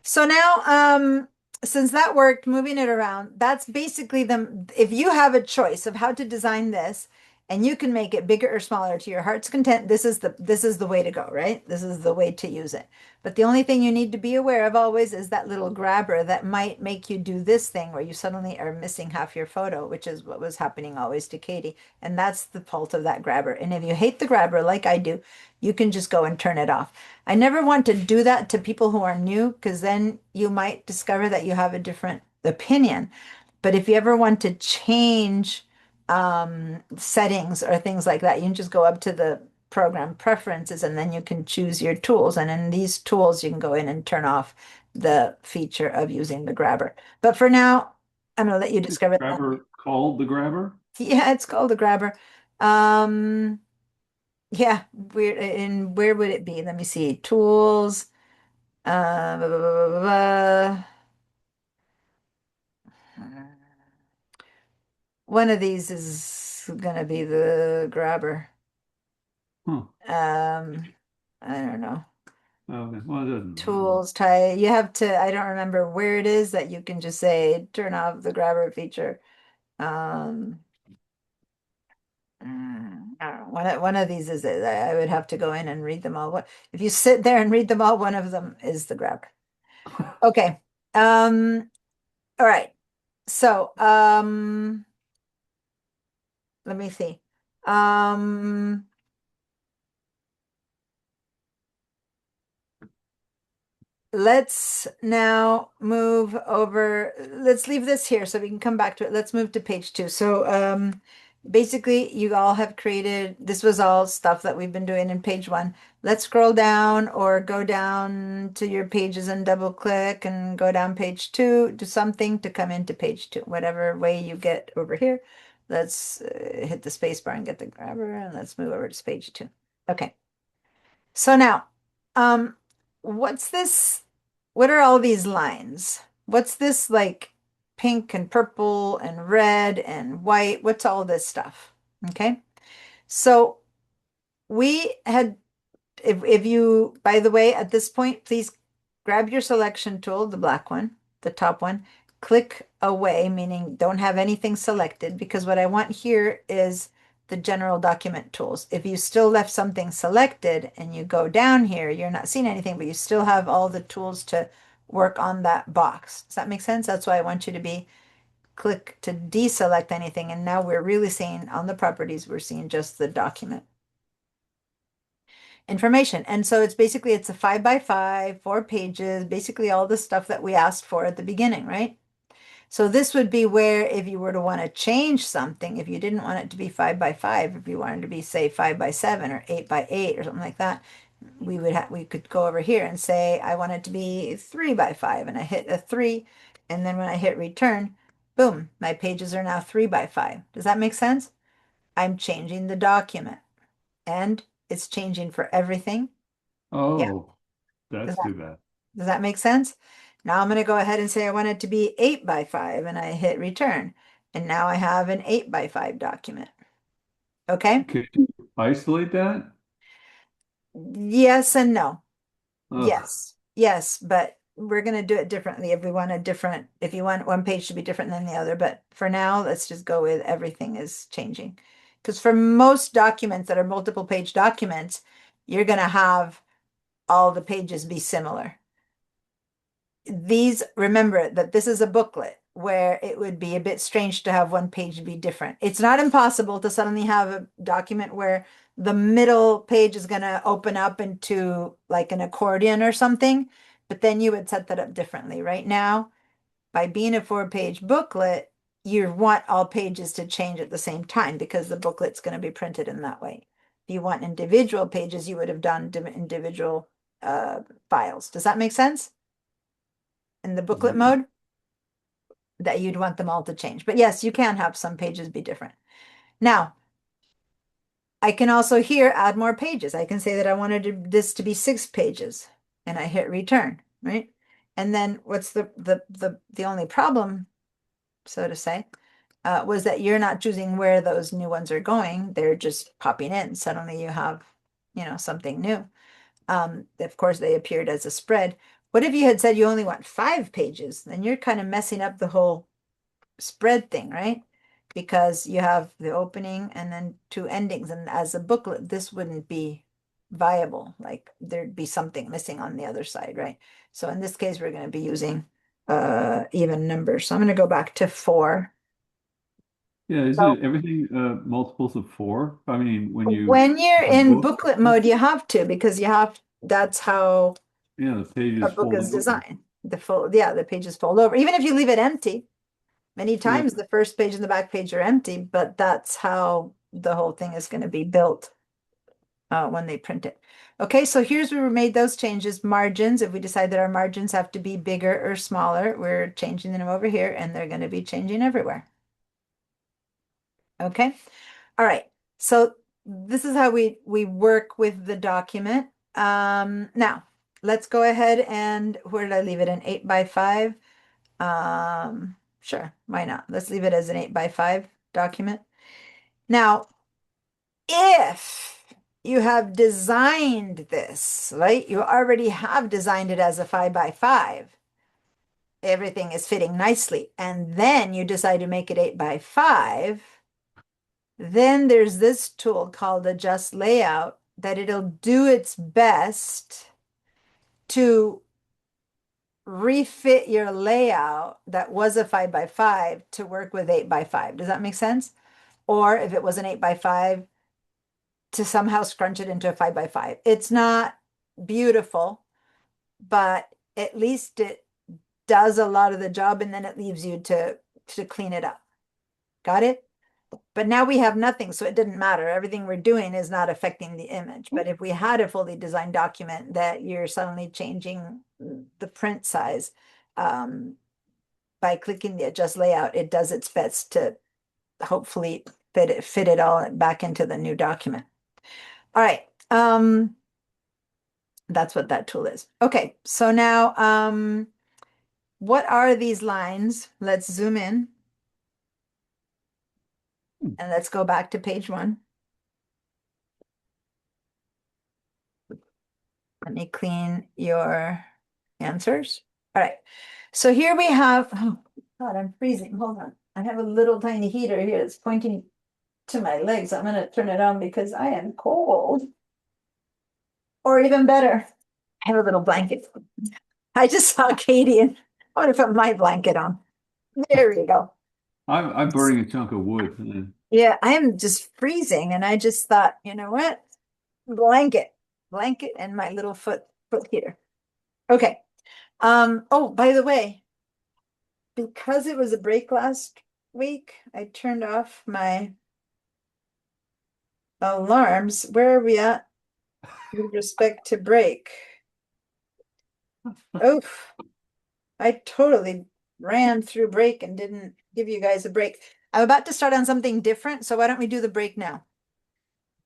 So now, since that worked, moving it around, that's basically if you have a choice of how to design this and you can make it bigger or smaller to your heart's content, this is the way to go, right? This is the way to use it. But the only thing you need to be aware of always is that little grabber that might make you do this thing where you suddenly are missing half your photo, which is what was happening always to Katie. And that's the fault of that grabber. And if you hate the grabber like I do, you can just go and turn it off. I never want to do that to people who are new because then you might discover that you have a different opinion. But if you ever want to change settings or things like that, you can just go up to the program preferences and then you can choose your tools. And in these tools, you can go in and turn off the feature of using the grabber. But for now, I'm going to let you discover that. Grabber called the grabber? Yeah, it's called a grabber. Yeah, where would it be? Let me see. Tools. Blah, blah, blah, blah, blah. One of these is gonna be the grabber. Huh. I don't know. Okay. Well, it doesn't. Tools, you have to, I don't remember where it is that you can just say turn off the grabber feature. I don't know, one of these is it. I would have to go in and read them all. If you sit there and read them all, one of them is the grabber. Okay. All right. So, let me see. Let's now move over. Let's leave this here so we can come back to it. Let's move to page 2. So, basically, you all have created, this was all stuff that we've been doing in page 1. Let's scroll down or go down to your pages and double click and go down page 2, do something to come into page 2, whatever way you get over here. Let's hit the space bar and get the grabber and let's move over to page 2. Okay. So now, what's this? What are all these lines? What's this like pink and purple and red and white? What's all this stuff? Okay. So we had, if you, by the way, at this point, please grab your selection tool, the black one, the top one, click away, meaning don't have anything selected, because what I want here is the general document tools. If you still left something selected and you go down here, you're not seeing anything, but you still have all the tools to work on that box. Does that make sense? That's why I want you to be click to deselect anything. And now we're really seeing on the properties, we're seeing just the document information. And so it's basically, it's a 5x5, 4 pages, basically all the stuff that we asked for at the beginning, right? So this would be where if you were to want to change something, if you didn't want it to be 5x5, if you wanted to be say 5x7 or 8x8 or something like that, we could go over here and say I want it to be 3x5, and I hit a 3, and then when I hit return, boom, my pages are now 3x5. Does that make sense? I'm changing the document, and it's changing for everything. Oh, Does that's that, too bad. does that make sense? Now I'm going to go ahead and say I want it to be 8x5, and I hit return. And now I have an 8x5 document. Okay? Could you isolate that? Yes and no. Ugh. Yes, but we're going to do it differently if we want if you want one page to be different than the other. But for now, let's just go with everything is changing. Because for most documents that are multiple page documents, you're going to have all the pages be similar. Remember that this is a booklet where it would be a bit strange to have one page be different. It's not impossible to suddenly have a document where the middle page is going to open up into like an accordion or something, but then you would set that up differently. Right now, by being a 4-page booklet, you want all pages to change at the same time because the booklet's going to be printed in that way. If you want individual pages, you would have done individual files. Does that make sense? In the booklet mode, that you'd want them all to change. But yes, you can have some pages be different. Now, I can also here add more pages. I can say that I wanted this to be 6 pages, and I hit return, right? And then what's the only problem, so to say, was that you're not choosing where those new ones are going. They're just popping in. Suddenly you have, something new. Of course, they appeared as a spread. What if you had said you only want 5 pages? Then you're kind of messing up the whole spread thing, right? Because you have the opening and then 2 endings. And as a booklet, this wouldn't be viable. Like there'd be something missing on the other side, right? So in this case, we're going to be using even numbers. So I'm going to go back to 4. Yeah, isn't So it everything multiples of 4? I mean, when you when you're a in book, booklet mode, you have to, because that's how yeah, the a pages book fold is over. designed. The pages fold over. Even if you leave it empty, many times the first page and the back page are empty, but that's how the whole thing is going to be built when they print it. Okay, so here's where we made those changes. Margins, if we decide that our margins have to be bigger or smaller, we're changing them over here, and they're going to be changing everywhere. Okay, all right. So this is how we work with the document. Now, let's go ahead and where did I leave it? An 8x5. Sure, why not? Let's leave it as an 8x5 document. Now, if you have designed this, right? You already have designed it as a 5x5. Everything is fitting nicely. And then you decide to make it 8x5. Then there's this tool called Adjust Layout that it'll do its best to refit your layout that was a 5x5 to work with 8x5. Does that make sense? Or if it was an 8x5, to somehow scrunch it into a 5x5. It's not beautiful, but at least it does a lot of the job, and then it leaves you to clean it up. Got it? But now we have nothing, so it didn't matter. Everything we're doing is not affecting the image. But if we had a fully designed document that you're suddenly changing the print size, by clicking the adjust layout, it does its best to hopefully fit it all back into the new document. All right. That's what that tool is. Okay, so now what are these lines? Let's zoom in. And let's go back to page 1. Let me clean your answers. All right. So here we have, God, I'm freezing. Hold on. I have a little tiny heater here that's pointing to my legs. I'm gonna turn it on because I am cold. Or even better, I have a little blanket. I just saw Katie and I want to put my blanket on. There we go. I'm burning a chunk of wood. And Yeah, I am just freezing and I just thought, you know what? Blanket and my little foot heater. Okay. Oh, by the way, because it was a break last week, I turned off my alarms. Where are we at with respect to break? Oof. I totally ran through break and didn't give you guys a break. I'm about to start on something different, so why don't we do the break now?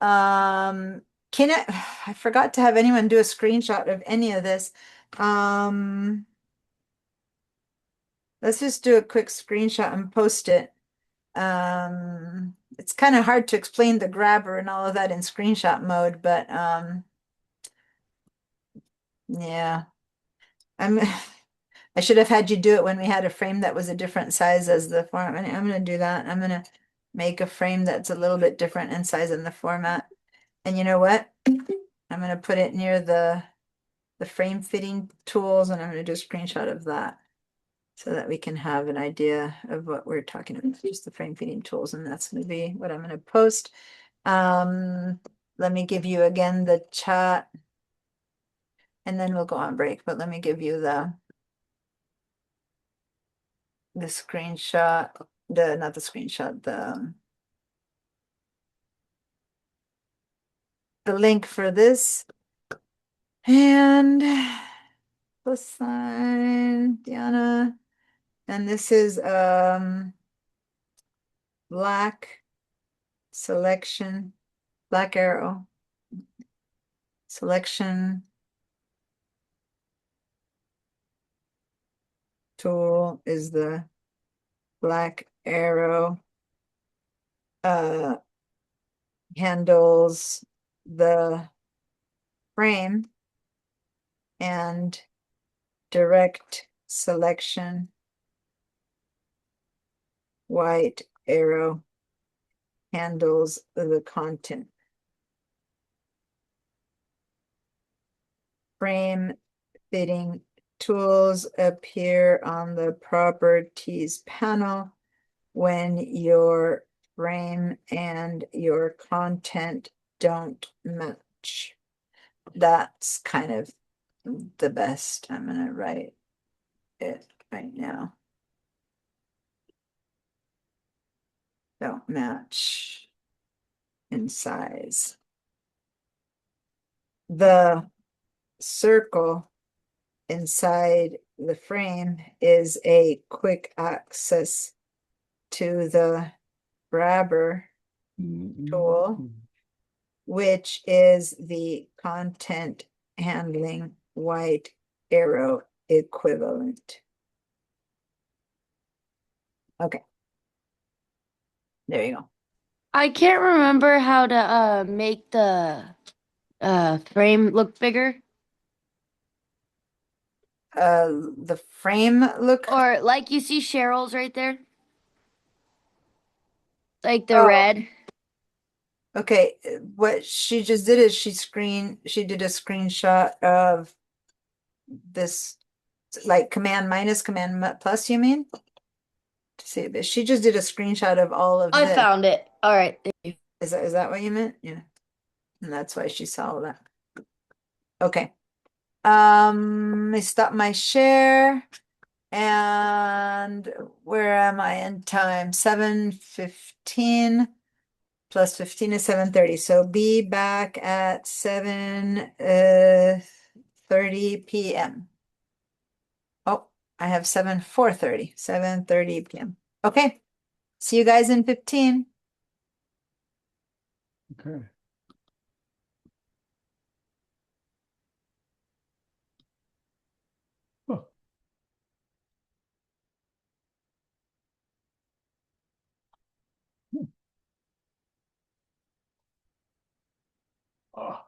Can it, I forgot to have anyone do a screenshot of any of this. Let's just do a quick screenshot and post it. It's kind of hard to explain the grabber and all of that in screenshot mode, but yeah. I should have had you do it when we had a frame that was a different size as the format. I'm going to do that. I'm going to make a frame that's a little bit different in size in the format. And you know what? I'm going to put it near the frame fitting tools, and I'm going to do a screenshot of that so that we can have an idea of what we're talking about, just the frame fitting tools. And that's going to be what I'm going to post. Let me give you again the chat and then we'll go on break, but let me give you the screenshot, not the screenshot, the link for this. And plus sign, Diana. And this is black selection, black arrow selection tool is the black arrow, handles the frame, and direct selection white arrow handles the content. Frame fitting tools appear on the properties panel when your frame and your content don't match. That's kind of the best. I'm going to write it right now. Don't match in size. The circle inside the frame is a quick access to the grabber tool, which is the content handling white arrow equivalent. Okay. There you go. I can't remember how to make the frame look bigger. The frame look, Or like you see Cheryl's right there. Like the Oh. red. okay, what she just did is she did a screenshot of this, like command minus, command plus, you mean? To see this. She just did a screenshot of all of I this. found it. All right. Thank you. Is that what you meant? Yeah. And that's why she saw that. Okay. I stop my share. And where am I in time? 7:15 plus 15 is 7:30. So be back at 7:30 p.m. Oh, I have 7:30 p.m. Okay. See you guys in 15. okay. Oh. Oh.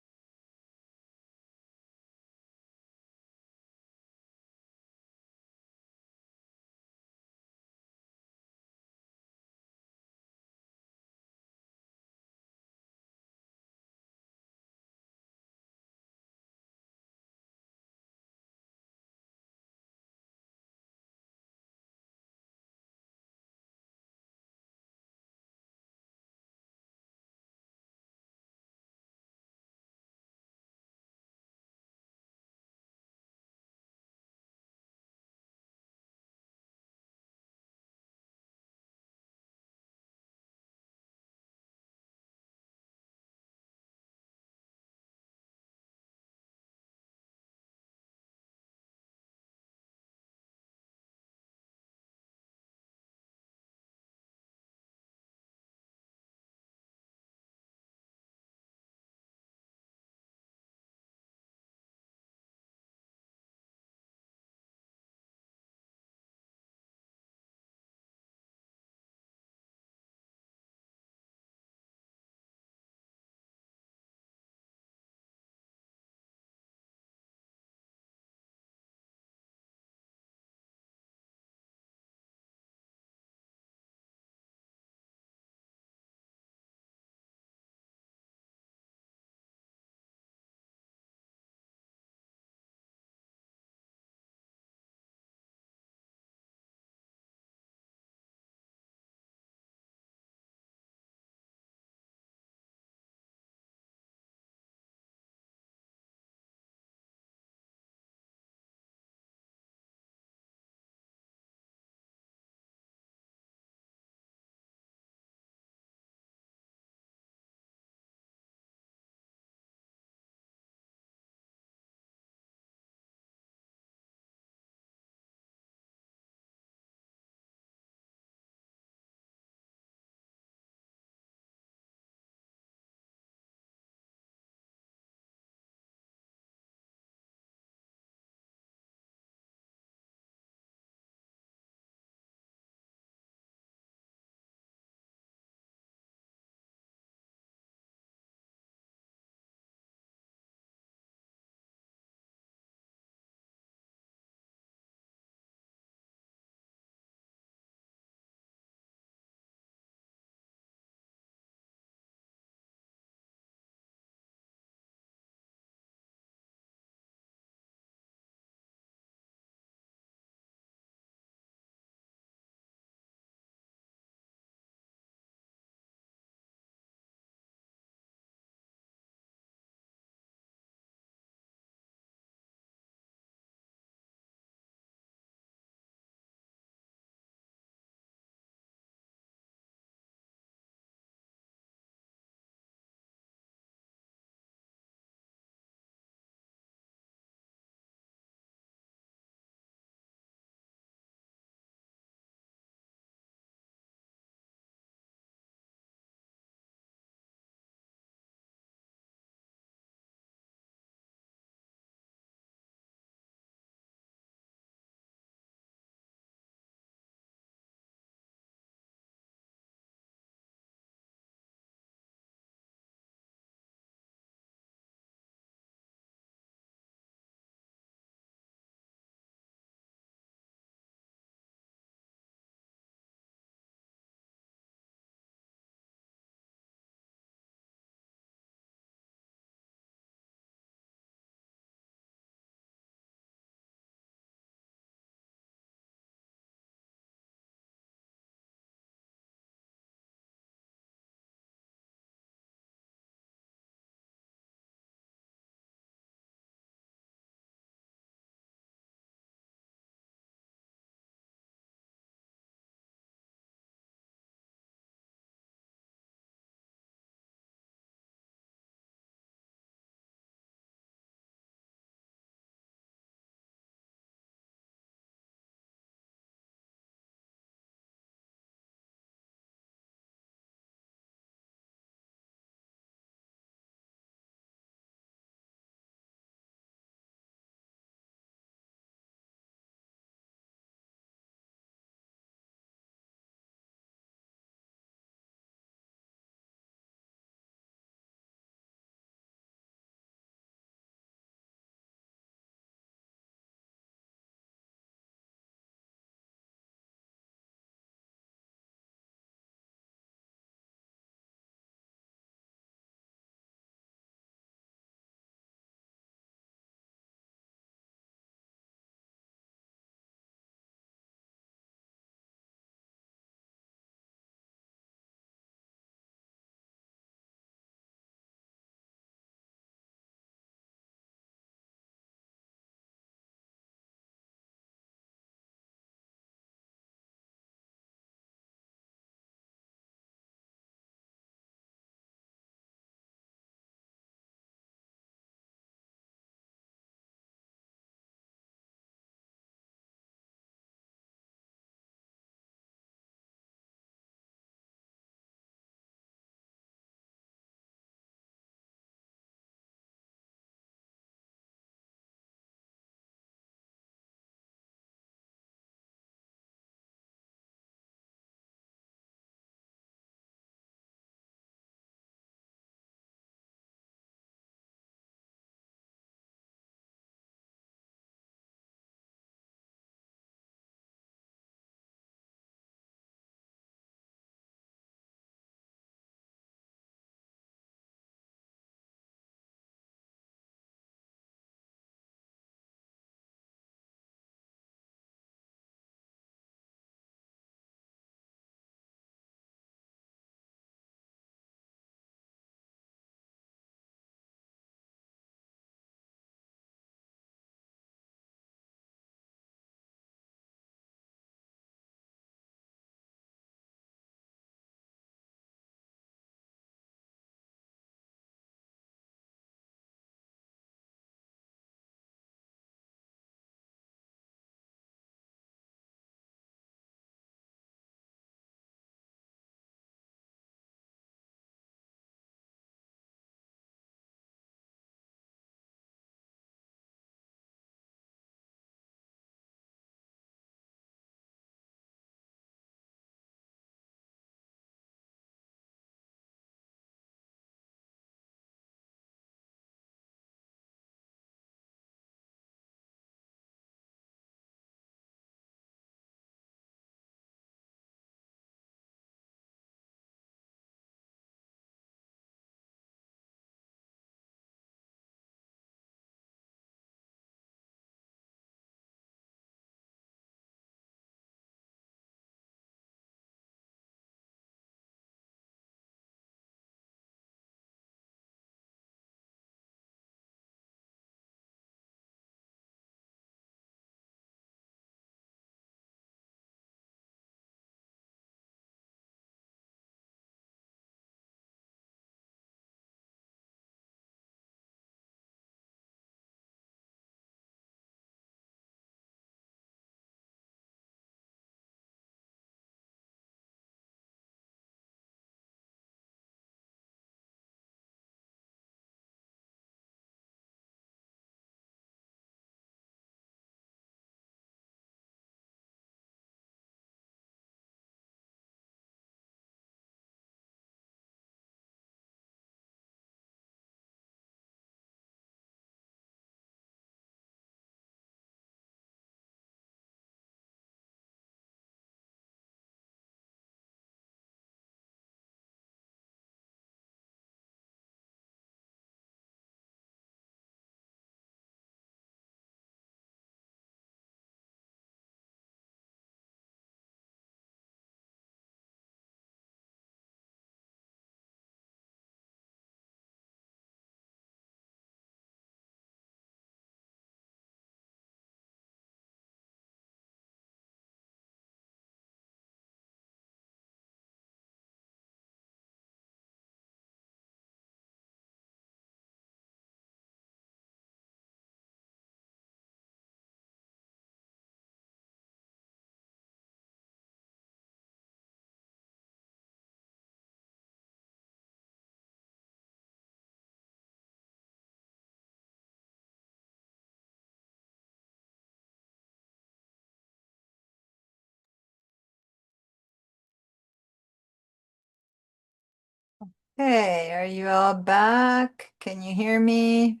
Hey, are you all back? Can you hear me?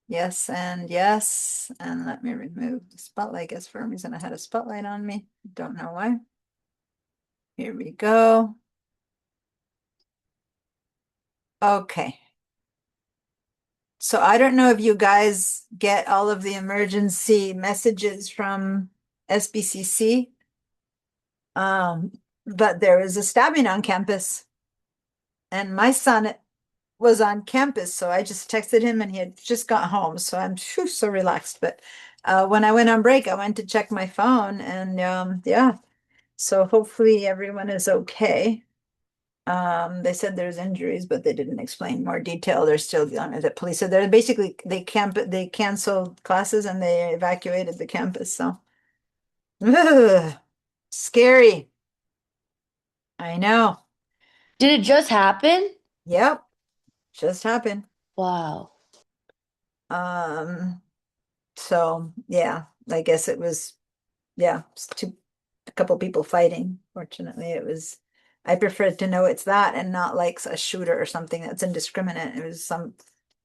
Yes and yes. And let me remove the spotlight. I guess for some reason I had a spotlight on me. Don't know why. Here we go. Okay. So I don't know if you guys get all of the emergency messages from SBCC. But there was a stabbing on campus. And my son was on campus, so I just texted him and he had just got home. So I'm so relaxed. But when I went on break, I went to check my phone and yeah. So hopefully everyone is okay. They said there's injuries, but they didn't explain more detail. They're still dealing with it. Police said they're basically they canceled classes and they evacuated the campus. So ugh, scary. I know. Did it just happen? Yep, just happened. Wow. Um, so yeah, I guess it was a couple people fighting. Fortunately, it was I prefer to know it's that and not like a shooter or something that's indiscriminate. It was some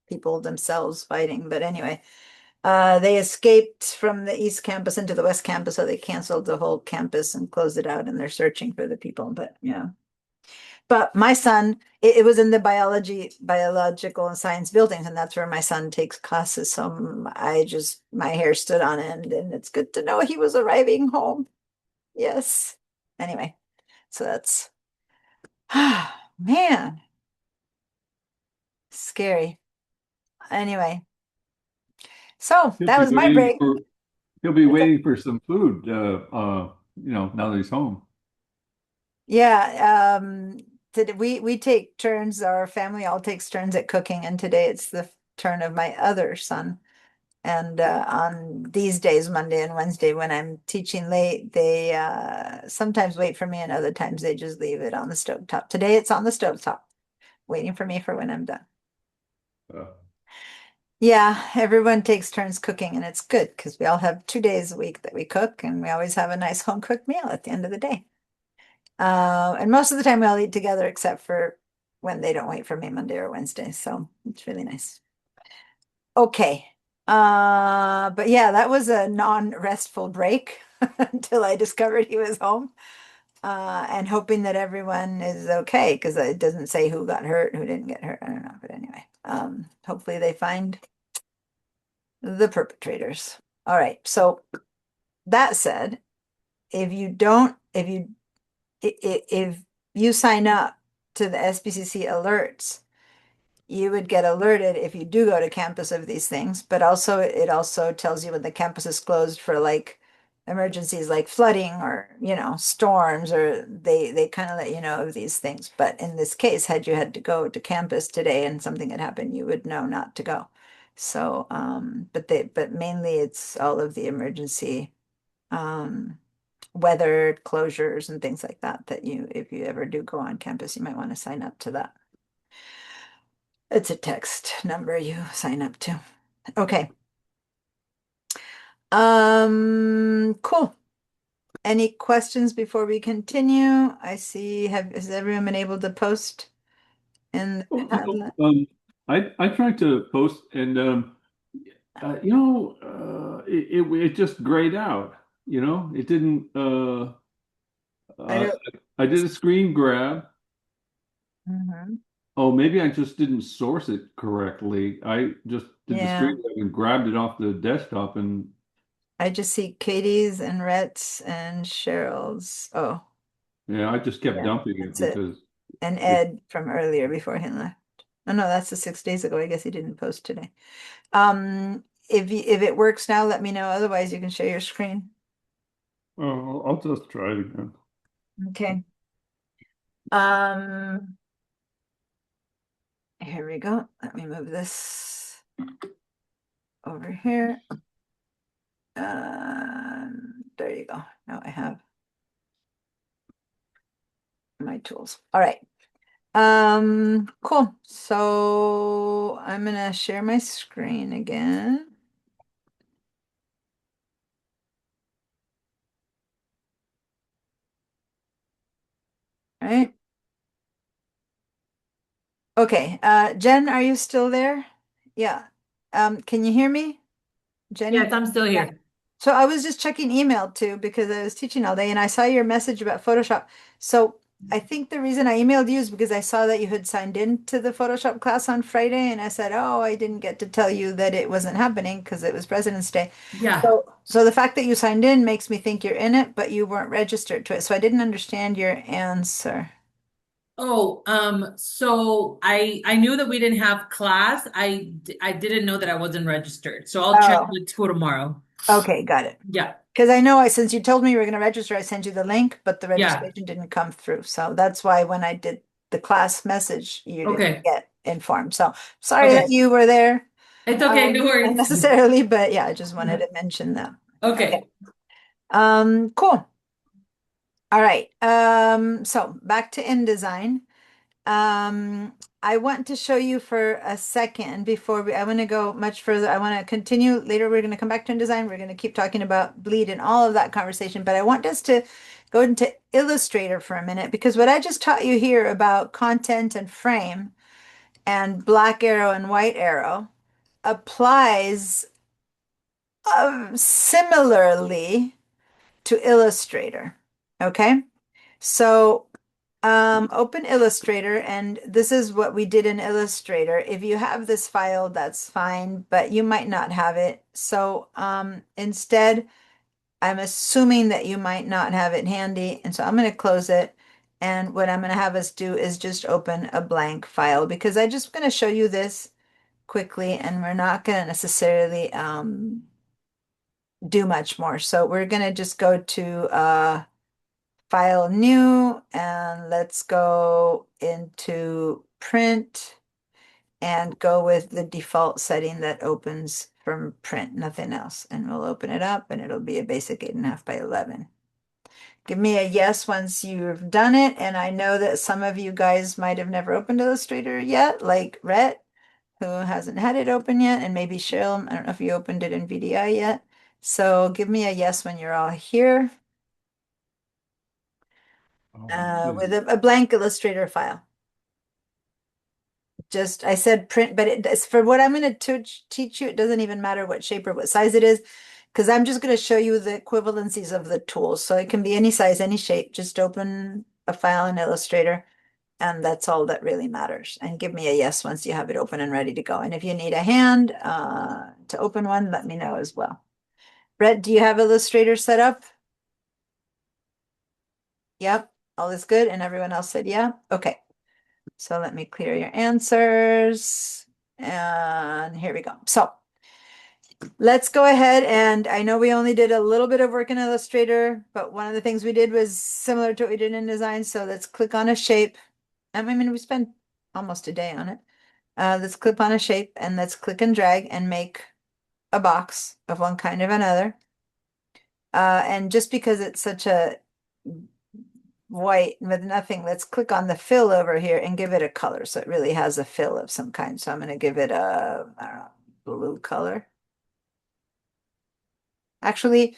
people themselves fighting. But anyway, they escaped from the East Campus into the West Campus, so they canceled the whole campus and closed it out, and they're searching for the people. But yeah. But my son, it was in the biological and science buildings, and that's where my son takes classes. So my hair stood on end, and it's good to know he was arriving home. Yes. Anyway, so that's, man, scary. Anyway, so He'll that be was my waiting break. for some food, now that he's home. Yeah, we take turns, our family all takes turns at cooking, and today it's the turn of my other son. And on these days, Monday and Wednesday, when I'm teaching late, they sometimes wait for me, and other times they just leave it on the stovetop. Today it's on the stovetop, waiting for me for when I'm done. Uh, Yeah, everyone takes turns cooking, and it's good because we all have 2 days a week that we cook, and we always have a nice home cooked meal at the end of the day. And most of the time we all eat together, except for when they don't wait for me Monday or Wednesday. So it's really nice. Okay. But yeah, that was a non-restful break until I discovered he was home. And hoping that everyone is okay, because it doesn't say who got hurt, who didn't get hurt. I don't know. But anyway, hopefully they find the perpetrators. All right. So that said, if you don't, if you sign up to the SBCC alerts, you would get alerted if you do go to campus of these things, but also it also tells you when the campus is closed for like emergencies like flooding or storms, or they kind of let you know of these things. But in this case, had you had to go to campus today and something had happened, you would know not to go. So but mainly it's all of the emergency weather closures and things like that if you ever do go on campus, you might want to sign up to that. It's a text number you sign up to. Okay. Cool. Any questions before we continue? I see, has everyone been able to post in the Padlet? I tried to post and it just grayed out. It didn't. I don't. I did a screen grab. Mhm. Oh, maybe I just didn't source it correctly. I just did the Yeah, screen grab and grabbed it off the desktop, and I just see Katie's and Rhett's and Cheryl's. Oh, yeah, I just kept yeah, dumping it that's it. because And it. Ed from earlier before he left. Oh no, that's the 6 days ago. I guess he didn't post today. If it works now, let me know. Otherwise, you can share your screen. Oh, I'll just try it again. Okay. Here we go. Let me move this over here. There you go. Now I have my tools. All right. Cool. So I'm gonna share my screen again. right? Okay, Jen, are you still there? Yeah. Can you hear me? Jenny? Yes, I'm still Yeah. here. So I was just checking email too because I was teaching all day and I saw your message about Photoshop. So I think the reason I emailed you is because I saw that you had signed in to the Photoshop class on Friday and I said, "Oh, I didn't get to tell you that it wasn't happening because it was President's Day." Yeah. So the fact that you signed in makes me think you're in it, but you weren't registered to it. So I didn't understand your answer. Oh, so I knew that we didn't have class. I didn't know that I wasn't registered. So I'll check Oh, with school tomorrow. okay, got it. Yeah. Because I know since you told me you were going to register, I sent you the link, but the Yeah. registration didn't come through. So that's why when I did the class message, you didn't Okay. get informed. So sorry that Okay. you were there It's okay. No worries. unnecessarily, but yeah, I just wanted to mention that. Okay. Okay. Cool. All right. So back to InDesign. I want to show you for a second before I want to go much further. I want to continue later. We're going to come back to InDesign. We're going to keep talking about bleed and all of that conversation, but I want us to go into Illustrator for a minute because what I just taught you here about content and frame and black arrow and white arrow applies similarly to Illustrator. Okay. So open Illustrator, and this is what we did in Illustrator. If you have this file, that's fine, but you might not have it. So instead, I'm assuming that you might not have it handy, and so I'm going to close it. And what I'm going to have us do is just open a blank file because I'm just going to show you this quickly, and we're not going to necessarily do much more. So we're going to just go to File New, and let's go into Print and go with the default setting that opens from Print, nothing else. And we'll open it up and it'll be a basic 8.5 by 11. Give me a yes once you've done it. And I know that some of you guys might have never opened Illustrator yet, like Rhett, who hasn't had it open yet, and maybe Cheryl. I don't know if you opened it in VDI yet. So give me a yes when you're all here with a blank Illustrator file. Just, I said print, but it does for what I'm going to teach you. It doesn't even matter what shape or what size it is, because I'm just going to show you the equivalencies of the tools. So it can be any size, any shape. Just open a file in Illustrator, and that's all that really matters. And give me a yes once you have it open and ready to go. And if you need a hand to open one, let me know as well. Brett, do you have Illustrator set up? Yep, all is good. And everyone else said yeah. Okay. So let me clear your answers. And here we go. So let's go ahead. And I know we only did a little bit of work in Illustrator, but one of the things we did was similar to what we did in InDesign. So let's click on a shape. I mean, we spent almost a day on it. Let's click on a shape and let's click and drag and make a box of one kind or another. And just because it's such a white with nothing, let's click on the fill over here and give it a color. So it really has a fill of some kind. So I'm going to give it a, I don't know, blue color. Actually,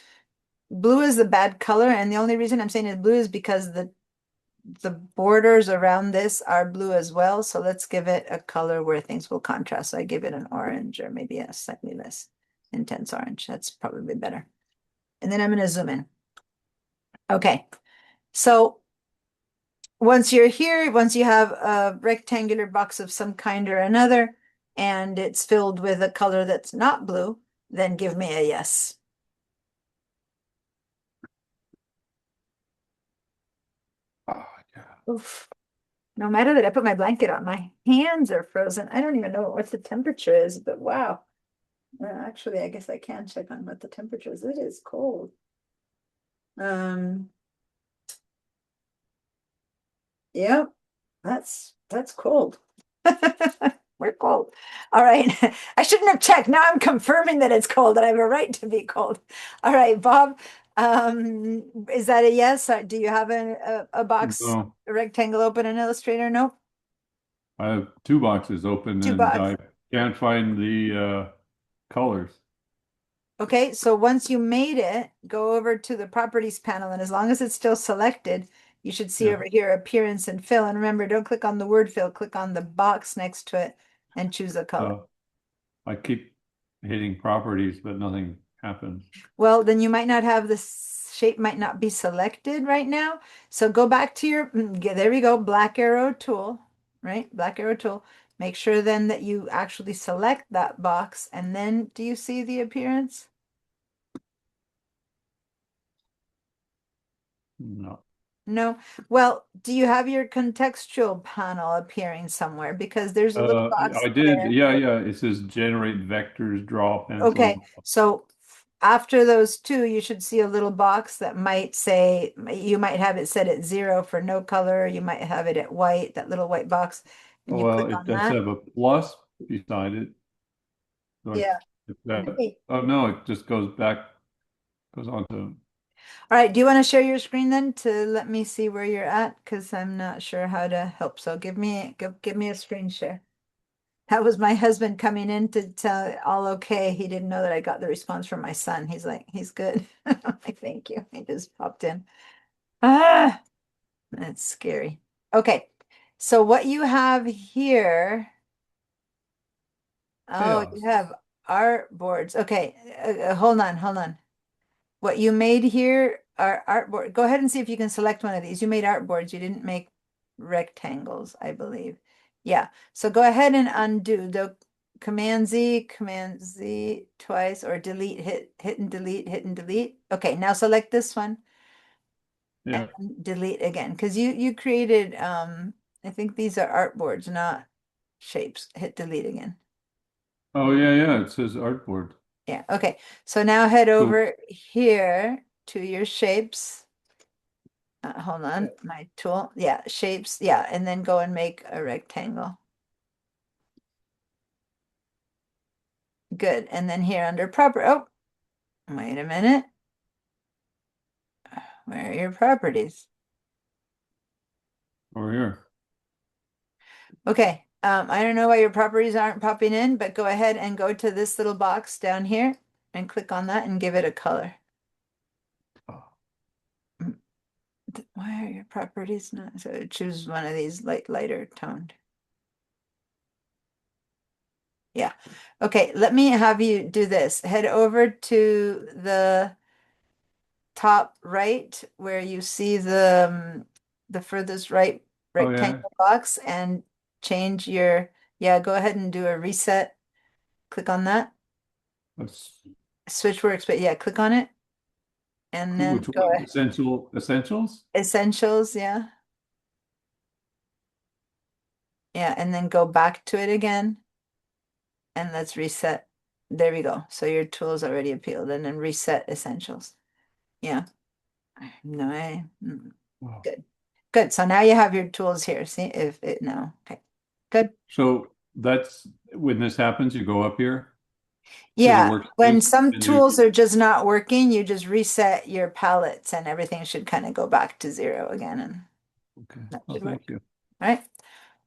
blue is the bad color. And the only reason I'm saying it's blue is because the borders around this are blue as well. So let's give it a color where things will contrast. So I give it an orange or maybe a slightly less intense orange. That's probably better. And then I'm going to zoom in. Okay. So once you're here, once you have a rectangular box of some kind or another, and it's filled with a color that's not blue, then give me a yes. Oh, yeah. Oof. No matter that I put my blanket on, my hands are frozen. I don't even know what the temperature is, but wow. Actually, I guess I can check on what the temperature is. It is cold. Yep, that's cold. We're cold. All right. I shouldn't have checked. Now I'm confirming that it's cold and I have a right to be cold. All right, Bob. Is that a yes? Do you have a box, No, a rectangle open in Illustrator? No? I have two boxes open Two and boxes. I can't find the colors. Okay, so once you made it, go over to the properties panel, and as long as it's still selected, you should see Yeah. over here appearance and fill. And remember, don't click on the word fill, click on the box next to it and choose a color. I keep hitting properties, but nothing happens. Well, then you might not have shape might not be selected right now. So go back to your, there we go, black arrow tool, right? Black arrow tool. Make sure then that you actually select that box. And then do you see the appearance? No. No. Well, do you have your contextual panel appearing somewhere? Because there's a little box I did. there. Yeah. It says generate vectors, draw pencil. Okay, so after those two, you should see a little box that might say, you might have it set at 0 for no color. You might have it at white, that little white box. And you Well, click it on does that. have a plus beside it. So Yeah. if that, Okay. oh no, it just goes on to. All right, do you want to share your screen then to let me see where you're at? Because I'm not sure how to help. So give me a screen share. That was my husband coming in to tell all okay. He didn't know that I got the response from my son. He's like, he's good. I'm like, thank you. He just popped in. Ah, that's scary. Okay, so what you have here, oh, you Chaos. have art boards. Okay, hold on. What you made here are artboard. Go ahead and see if you can select one of these. You made artboards. You didn't make rectangles, I believe. Yeah. So go ahead and undo the Command Z twice, or delete, hit and delete. Okay, now select this one Yeah. and delete again. Because you created I think these are artboards, not shapes. Hit delete again. Oh yeah. It says artboard. Yeah, okay. So now head over here to your shapes. Hold on, my tool. Yeah, shapes. Yeah, and then go and make a rectangle. Good. And then here under oh, wait a minute. Where are your properties? Over here. Okay. I don't know why your properties aren't popping in, but go ahead and go to this little box down here and click on that and give it a color. Oh. Why are your properties not? So choose one of these lighter toned. Yeah. Okay, let me have you do this. Head over to the top right where you see the furthest right Oh, yeah. rectangle box and change your, go ahead and do a reset. Click on that. That's Switch works, but yeah, click on it. And then which go one? ahead. Essentials? Essentials, yeah. Yeah, and then go back to it again. And let's reset. There we go. So your tool's already appealed, and then reset essentials. Yeah. No, Wow. good. Good. So now you have your tools here. See if it no. Okay. Good. So that's when this happens, you go up here to the Yeah. When workspace some and tools are just not working, you just reset your palettes and everything should kind of go back to 0 again. And okay. that Oh, should work. thank you. All right.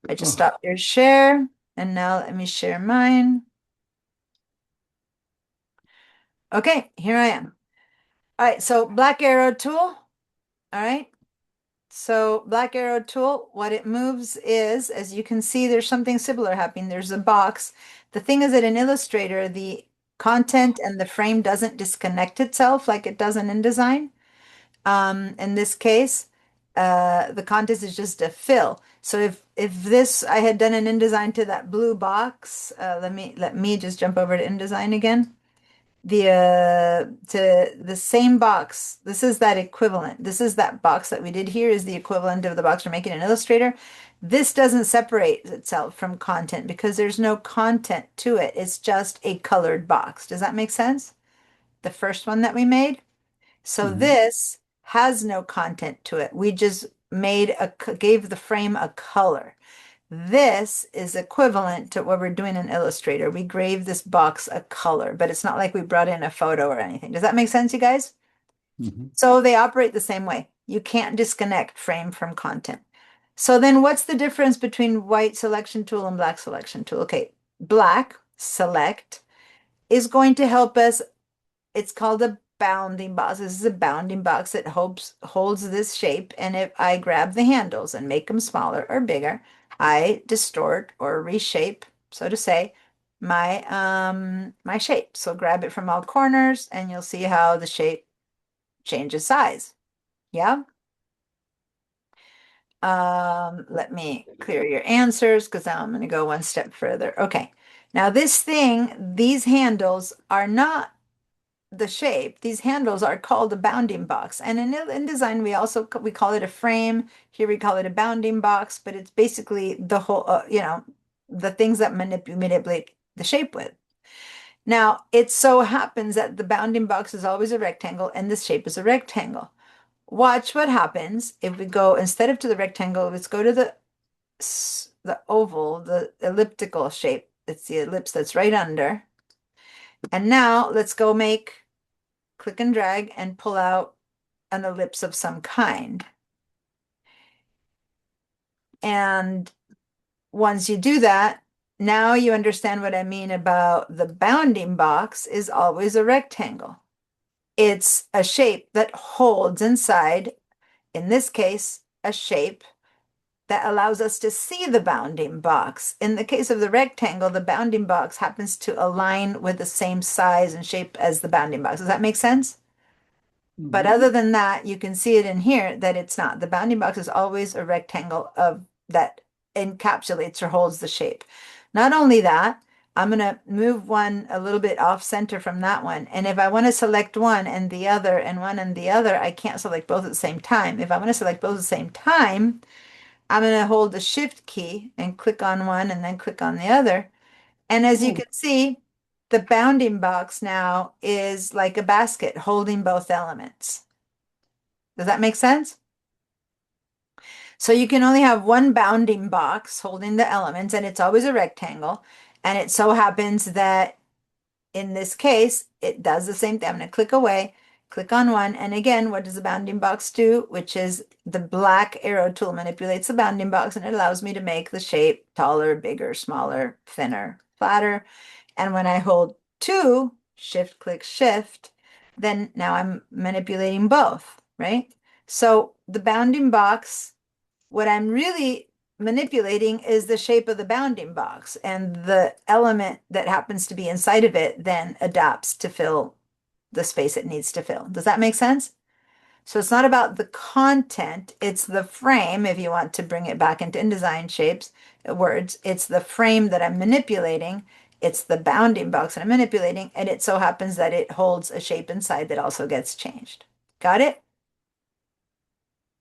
I just Oh. stopped your share. And now let me share mine. Okay, here I am. All right, so black arrow tool. All right. So black arrow tool, what it moves is, as you can see, there's something similar happening. There's a box. The thing is that in Illustrator, the content and the frame doesn't disconnect itself like it does in InDesign. In this case, the content is just a fill. So if this I had done an InDesign to that blue box, let me just jump over to InDesign again. To the same box. This is that equivalent. This is that box that we did here is the equivalent of the box we're making in Illustrator. This doesn't separate itself from content because there's no content to it. It's just a colored box. Does that make sense? The first one that we made. So this has no content to it. We just gave the frame a color. This is equivalent to what we're doing in Illustrator. We gave this box a color, but it's not like we brought in a photo or anything. Does that make sense, you guys? So they operate the same way. You can't disconnect frame from content. So then what's the difference between white selection tool and black selection tool? Okay, black select is going to help us. It's called a bounding box. This is a bounding box that holds this shape. And if I grab the handles and make them smaller or bigger, I distort or reshape, so to say, my shape. So grab it from all corners and you'll see how the shape changes size. Yeah. Let me clear your answers because now I'm going to go one step further. Okay. Now these handles are not the shape. These handles are called a bounding box. And in InDesign, we call it a frame. Here we call it a bounding box, but it's basically the whole, the things that manipulate the shape with. Now, it so happens that the bounding box is always a rectangle and this shape is a rectangle. Watch what happens if we go, instead of to the rectangle, let's go to the oval, the elliptical shape. It's the ellipse that's right under. And now let's go click and drag and pull out an ellipse of some kind. And once you do that, now you understand what I mean about the bounding box is always a rectangle. It's a shape that holds inside, in this case, a shape that allows us to see the bounding box. In the case of the rectangle, the bounding box happens to align with the same size and shape as the bounding box. Does that make sense? But other than that, you can see it in here that it's not. The bounding box is always a rectangle that encapsulates or holds the shape. Not only that, I'm going to move one a little bit off center from that one. And if I want to select one and the other and one and the other, I can't select both at the same time. If I want to select both at the same time, I'm going to hold the shift key and click on one and then click on the other. And as you can see, the bounding box now is like a basket holding both elements. Does that make sense? So you can only have one bounding box holding the elements, and it's always a rectangle. And it so happens that in this case, it does the same thing. I'm going to click away, click on one. And again, what does the bounding box do? Which is the black arrow tool manipulates the bounding box and it allows me to make the shape taller, bigger, smaller, thinner, flatter. And when I hold two, shift, click, shift, then now I'm manipulating both, right? So the bounding box, what I'm really manipulating is the shape of the bounding box, and the element that happens to be inside of it then adapts to fill the space it needs to fill. Does that make sense? So it's not about the content, it's the frame. If you want to bring it back into InDesign shapes, words, it's the frame that I'm manipulating. It's the bounding box that I'm manipulating, and it so happens that it holds a shape inside that also gets changed. Got it?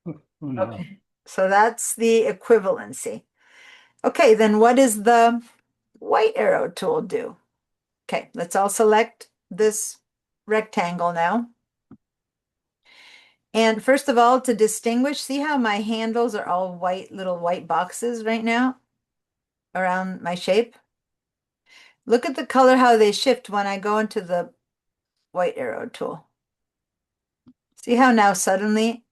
Okay. So that's the equivalency. Okay, then what does the white arrow tool do? Okay, let's all select this rectangle now. And first of all, to distinguish, see how my handles are all white, little white boxes right now around my shape? Look at the color, how they shift when I go into the white arrow tool. See how now suddenly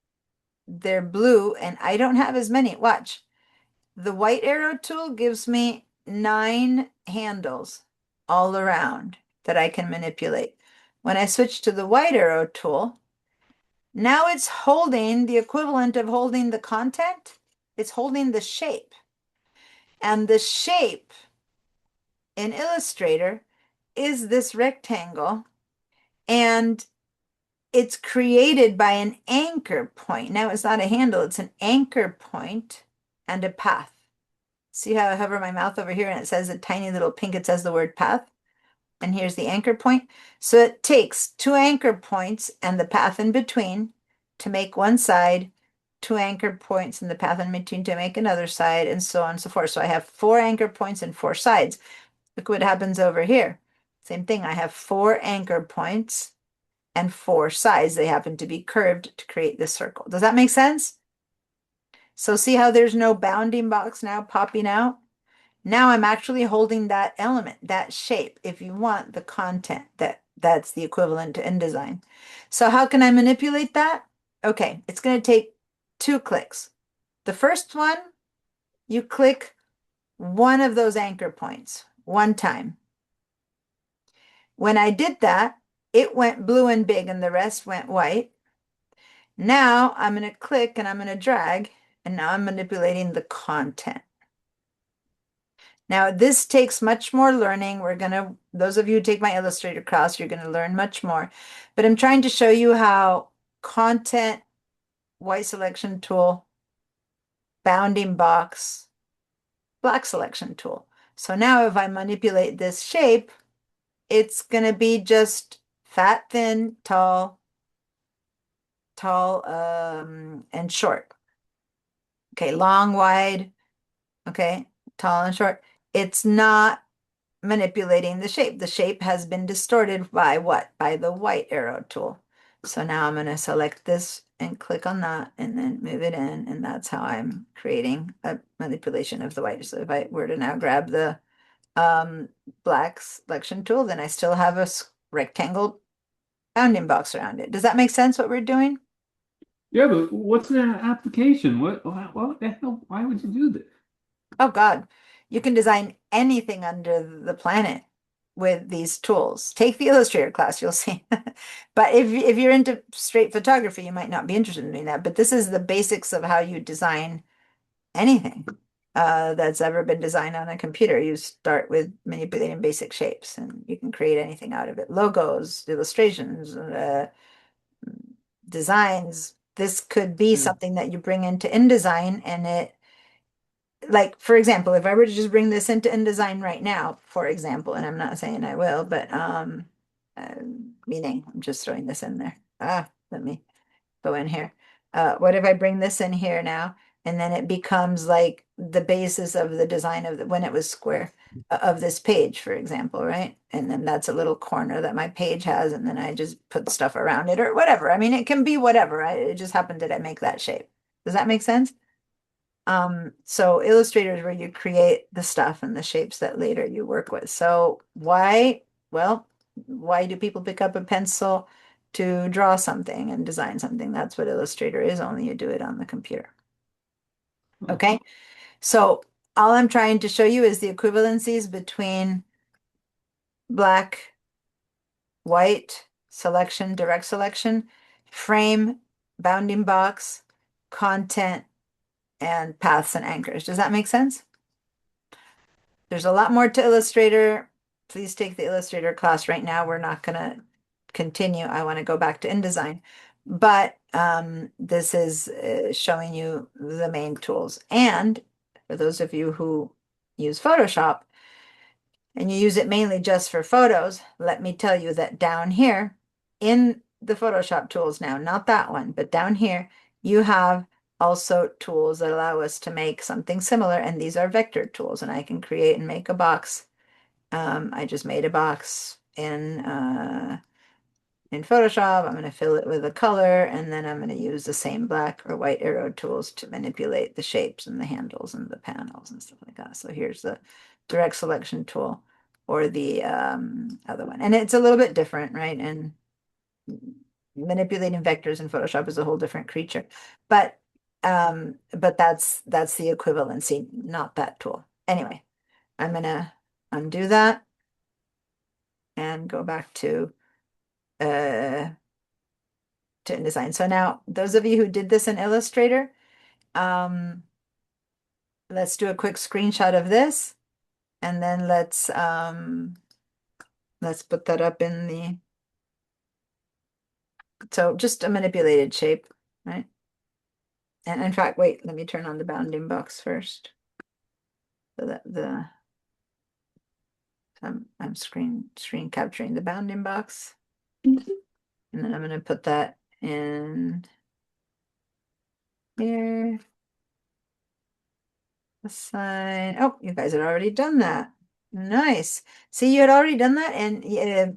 they're blue and I don't have as many. Watch. The white arrow tool gives me 9 handles all around that I can manipulate. When I switch to the white arrow tool, now it's holding the equivalent of holding the content. It's holding the shape. And the shape in Illustrator is this rectangle, and it's created by an anchor point. Now it's not a handle, it's an anchor point and a path. See how I hover my mouth over here and it says a tiny little pink, it says the word path. And here's the anchor point. So it takes 2 anchor points and the path in between to make one side, 2 anchor points and the path in between to make another side, and so on and so forth. So I have 4 anchor points and 4 sides. Look what happens over here. Same thing, I have 4 anchor points and 4 sides. They happen to be curved to create this circle. Does that make sense? So see how there's no bounding box now popping out? Now I'm actually holding that element, that shape, if you want the content, that's the equivalent to InDesign. So how can I manipulate that? Okay, it's going to take 2 clicks. The first one, you click one of those anchor points one time. When I did that, it went blue and big and the rest went white. Now I'm going to click and I'm going to drag, and now I'm manipulating the content. Now this takes much more learning. Those of you who take my Illustrator class, you're going to learn much more. But I'm trying to show you how content, white selection tool, bounding box, black selection tool. So now if I manipulate this shape, it's going to be just fat, thin, tall, and short. Okay, long, wide, okay, tall and short. It's not manipulating the shape. The shape has been distorted by what? By the white arrow tool. So now I'm going to select this and click on that and then move it in, and that's how I'm creating a manipulation of the white. So if I were to now grab the black selection tool, then I still have a rectangle bounding box around it. Does that make sense what we're doing? Yeah, but what's the application? What the hell? Why would you do this? Oh God, you can design anything under the planet with these tools. Take the Illustrator class, you'll see. But if you're into straight photography, you might not be interested in doing that. But this is the basics of how you design anything that's ever been designed on a computer. You start with manipulating basic shapes, and you can create anything out of it. Logos, illustrations, designs. This could be something that you bring into InDesign, and it, like, for example, if I were to just bring this into InDesign right now, for example, and I'm not saying I will, but meaning I'm just throwing this in there. Let me go in here. What if I bring this in here now, and then it becomes like the basis of the design of when it was square of this page, for example, right? And then that's a little corner that my page has, and then I just put stuff around it or whatever. I mean, it can be whatever. It just happened that I make that shape. Does that make sense? So Illustrator is where you create the stuff and the shapes that later you work with. So why? Well, why do people pick up a pencil to draw something and design something? That's what Illustrator is, only you do it on the computer. Okay, so all I'm trying to show you is the equivalencies between black, white, selection, direct selection, frame, bounding box, content, and paths and anchors. Does that make sense? There's a lot more to Illustrator. Please take the Illustrator class right now. We're not going to continue. I want to go back to InDesign. But this is showing you the main tools. And for those of you who use Photoshop and you use it mainly just for photos, let me tell you that down here in the Photoshop tools now, not that one, but down here, you have also tools that allow us to make something similar, and these are vector tools, and I can create and make a box. I just made a box in Photoshop. I'm going to fill it with a color, and then I'm going to use the same black or white arrow tools to manipulate the shapes and the handles and the panels and stuff like that. So here's the direct selection tool, or the other one. And it's a little bit different, right? And manipulating vectors in Photoshop is a whole different creature. But that's the equivalency, not that tool. Anyway, I'm going to undo that and go back to InDesign. So now those of you who did this in Illustrator, let's do a quick screenshot of this, and then let's put that up in the, so just a manipulated shape, right? And in fact, wait, let me turn on the bounding box first. So that I'm screen capturing the bounding box. And then I'm going to put that in here. Assign. Oh, you guys had already done that. Nice. See, you had already done that, and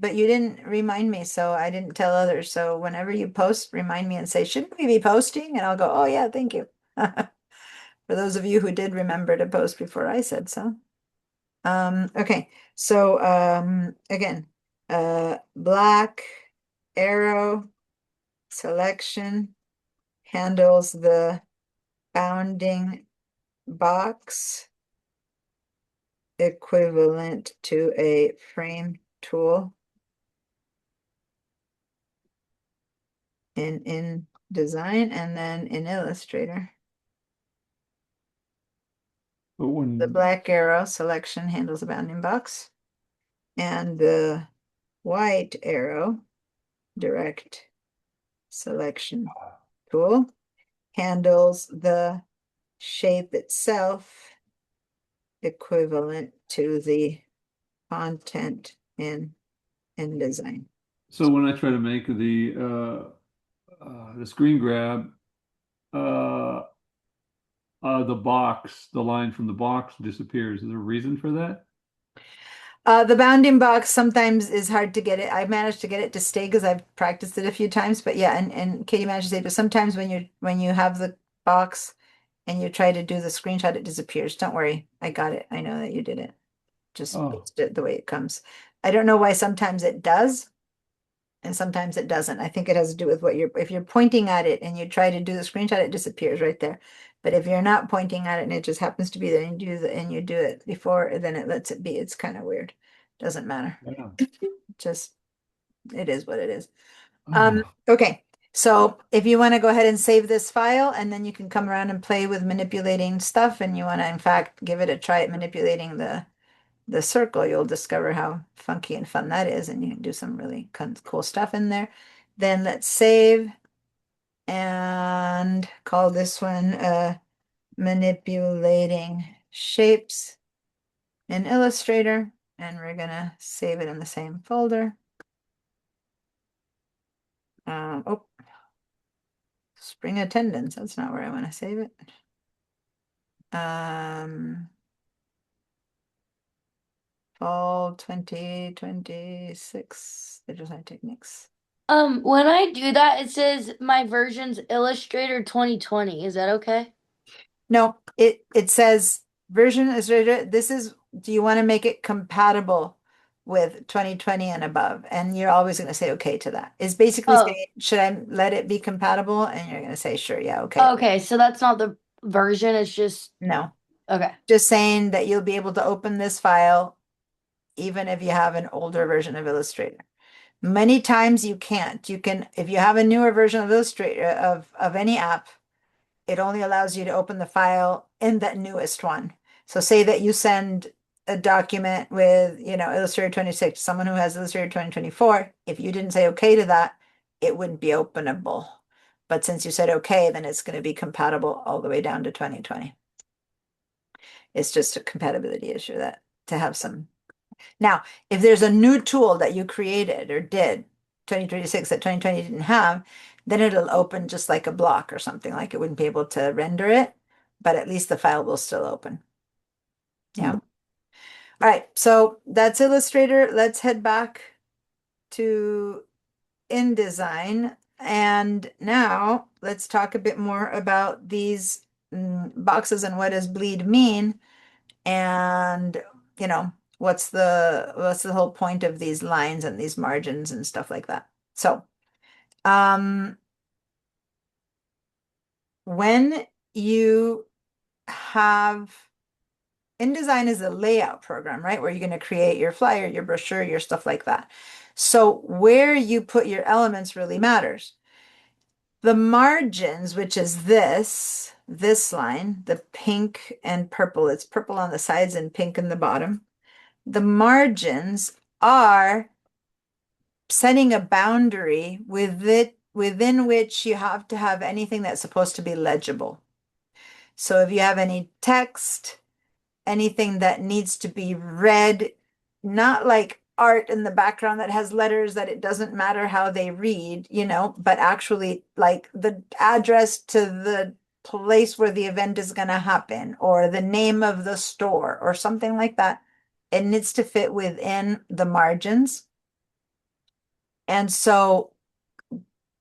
but you didn't remind me, so I didn't tell others. So whenever you post, remind me and say, shouldn't we be posting? And I'll go, oh yeah, thank you. For those of you who did remember to post before I said so. Okay, so again, black arrow selection handles the bounding box equivalent to a frame tool. in Design and then in Illustrator. But when The black arrow selection handles the bounding box. And the white arrow direct selection tool handles the shape itself equivalent to the content in InDesign. so when I try to make the screen grab, the box, the line from the box disappears. Is there a reason for that? The bounding box sometimes is hard to get it. I managed to get it to stay because I've practiced it a few times, but yeah, and Katie managed to say, but sometimes when you have the box and you try to do the screenshot, it disappears. Don't worry, I got it. I know that you did it. Just Oh. paste it the way it comes. I don't know why sometimes it does and sometimes it doesn't. I think it has to do with what if you're pointing at it and you try to do the screenshot, it disappears right there. But if you're not pointing at it and it just happens to be there and you do it before, then it lets it be. It's kind of weird. Doesn't matter. Yeah. Just it is what it is. Oh. Okay. So if you want to go ahead and save this file and then you can come around and play with manipulating stuff and you want to in fact give it a try at manipulating the circle, you'll discover how funky and fun that is, and you can do some really cool stuff in there. Then let's save and call this one manipulating shapes in Illustrator, and we're gonna save it in the same folder. Oh, spring attendance, that's not where I want to save it. Fall 2026 Design Techniques. When I do that, it says my version's Illustrator 2020. Is that okay? No, it says version Illustrator. This is, do you want to make it compatible with 2020 and above? And you're always going to say okay to that. It's basically Oh. saying, should I let it be compatible? And you're going to say sure, yeah, okay. Okay, so that's not the version, it's just No, okay. just saying that you'll be able to open this file even if you have an older version of Illustrator. Many times you can't. You can, if you have a newer version of Illustrator of any app, it only allows you to open the file in that newest one. So say that you send a document with, Illustrator 26, someone who has Illustrator 2024, if you didn't say okay to that, it wouldn't be openable. But since you said okay, then it's going to be compatible all the way down to 2020. It's just a compatibility issue that to have some. Now, if there's a new tool that you created or did 2026 that 2020 didn't have, then it'll open just like a block or something, like it wouldn't be able to render it, but at least the file will still open. Yeah. All right, so that's Illustrator. Let's head back to InDesign. And now let's talk a bit more about these boxes and what does bleed mean? And, what's the whole point of these lines and these margins and stuff like that. So, when you have InDesign is a layout program, right? Where you're going to create your flyer, your brochure, your stuff like that. So where you put your elements really matters. The margins, which is this line, the pink and purple, it's purple on the sides and pink in the bottom. The margins are setting a boundary within which you have to have anything that's supposed to be legible. So if you have any text, anything that needs to be read, not like art in the background that has letters that it doesn't matter how they read, but actually like the address to the place where the event is going to happen or the name of the store or something like that. It needs to fit within the margins. And so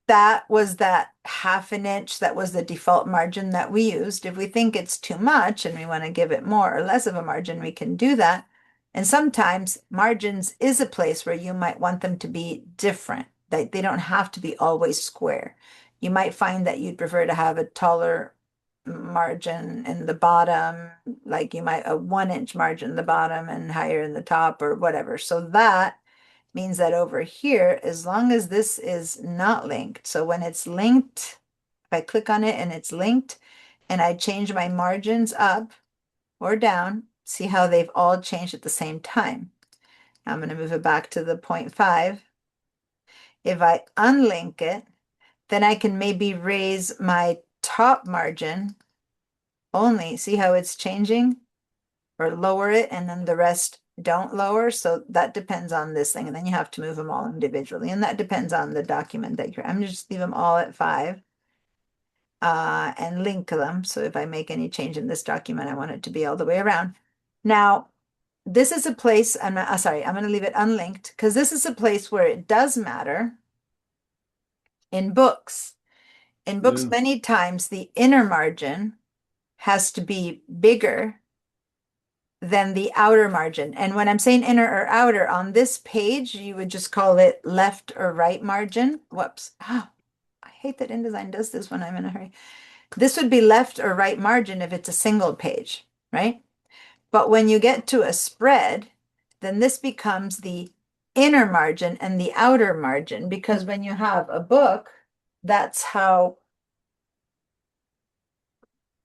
that was that 1/2 inch. That was the default margin that we used. If we think it's too much and we want to give it more or less of a margin, we can do that. And sometimes margins is a place where you might want them to be different. They don't have to be always square. You might find that you'd prefer to have a taller margin in the bottom, like you might a 1 inch margin in the bottom and higher in the top or whatever. So that means that over here, as long as this is not linked, so when it's linked, if I click on it and it's linked, and I change my margins up or down, see how they've all changed at the same time. I'm going to move it back to the 0.5. If I unlink it, then I can maybe raise my top margin only. See how it's changing? Or lower it, and then the rest don't lower. So that depends on this thing. And then you have to move them all individually. And that depends on the document that you're, I'm gonna just leave them all at 5. And link them. So if I make any change in this document, I want it to be all the way around. Now, this is a place, I'm not, sorry, I'm going to leave it unlinked because this is a place where it does matter in books. In books, Yeah. many times the inner margin has to be bigger than the outer margin. And when I'm saying inner or outer, on this page, you would just call it left or right margin. Whoops. Oh, I hate that InDesign does this when I'm in a hurry. This would be left or right margin if it's a single page, right? But when you get to a spread, then this becomes the inner margin and the outer margin, because when you have a book, that's how,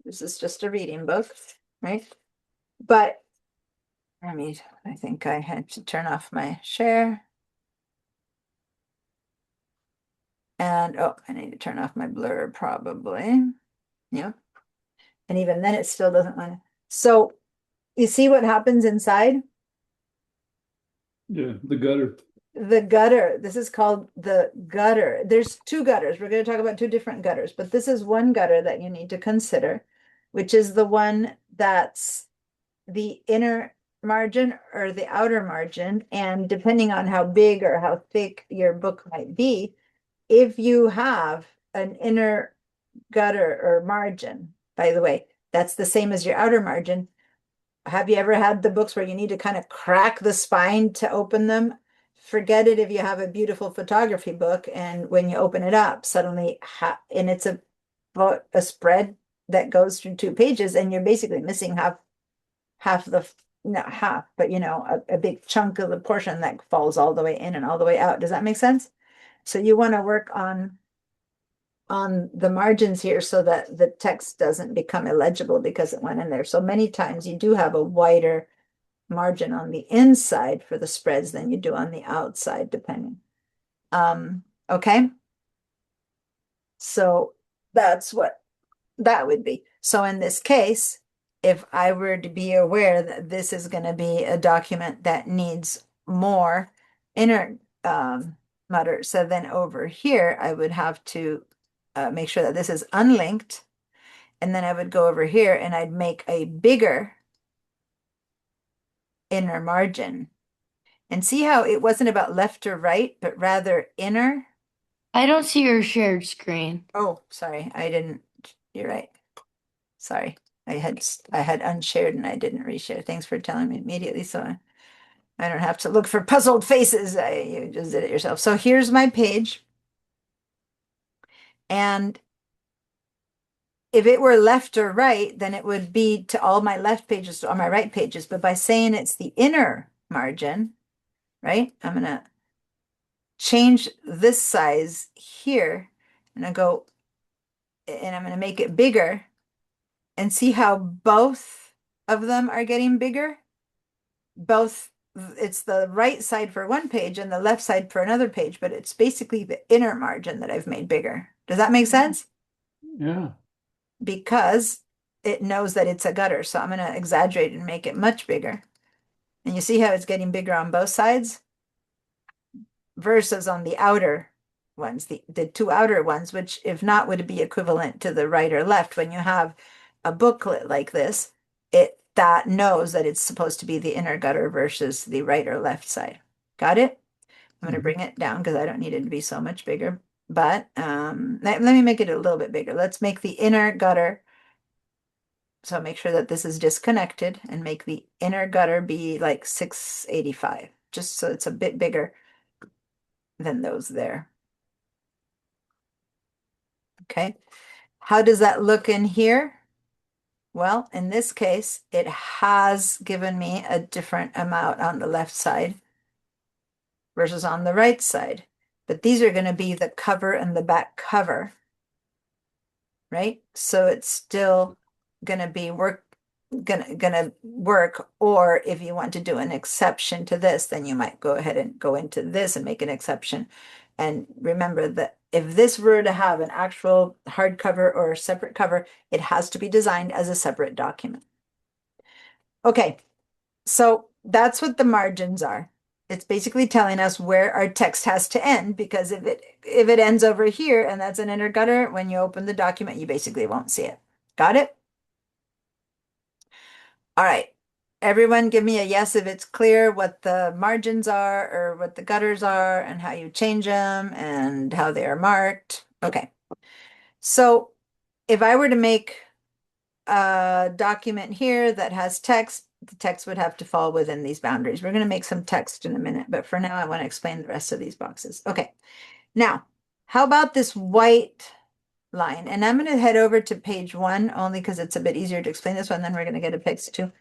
this is just a reading book, right? But I think I had to turn off my share. And, oh, I need to turn off my blur probably. Yeah. And even then it still doesn't want to. So you see what happens inside? Yeah, the gutter. The gutter. This is called the gutter. There's 2 gutters. We're going to talk about 2 different gutters, but this is one gutter that you need to consider, which is the one that's the inner margin or the outer margin. And depending on how big or how thick your book might be, if you have an inner gutter or margin, by the way, that's the same as your outer margin. Have you ever had the books where you need to kind of crack the spine to open them? Forget it if you have a beautiful photography book and when you open it up, suddenly, and it's a spread that goes through 2 pages, and you're basically missing half the, not half, but a big chunk of the portion that falls all the way in and all the way out. Does that make sense? So you want to work on the margins here so that the text doesn't become illegible because it went in there. So many times you do have a wider margin on the inside for the spreads than you do on the outside, depending. Okay. So that's what that would be. So in this case, if I were to be aware that this is going to be a document that needs more inner mutter, so then over here, I would have to make sure that this is unlinked. And then I would go over here and I'd make a bigger inner margin. And see how it wasn't about left or right, but rather inner? I don't see your shared screen. Oh, sorry, I didn't. You're right. Sorry, I had unshared and I didn't reshare. Thanks for telling me immediately, so I don't have to look for puzzled faces. You just did it yourself. So here's my page. And if it were left or right, then it would be to all my left pages to all my right pages. But by saying it's the inner margin, right? I'm going to change this size here and I'm going to make it bigger, and see how both of them are getting bigger. It's the right side for one page and the left side for another page, but it's basically the inner margin that I've made bigger. Does that make sense? Yeah. Because it knows that it's a gutter. So I'm going to exaggerate and make it much bigger. And you see how it's getting bigger on both sides versus on the outer ones, the 2 outer ones, which if not would be equivalent to the right or left. When you have a booklet like this, that knows that it's supposed to be the inner gutter versus the right or left side. Got it? I'm going to bring it down because I don't need it to be so much bigger. But let me make it a little bit bigger. Let's make the inner gutter. So make sure that this is disconnected and make the inner gutter be like 685, just so it's a bit bigger than those there. Okay. How does that look in here? Well, in this case, it has given me a different amount on the left side versus on the right side. But these are going to be the cover and the back cover, right? So it's still going to be gonna work. Or if you want to do an exception to this, then you might go ahead and go into this and make an exception. And remember that if this were to have an actual hardcover or a separate cover, it has to be designed as a separate document. Okay, so that's what the margins are. It's basically telling us where our text has to end, because if it ends over here and that's an inner gutter, when you open the document, you basically won't see it. Got it? All right. Everyone give me a yes if it's clear what the margins are or what the gutters are and how you change them and how they are marked. Okay. So if I were to make a document here that has text, the text would have to fall within these boundaries. We're going to make some text in a minute, but for now I want to explain the rest of these boxes. Okay. Now, how about this white line? And I'm going to head over to page 1 only because it's a bit easier to explain this one. Then we're going to get to page 2.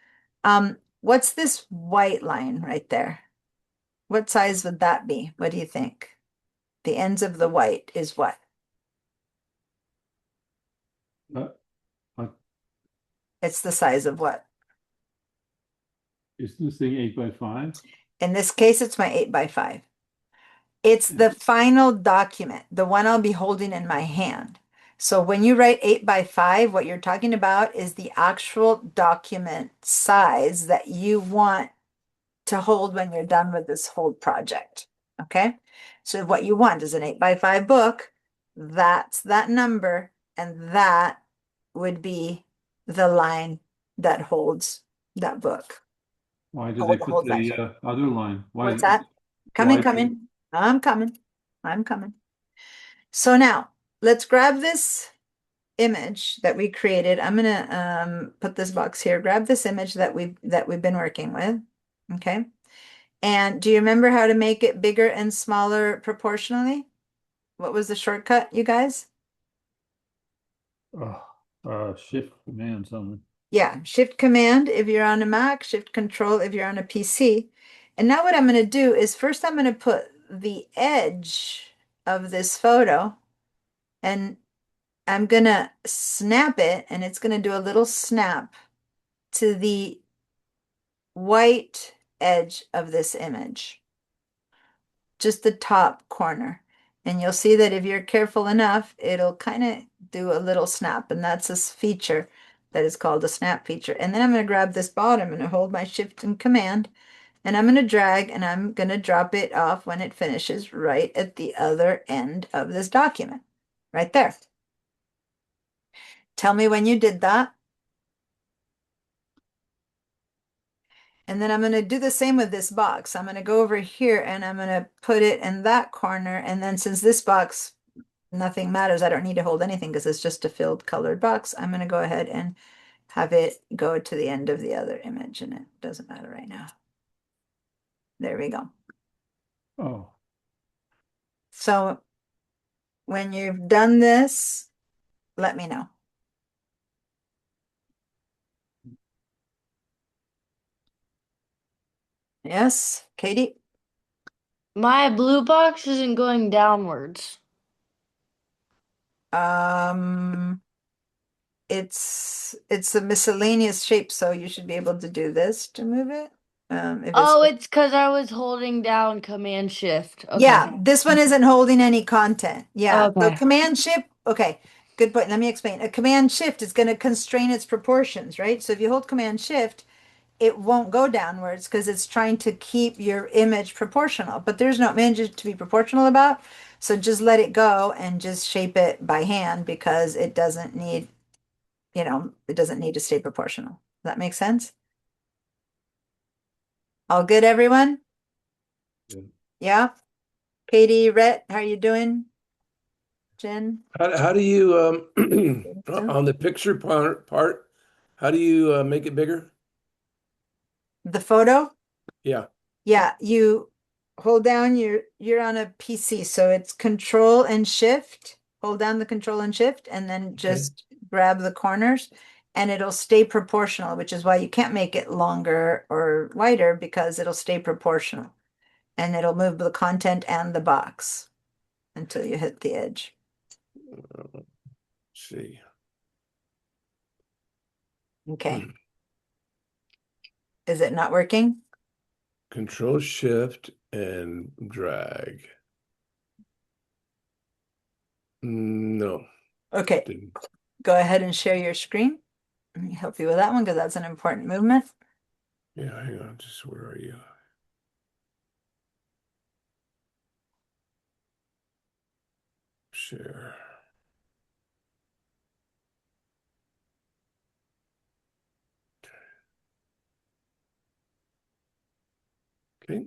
What's this white line right there? What size would that be? What do you think? The ends of the white is what? It's the size of what? Is this thing 8x5? In this case, it's my 8x5. It's the final document, the one I'll be holding in my hand. So when you write 8x5, what you're talking about is the actual document size that you want to hold when you're done with this whole project. Okay. So what you want is an 8x5 book. That's that number. And that would be the line that holds that book. Why did Hold- they put hold that. the other line? Why? What's that? Coming, why- coming. I'm coming. I'm coming. So now let's grab this image that we created. I'm gonna put this box here. Grab this image that we've been working with. Okay. And do you remember how to make it bigger and smaller proportionally? What was the shortcut, you guys? Shift command something. Yeah, Shift Command if you're on a Mac, Shift Control if you're on a PC. And now what I'm going to do is first I'm going to put the edge of this photo and I'm going to snap it, and it's going to do a little snap to the white edge of this image, just the top corner. And you'll see that if you're careful enough, it'll kind of do a little snap, and that's this feature that is called a snap feature. And then I'm going to grab this bottom and hold my Shift and Command, and I'm going to drag, and I'm going to drop it off when it finishes right at the other end of this document, right there. Tell me when you did that. And then I'm going to do the same with this box. I'm going to go over here and I'm going to put it in that corner. And then since this box, nothing matters, I don't need to hold anything because it's just a filled colored box, I'm going to go ahead and have it go to the end of the other image, and it doesn't matter right now. There we go. Oh, So when you've done this, let me know. Yes, Katie? My blue box isn't going downwards. It's a miscellaneous shape, so you should be able to do this to move it. If Oh, it's because I was holding down Command Shift. Okay. Yeah, this one isn't holding any content. Yeah, so Okay. Command Shift, okay, good point. Let me explain. A Command Shift is going to constrain its proportions, right? So if you hold Command Shift, it won't go downwards because it's trying to keep your image proportional, but there's no image to be proportional about. So just let it go and just shape it by hand because it doesn't need, it doesn't need to stay proportional. Does that make sense? All good, everyone? Good. Yeah? Katie, Rhett, how are you doing? Jen? How do you stuff. on the picture part, how do you make it bigger? The photo? Yeah. Yeah, you hold down you're on a PC, so it's Control and Shift. Hold down the Control and Shift and then just grab the corners and it'll stay proportional, which is why you can't make it longer or wider because it'll stay proportional. and it'll move the content and the box until you hit the edge. See. Okay. Is it not working? Control Shift and drag. No, Okay, didn't. go ahead and share your screen. Let me help you with that one because that's an important movement. Yeah, hang on. Just where are you? Share. Okay.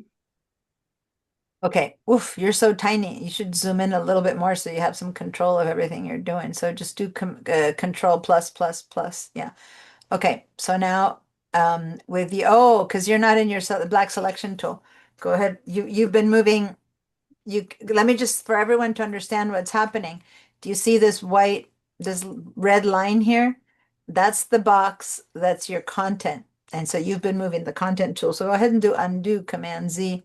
Okay, oof, you're so tiny. You should zoom in a little bit more so you have some control of everything you're doing. So just do control plus plus plus. Yeah. Okay, so now with the because you're not in your black selection tool. Go ahead. You've been moving. Let me just for everyone to understand what's happening. Do you see this this red line here? That's the box. That's your content. And so you've been moving the content tool. So go ahead and do undo Command Z.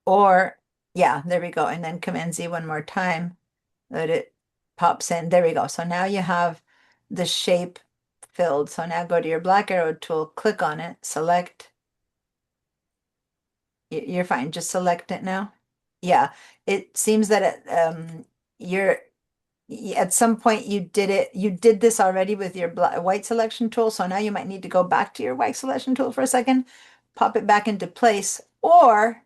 Or, yeah, there we go. And then Command Z one more time. That it pops in. There we go. So now you have the shape filled. So now go to your black arrow tool, click on it, select. You're fine. Just select it now. Yeah, it seems that you're at some point you did this already with your white selection tool. So now you might need to go back to your white selection tool for a second, pop it back into place, or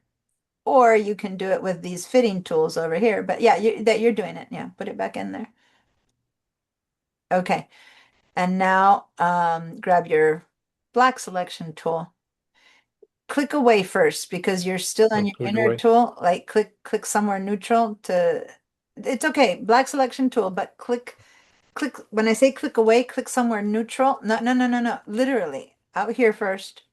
you can do it with these fitting tools over here. But yeah, you're doing it. Yeah, put it back in there. Okay. And now grab your black selection tool. Click away first because you're still on Oh, your click inner away. tool. Like click somewhere neutral to it's okay. Black selection tool, but click when I say click away, click somewhere neutral. No. Literally out here first.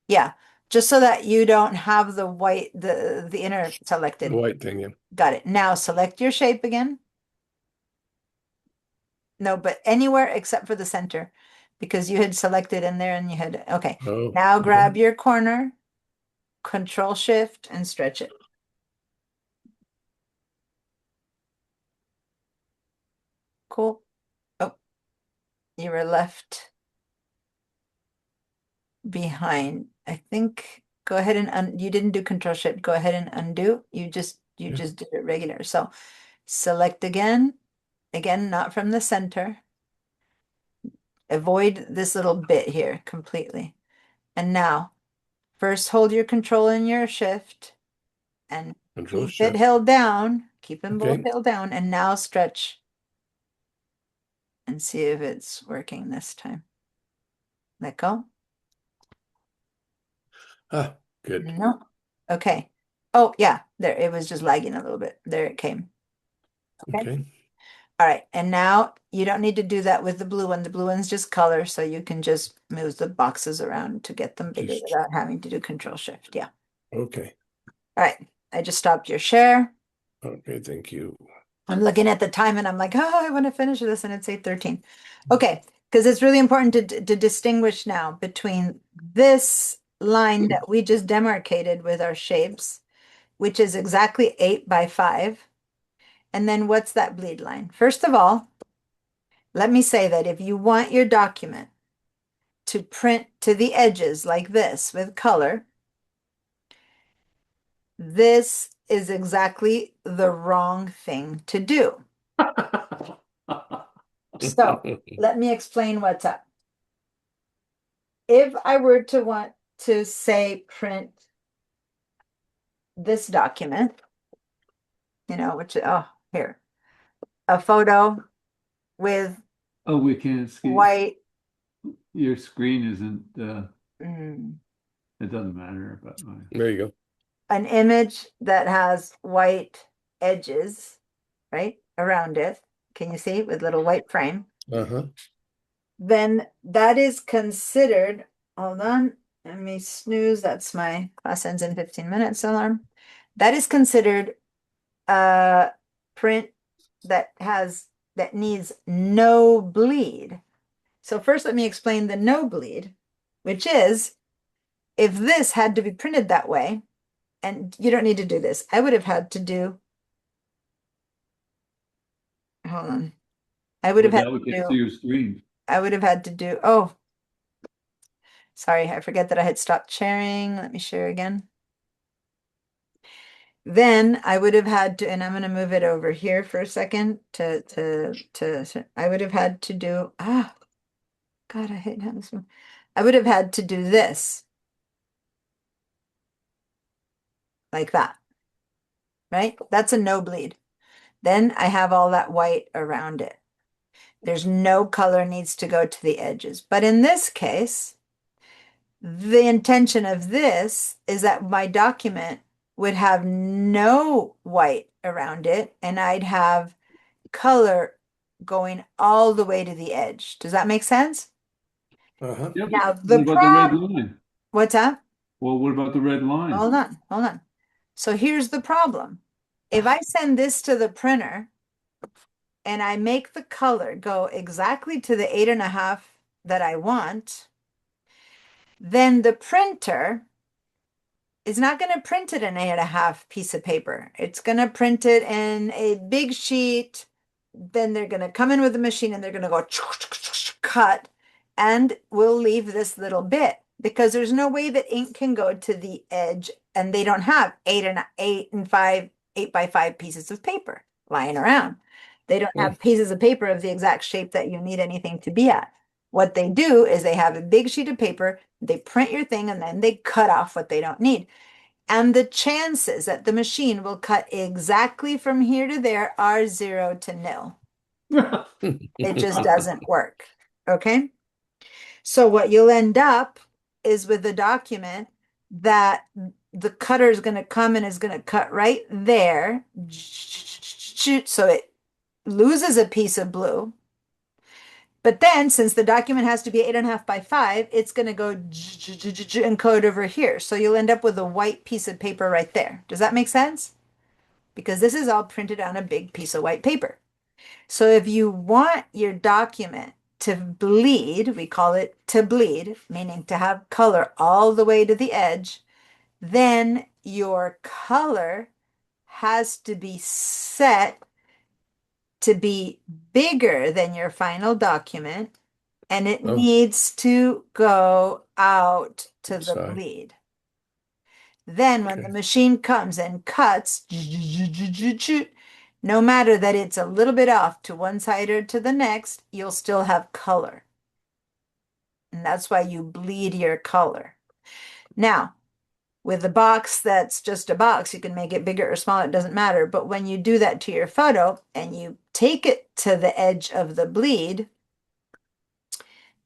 Yeah. Just so that you don't have the white the inner The selected. white thing, yeah. Got it. Now select your shape again. No, but anywhere except for the center because you had selected in there and you had, okay. Oh, Now okay. grab your corner, Control Shift and stretch it. Cool. Oh, you were left behind. I think go ahead and you didn't do Control Shift. Go ahead and undo. You just Yeah. did it regular. So select again, not from the center. Avoid this little bit here completely. And now first hold your control and your shift and Control keep it Shift. held down. Keep them both Okay. held down. And now stretch and see if it's working this time. Let go. Ah, good. No. Okay. Oh, yeah. There. It was just lagging a little bit. There it came. Okay. Okay. All right. And now you don't need to do that with the blue one. The blue one's just color. So you can just move the boxes around to get them bigger Just without having to do Control Shift. Yeah. okay. All right. I just stopped your share. Okay, thank you. I'm looking at the time and I'm like, oh, I want to finish this, and it's 8:13. Okay, because it's really important to distinguish now between this line that we just demarcated with our shapes, which is exactly 8 by 5. And then what's that bleed line? First of all, let me say that if you want your document to print to the edges like this with color, this is exactly the wrong thing to do. So let me explain what's up. If I were to want to say print this document, which, oh, here, a photo with Oh, we can't see. white, Your screen isn't, mm, it doesn't matter, but There you go. an image that has white edges, right, around it. Can you see with little white frame? Uh-huh. Then that is considered, hold on, let me snooze. That's my class ends in 15 minutes alarm. That is considered a print that needs no bleed. So first let me explain the no bleed, which is if this had to be printed that way, and you don't need to do this, I would have had to do, hold on. I would have But had that would to get to do, your screen. I would have had to do, oh, sorry, I forget that I had stopped sharing. Let me share again. Then I would have had to, and I'm going to move it over here for a second I would have had to do, God, I hate having this one. I would have had to do this like that, right? That's a no bleed. Then I have all that white around it. There's no color needs to go to the edges. But in this case, the intention of this is that my document would have no white around it and I'd have color going all the way to the edge. Does that make sense? Uh-huh. Yep. Now What the about the red problem, line? what's that? Well, what about the red line? Hold on, hold on. So here's the problem. If I send this to the printer and I make the color go exactly to the 8.5 that I want, then the printer is not going to print it in 8.5 piece of paper. It's going to print it in a big sheet. Then they're going to come in with the machine and they're going to go cut, and we'll leave this little bit because there's no way that ink can go to the edge, and they don't have 8 by 5 pieces of paper lying around. They don't have pieces of paper of the exact shape that you need anything to be at. What they do is they have a big sheet of paper, they print your thing, and then they cut off what they don't need. And the chances that the machine will cut exactly from here to there are 0 to nil. It just doesn't work. Okay. So what you'll end up is with a document that the cutter is going to come and is going to cut right there. So it loses a piece of blue. But then, since the document has to be 8.5 by 5, it's going to go and code over here. So you'll end up with a white piece of paper right there. Does that make sense? Because this is all printed on a big piece of white paper. So if you want your document to bleed, we call it to bleed, meaning to have color all the way to the edge, then your color has to be set to be bigger than your final document, and it Oh. needs to go out to the Sorry. bleed. Then when the Okay. machine comes and cuts, no matter that it's a little bit off to one side or to the next, you'll still have color. And that's why you bleed your color. Now, with a box that's just a box, you can make it bigger or smaller, it doesn't matter. But when you do that to your photo and you take it to the edge of the bleed,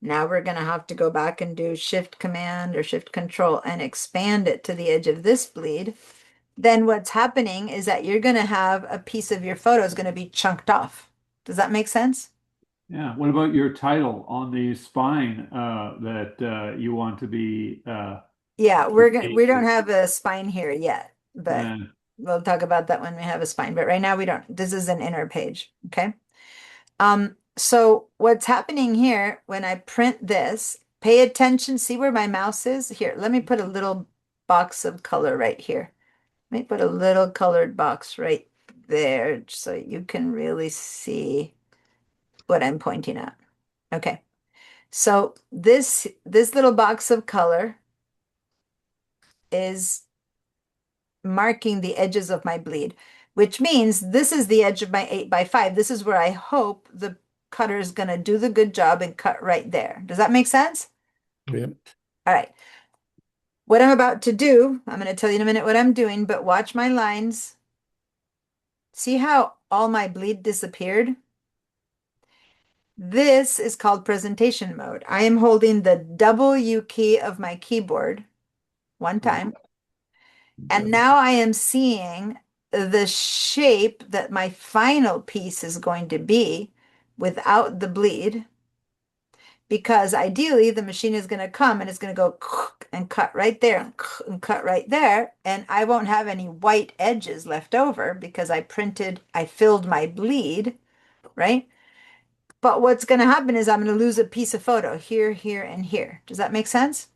now we're going to have to go back and do Shift Command or Shift Control and expand it to the edge of this bleed. Then what's happening is that you're going to have a piece of your photo is going to be chunked off. Does that make sense? Yeah. What about your title on the spine that you want to be Yeah, we don't have a spine here yet, but uh, we'll talk about that when we have a spine. But right now we don't. This is an inner page, okay? So what's happening here when I print this, pay attention, see where my mouse is? Here, let me put a little box of color right here. Let me put a little colored box right there so you can really see what I'm pointing at. Okay. So this little box of color is marking the edges of my bleed, which means this is the edge of my 8 by 5. This is where I hope the cutter is going to do the good job and cut right there. Does that make sense? Yep. All right. What I'm about to do, I'm going to tell you in a minute what I'm doing, but watch my lines. See how all my bleed disappeared? This is called presentation mode. I am holding the W key of my keyboard one time. And now I am seeing the shape that my final piece is going to be without the bleed. Because ideally the machine is going to come and it's going to go and cut right there and cut right there. And I won't have any white edges left over because I filled my bleed, right? But what's going to happen is I'm going to lose a piece of photo here, here, and here. Does that make sense?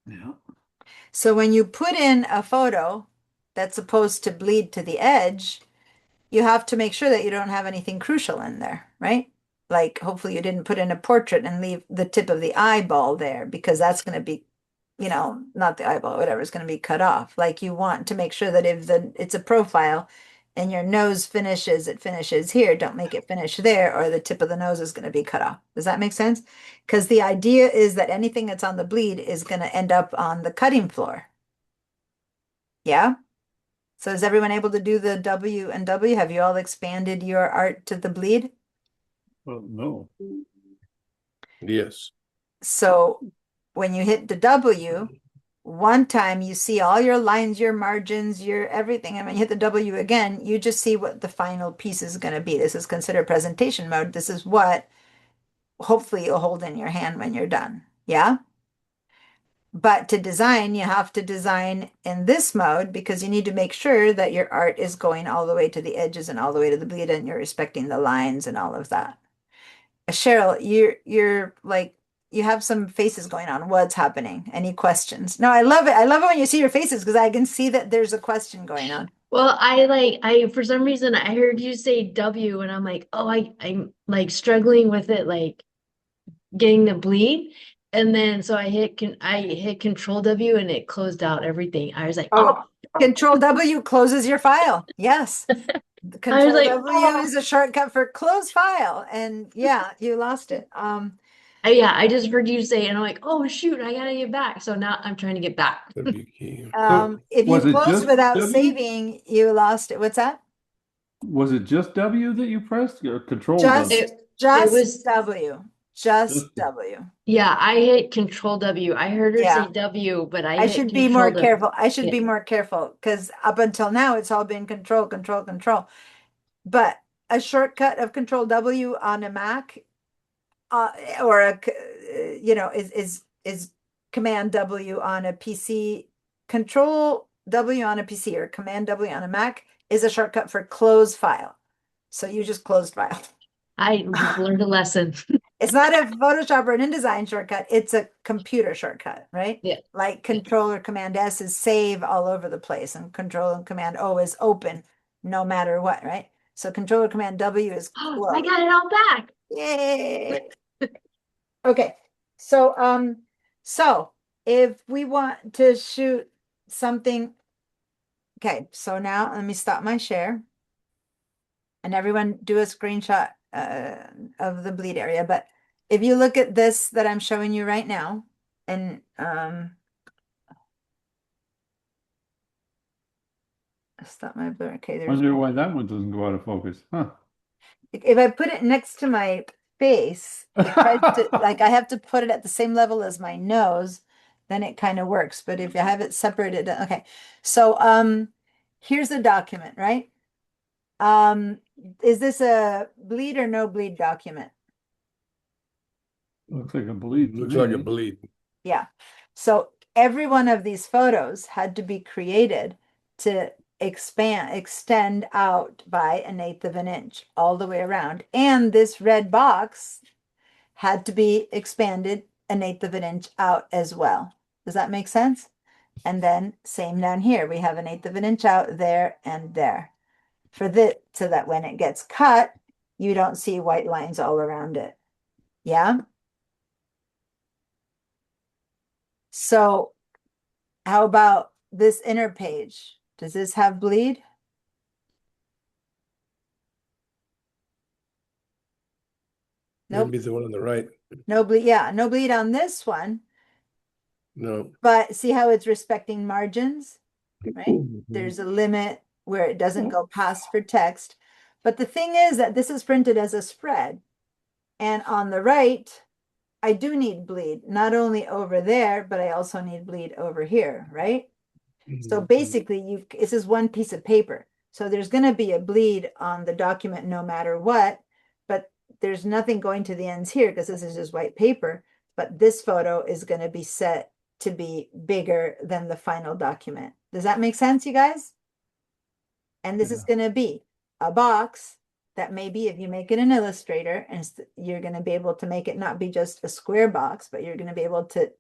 yeah. So when you put in a photo that's supposed to bleed to the edge, you have to make sure that you don't have anything crucial in there, right? Like hopefully you didn't put in a portrait and leave the tip of the eyeball there because that's going to be, you know, not the eyeball, whatever, is going to be cut off. Like you want to make sure that if it's a profile and your nose finishes, it finishes here, don't make it finish there, or the tip of the nose is going to be cut off. Does that make sense? Because the idea is that anything that's on the bleed is going to end up on the cutting floor. Yeah? So is everyone able to do the W and W? Have you all expanded your art to the bleed? Well, no. Yes. So when you hit the W, one time you see all your lines, your margins, your everything. And when you hit the W again, you just see what the final piece is going to be. This is considered presentation mode. This is what hopefully you'll hold in your hand when you're done. Yeah? But to design, you have to design in this mode because you need to make sure that your art is going all the way to the edges and all the way to the bleed and you're respecting the lines and all of that. Cheryl, you're like you have some faces going on. What's happening? Any questions? No, I love it. I love it when you see your faces because I can see that there's a question going on. Well, I for some reason I heard you say W and I'm like, oh, I'm like struggling with it, like getting the bleed. And then so I hit Control W and it closed out everything. I was like, Oh, Control W closes your file. Yes. Control like, W is a shortcut for close file. And yeah, you lost it. yeah, I just heard you say, and I'm like, oh shoot, I gotta get back. So now I'm trying to get back. W key. If you was it close just without W? saving, you lost it. What's that? Was it just W that you pressed? Or Control Just W? It was W. Just W. Yeah, I hit Control W. I heard her Yeah. say W, but I I hit should be more Control W. careful. I should Yeah. be more careful because up until now it's all been control, control, control. But a shortcut of Control W on a Mac, or is Command W on a PC. Control W on a PC or Command W on a Mac is a shortcut for close file. So you just closed file. I learned a lesson. It's not a Photoshop or an InDesign shortcut. It's a computer shortcut, right? Yeah. Like Control or Command S is save all over the place, and Control and Command O is open, no matter what, right? So Control or Command W is Oh, close. I got it all back. Yay! Okay, so if we want to shoot something, okay, so now let me stop my share, and everyone do a screenshot of the bleed area. But if you look at this that I'm showing you right now, and stop my blur. Okay, there's Wonder why that one doesn't go out of focus. Huh. if I put it next to my face, it tries to, like I have to put it at the same level as my nose, then it kind of works. But if I have it separated, okay. So here's the document, right? Is this a bleed or no bleed document? Looks like a bleed to Looks like a me. bleed. Yeah. So every one of these photos had to be created to extend out by 1/8 of an inch all the way around. And this red box had to be expanded 1/8 of an inch out as well. Does that make sense? And then same down here, we have 1/8 of an inch out there and there. For this, so that when it gets cut, you don't see white lines all around it. Yeah? So how about this inner page? Does this have bleed? Nope. Maybe the one on the right. No bleed. Yeah, no bleed on this one. No. But see how it's respecting margins, right? Mhm. There's a limit where it doesn't go past for text. But the thing is that this is printed as a spread. And on the right, I do need bleed, not only over there, but I also need bleed over here, right? So Mhm. basically, this is one piece of paper. So there's going to be a bleed on the document no matter what, but there's nothing going to the ends here because this is just white paper. But this photo is going to be set to be bigger than the final document. Does that make sense, you guys? And this is going to be a box that maybe if you make it an Illustrator, and you're going to be able to make it not be just a square box, but you're going to be able to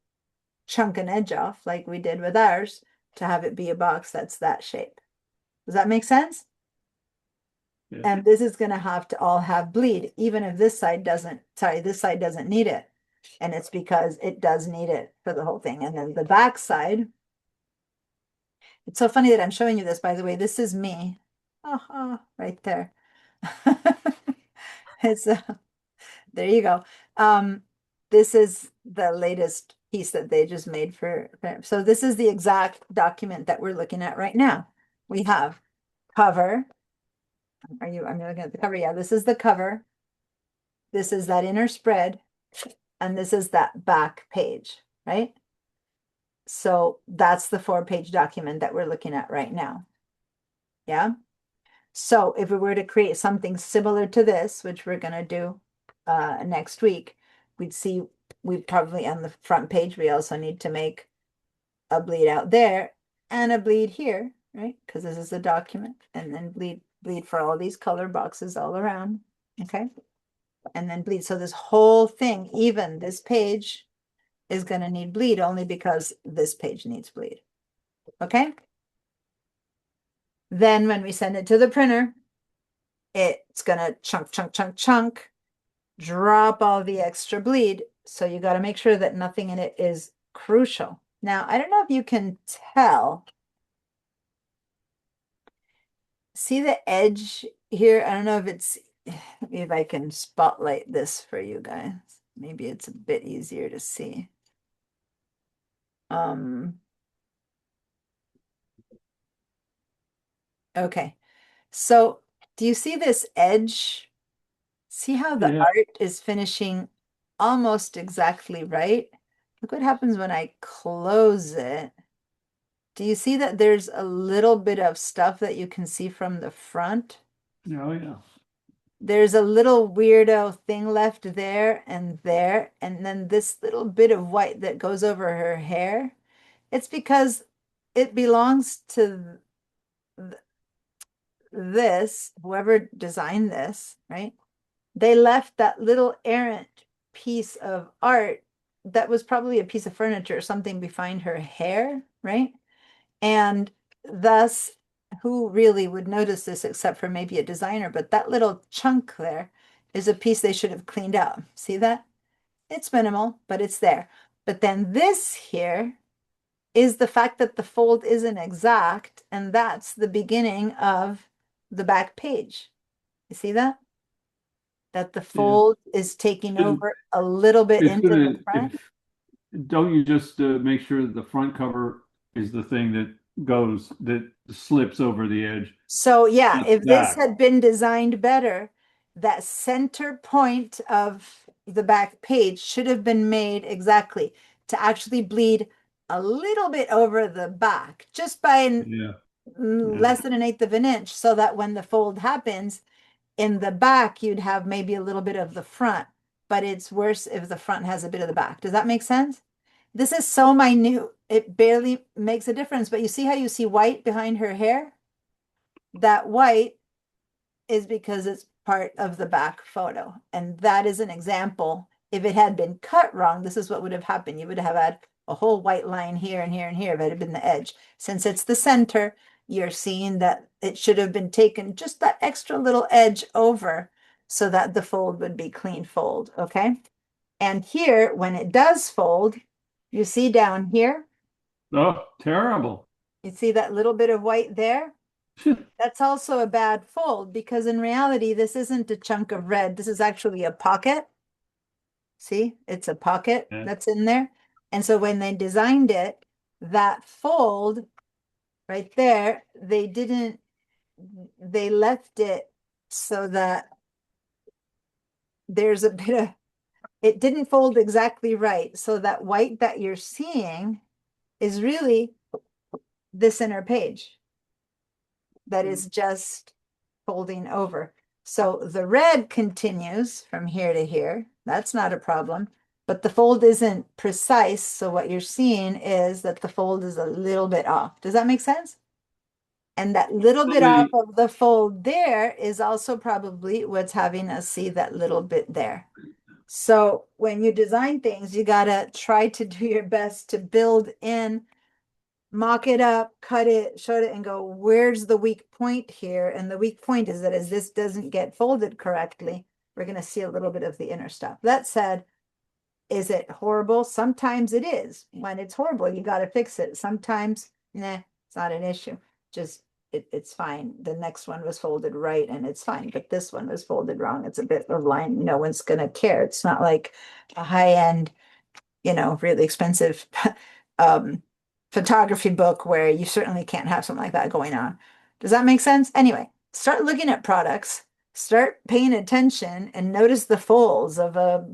chunk an edge off like we did with ours to have it be a box that's that shape. Does that make sense? Yeah. And this is gonna have to all have bleed, even if this side doesn't, sorry, this side doesn't need it. And it's because it does need it for the whole thing. And then the back side, it's so funny that I'm showing you this, by the way. This is me. Right there. It's there you go. This is the latest piece that they just made so this is the exact document that we're looking at right now. We have cover. I'm looking at the cover. Yeah, this is the cover. This is that inner spread, and this is that back page, right? So that's the 4-page document that we're looking at right now. Yeah. So if we were to create something similar to this, which we're going to do next week, we'd probably on the front page, we also need to make a bleed out there and a bleed here, right? Because this is a document, and then bleed for all these color boxes all around. Okay. And then bleed. So this whole thing, even this page, is going to need bleed only because this page needs bleed. Okay. Then when we send it to the printer, it's going to chunk, drop all the extra bleed. So you got to make sure that nothing in it is crucial. Now, I don't know if you can tell. See the edge here? I don't know if I can spotlight this for you guys. Maybe it's a bit easier to see. Okay. So do you see this edge? See how the art is finishing almost exactly right? Look what happens when I close it. Do you see that there's a little bit of stuff that you can see from the front? Oh, yeah. There's a little weirdo thing left there, and then this little bit of white that goes over her hair. It's because it belongs to this, whoever designed this, right? They left that little errant piece of art that was probably a piece of furniture or something behind her hair, right? And thus, who really would notice this except for maybe a designer? But that little chunk there is a piece they should have cleaned out. See that? It's minimal, but it's there. But then this here is the fact that the fold isn't exact, and that's the beginning of the back page. You see that? That the fold is taking over a little bit into the front. Don't you just make sure that the front cover is the thing that slips over the edge? So yeah, Not if this back. had been designed better, that center point of the back page should have been made exactly to actually bleed a little bit over the back, just by Yeah. less than 1/8 of an inch, so that when the fold happens in the back, you'd have maybe a little bit of the front, but it's worse if the front has a bit of the back. Does that make sense? This is so minute, it barely makes a difference, but you see how you see white behind her hair? That white is because it's part of the back photo. And that is an example. If it had been cut wrong, this is what would have happened. You would have had a whole white line here and here and here if it had been the edge. Since it's the center, you're seeing that it should have been taken just that extra little edge over so that the fold would be clean fold, okay? And here, when it does fold, you see down here, Oh, terrible. you see that little bit of white there? That's also a bad fold because in reality, this isn't a chunk of red. This is actually a pocket. See, it's a pocket that's in there. And so when they designed it, that fold right there, they left it so that there's a bit of, it didn't fold exactly right. So that white that you're seeing is really this inner page that is just folding over. So the red continues from here to here. That's not a problem, but the fold isn't precise. So what you're seeing is that the fold is a little bit off. Does that make sense? And that little bit off of the fold there is also probably what's having us see that little bit there. So when you design things, you gotta try to do your best to build in, mock it up, cut it, show it, and go, where's the weak point here? And the weak point is that as this doesn't get folded correctly, we're gonna see a little bit of the inner stuff. That said, is it horrible? Sometimes it is. When it's horrible, you gotta fix it. Sometimes, nah, it's not an issue. Just it's fine. The next one was folded right and it's fine, but this one was folded wrong. It's a bit of line. No one's gonna care. It's not like a high-end, really expensive photography book where you certainly can't have something like that going on. Does that make sense? Anyway, start looking at products, start paying attention, and notice the folds of a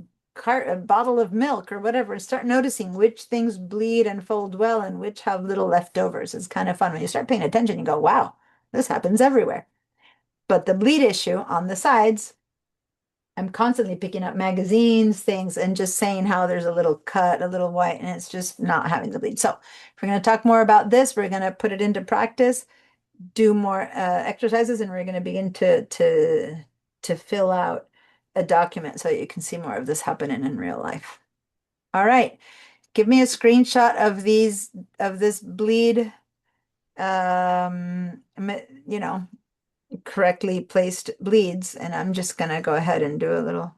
bottle of milk or whatever. Start noticing which things bleed and fold well and which have little leftovers. It's kind of fun when you start paying attention. You go, wow, this happens everywhere. But the bleed issue on the sides, I'm constantly picking up magazines, things, and just saying how there's a little cut, a little white, and it's just not having the bleed. So if we're going to talk more about this, we're going to put it into practice, do more exercises, and we're going to begin to fill out a document so you can see more of this happening in real life. All right, give me a screenshot of this bleed, correctly placed bleeds, and I'm just gonna go ahead and do a little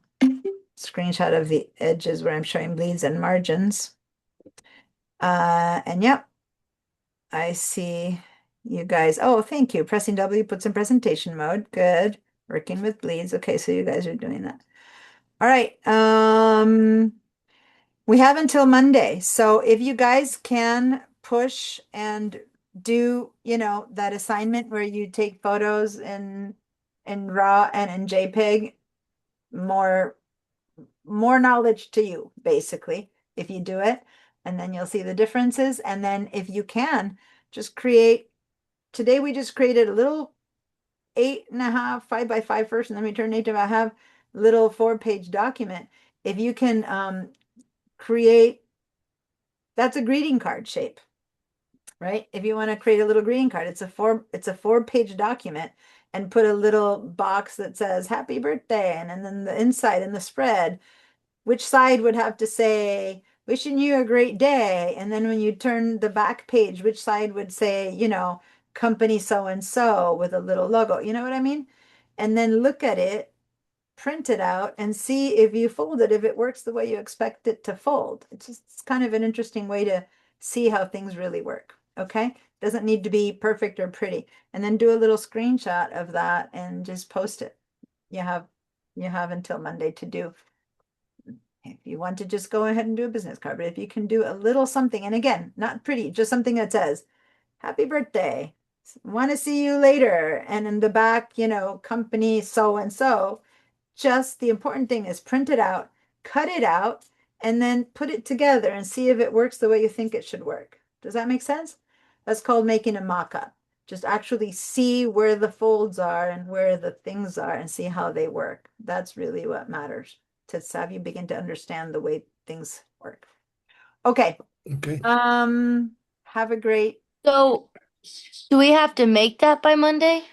screenshot of the edges where I'm showing bleeds and margins. And yep, I see you guys. Oh, thank you. Pressing W puts in presentation mode. Good. Working with bleeds. Okay, so you guys are doing that. All right. We have until Monday. So if you guys can push and do, that assignment where you take photos in RAW and in JPEG, more knowledge to you, basically, if you do it, and then you'll see the differences. And then if you can, just today we just created a little 8.5, 5x5 first, and then we turned 8.5 little 4-page document. If you can create, that's a greeting card shape, right? If you want to create a little greeting card, it's a 4-page document, and put a little box that says happy birthday, and then the inside in the spread, which side would have to say wishing you a great day, and then when you turn the back page, which side would say, company so and so with a little logo, you know what I mean? And then look at it, print it out, and see if you fold it, if it works the way you expect it to fold. It's kind of an interesting way to see how things really work. Okay, doesn't need to be perfect or pretty. And then do a little screenshot of that and just post it. You have until Monday to do. If you want to just go ahead and do a business card, but if you can do a little something, and again, not pretty, just something that says happy birthday, want to see you later, and in the back, company so and so. Just the important thing is print it out, cut it out, and then put it together and see if it works the way you think it should work. Does that make sense? That's called making a mock-up. Just actually see where the folds are and where the things are and see how they work. That's really what matters, to have you begin to understand the way things work. Okay. Okay. Have a great. So, do we have to make that by Monday?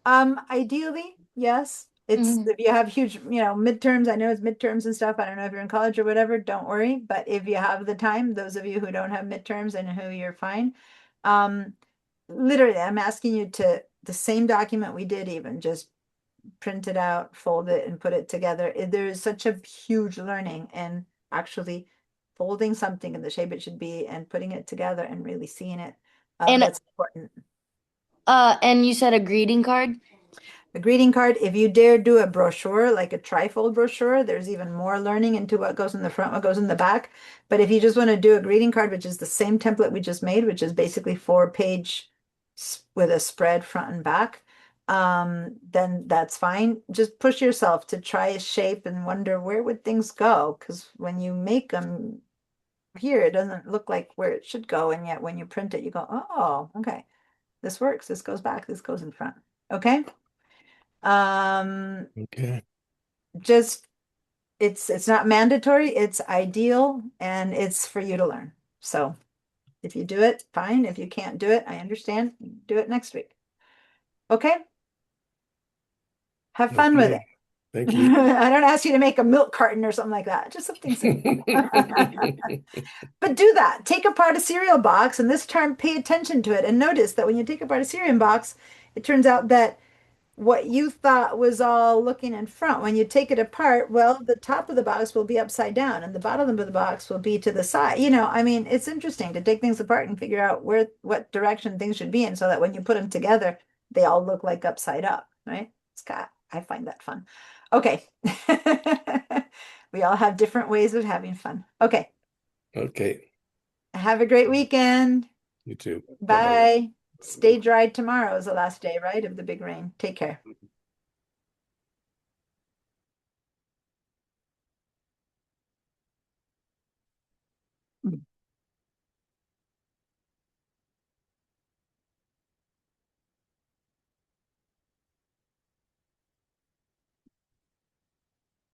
Ideally, yes. It's if you have huge, midterms, I know it's midterms and stuff. I don't know if you're in college or whatever, don't worry. But if you have the time, those of you who don't have midterms and who you're fine, literally, I'm asking you to, the same document we did, even just print it out, fold it, and put it together. There is such a huge learning in actually folding something in the shape it should be and putting it together and really seeing it. And- That's important. And you said a greeting card? A greeting card, if you dare do a brochure, like a trifold brochure, there's even more learning into what goes in the front, what goes in the back. But if you just want to do a greeting card, which is the same template we just made, which is basically 4-page with a spread front and back, then that's fine. Just push yourself to try a shape and wonder where would things go, because when you make them here, it doesn't look like where it should go, and yet when you print it, you go, oh, okay, this works, this goes back, this goes in front. Okay. Okay. Just it's not mandatory, it's ideal, and it's for you to learn. So if you do it, fine. If you can't do it, I understand. Do it next week. Okay. Have fun with it. Okay. Thank you. I don't ask you to make a milk carton or something like that. Just something simple. But do that. Take apart a cereal box, and this time pay attention to it. And notice that when you take apart a cereal box, it turns out that what you thought was all looking in front, when you take it apart, well, the top of the box will be upside down and the bottom of the box will be to the side. I mean, it's interesting to take things apart and figure out what direction things should be in so that when you put them together, they all look like upside up, right? I find that fun. Okay. We all have different ways of having fun. Okay. Okay. Have a great weekend. You too. Bye. Stay dry tomorrow is the last day, right, of the big rain. Take care.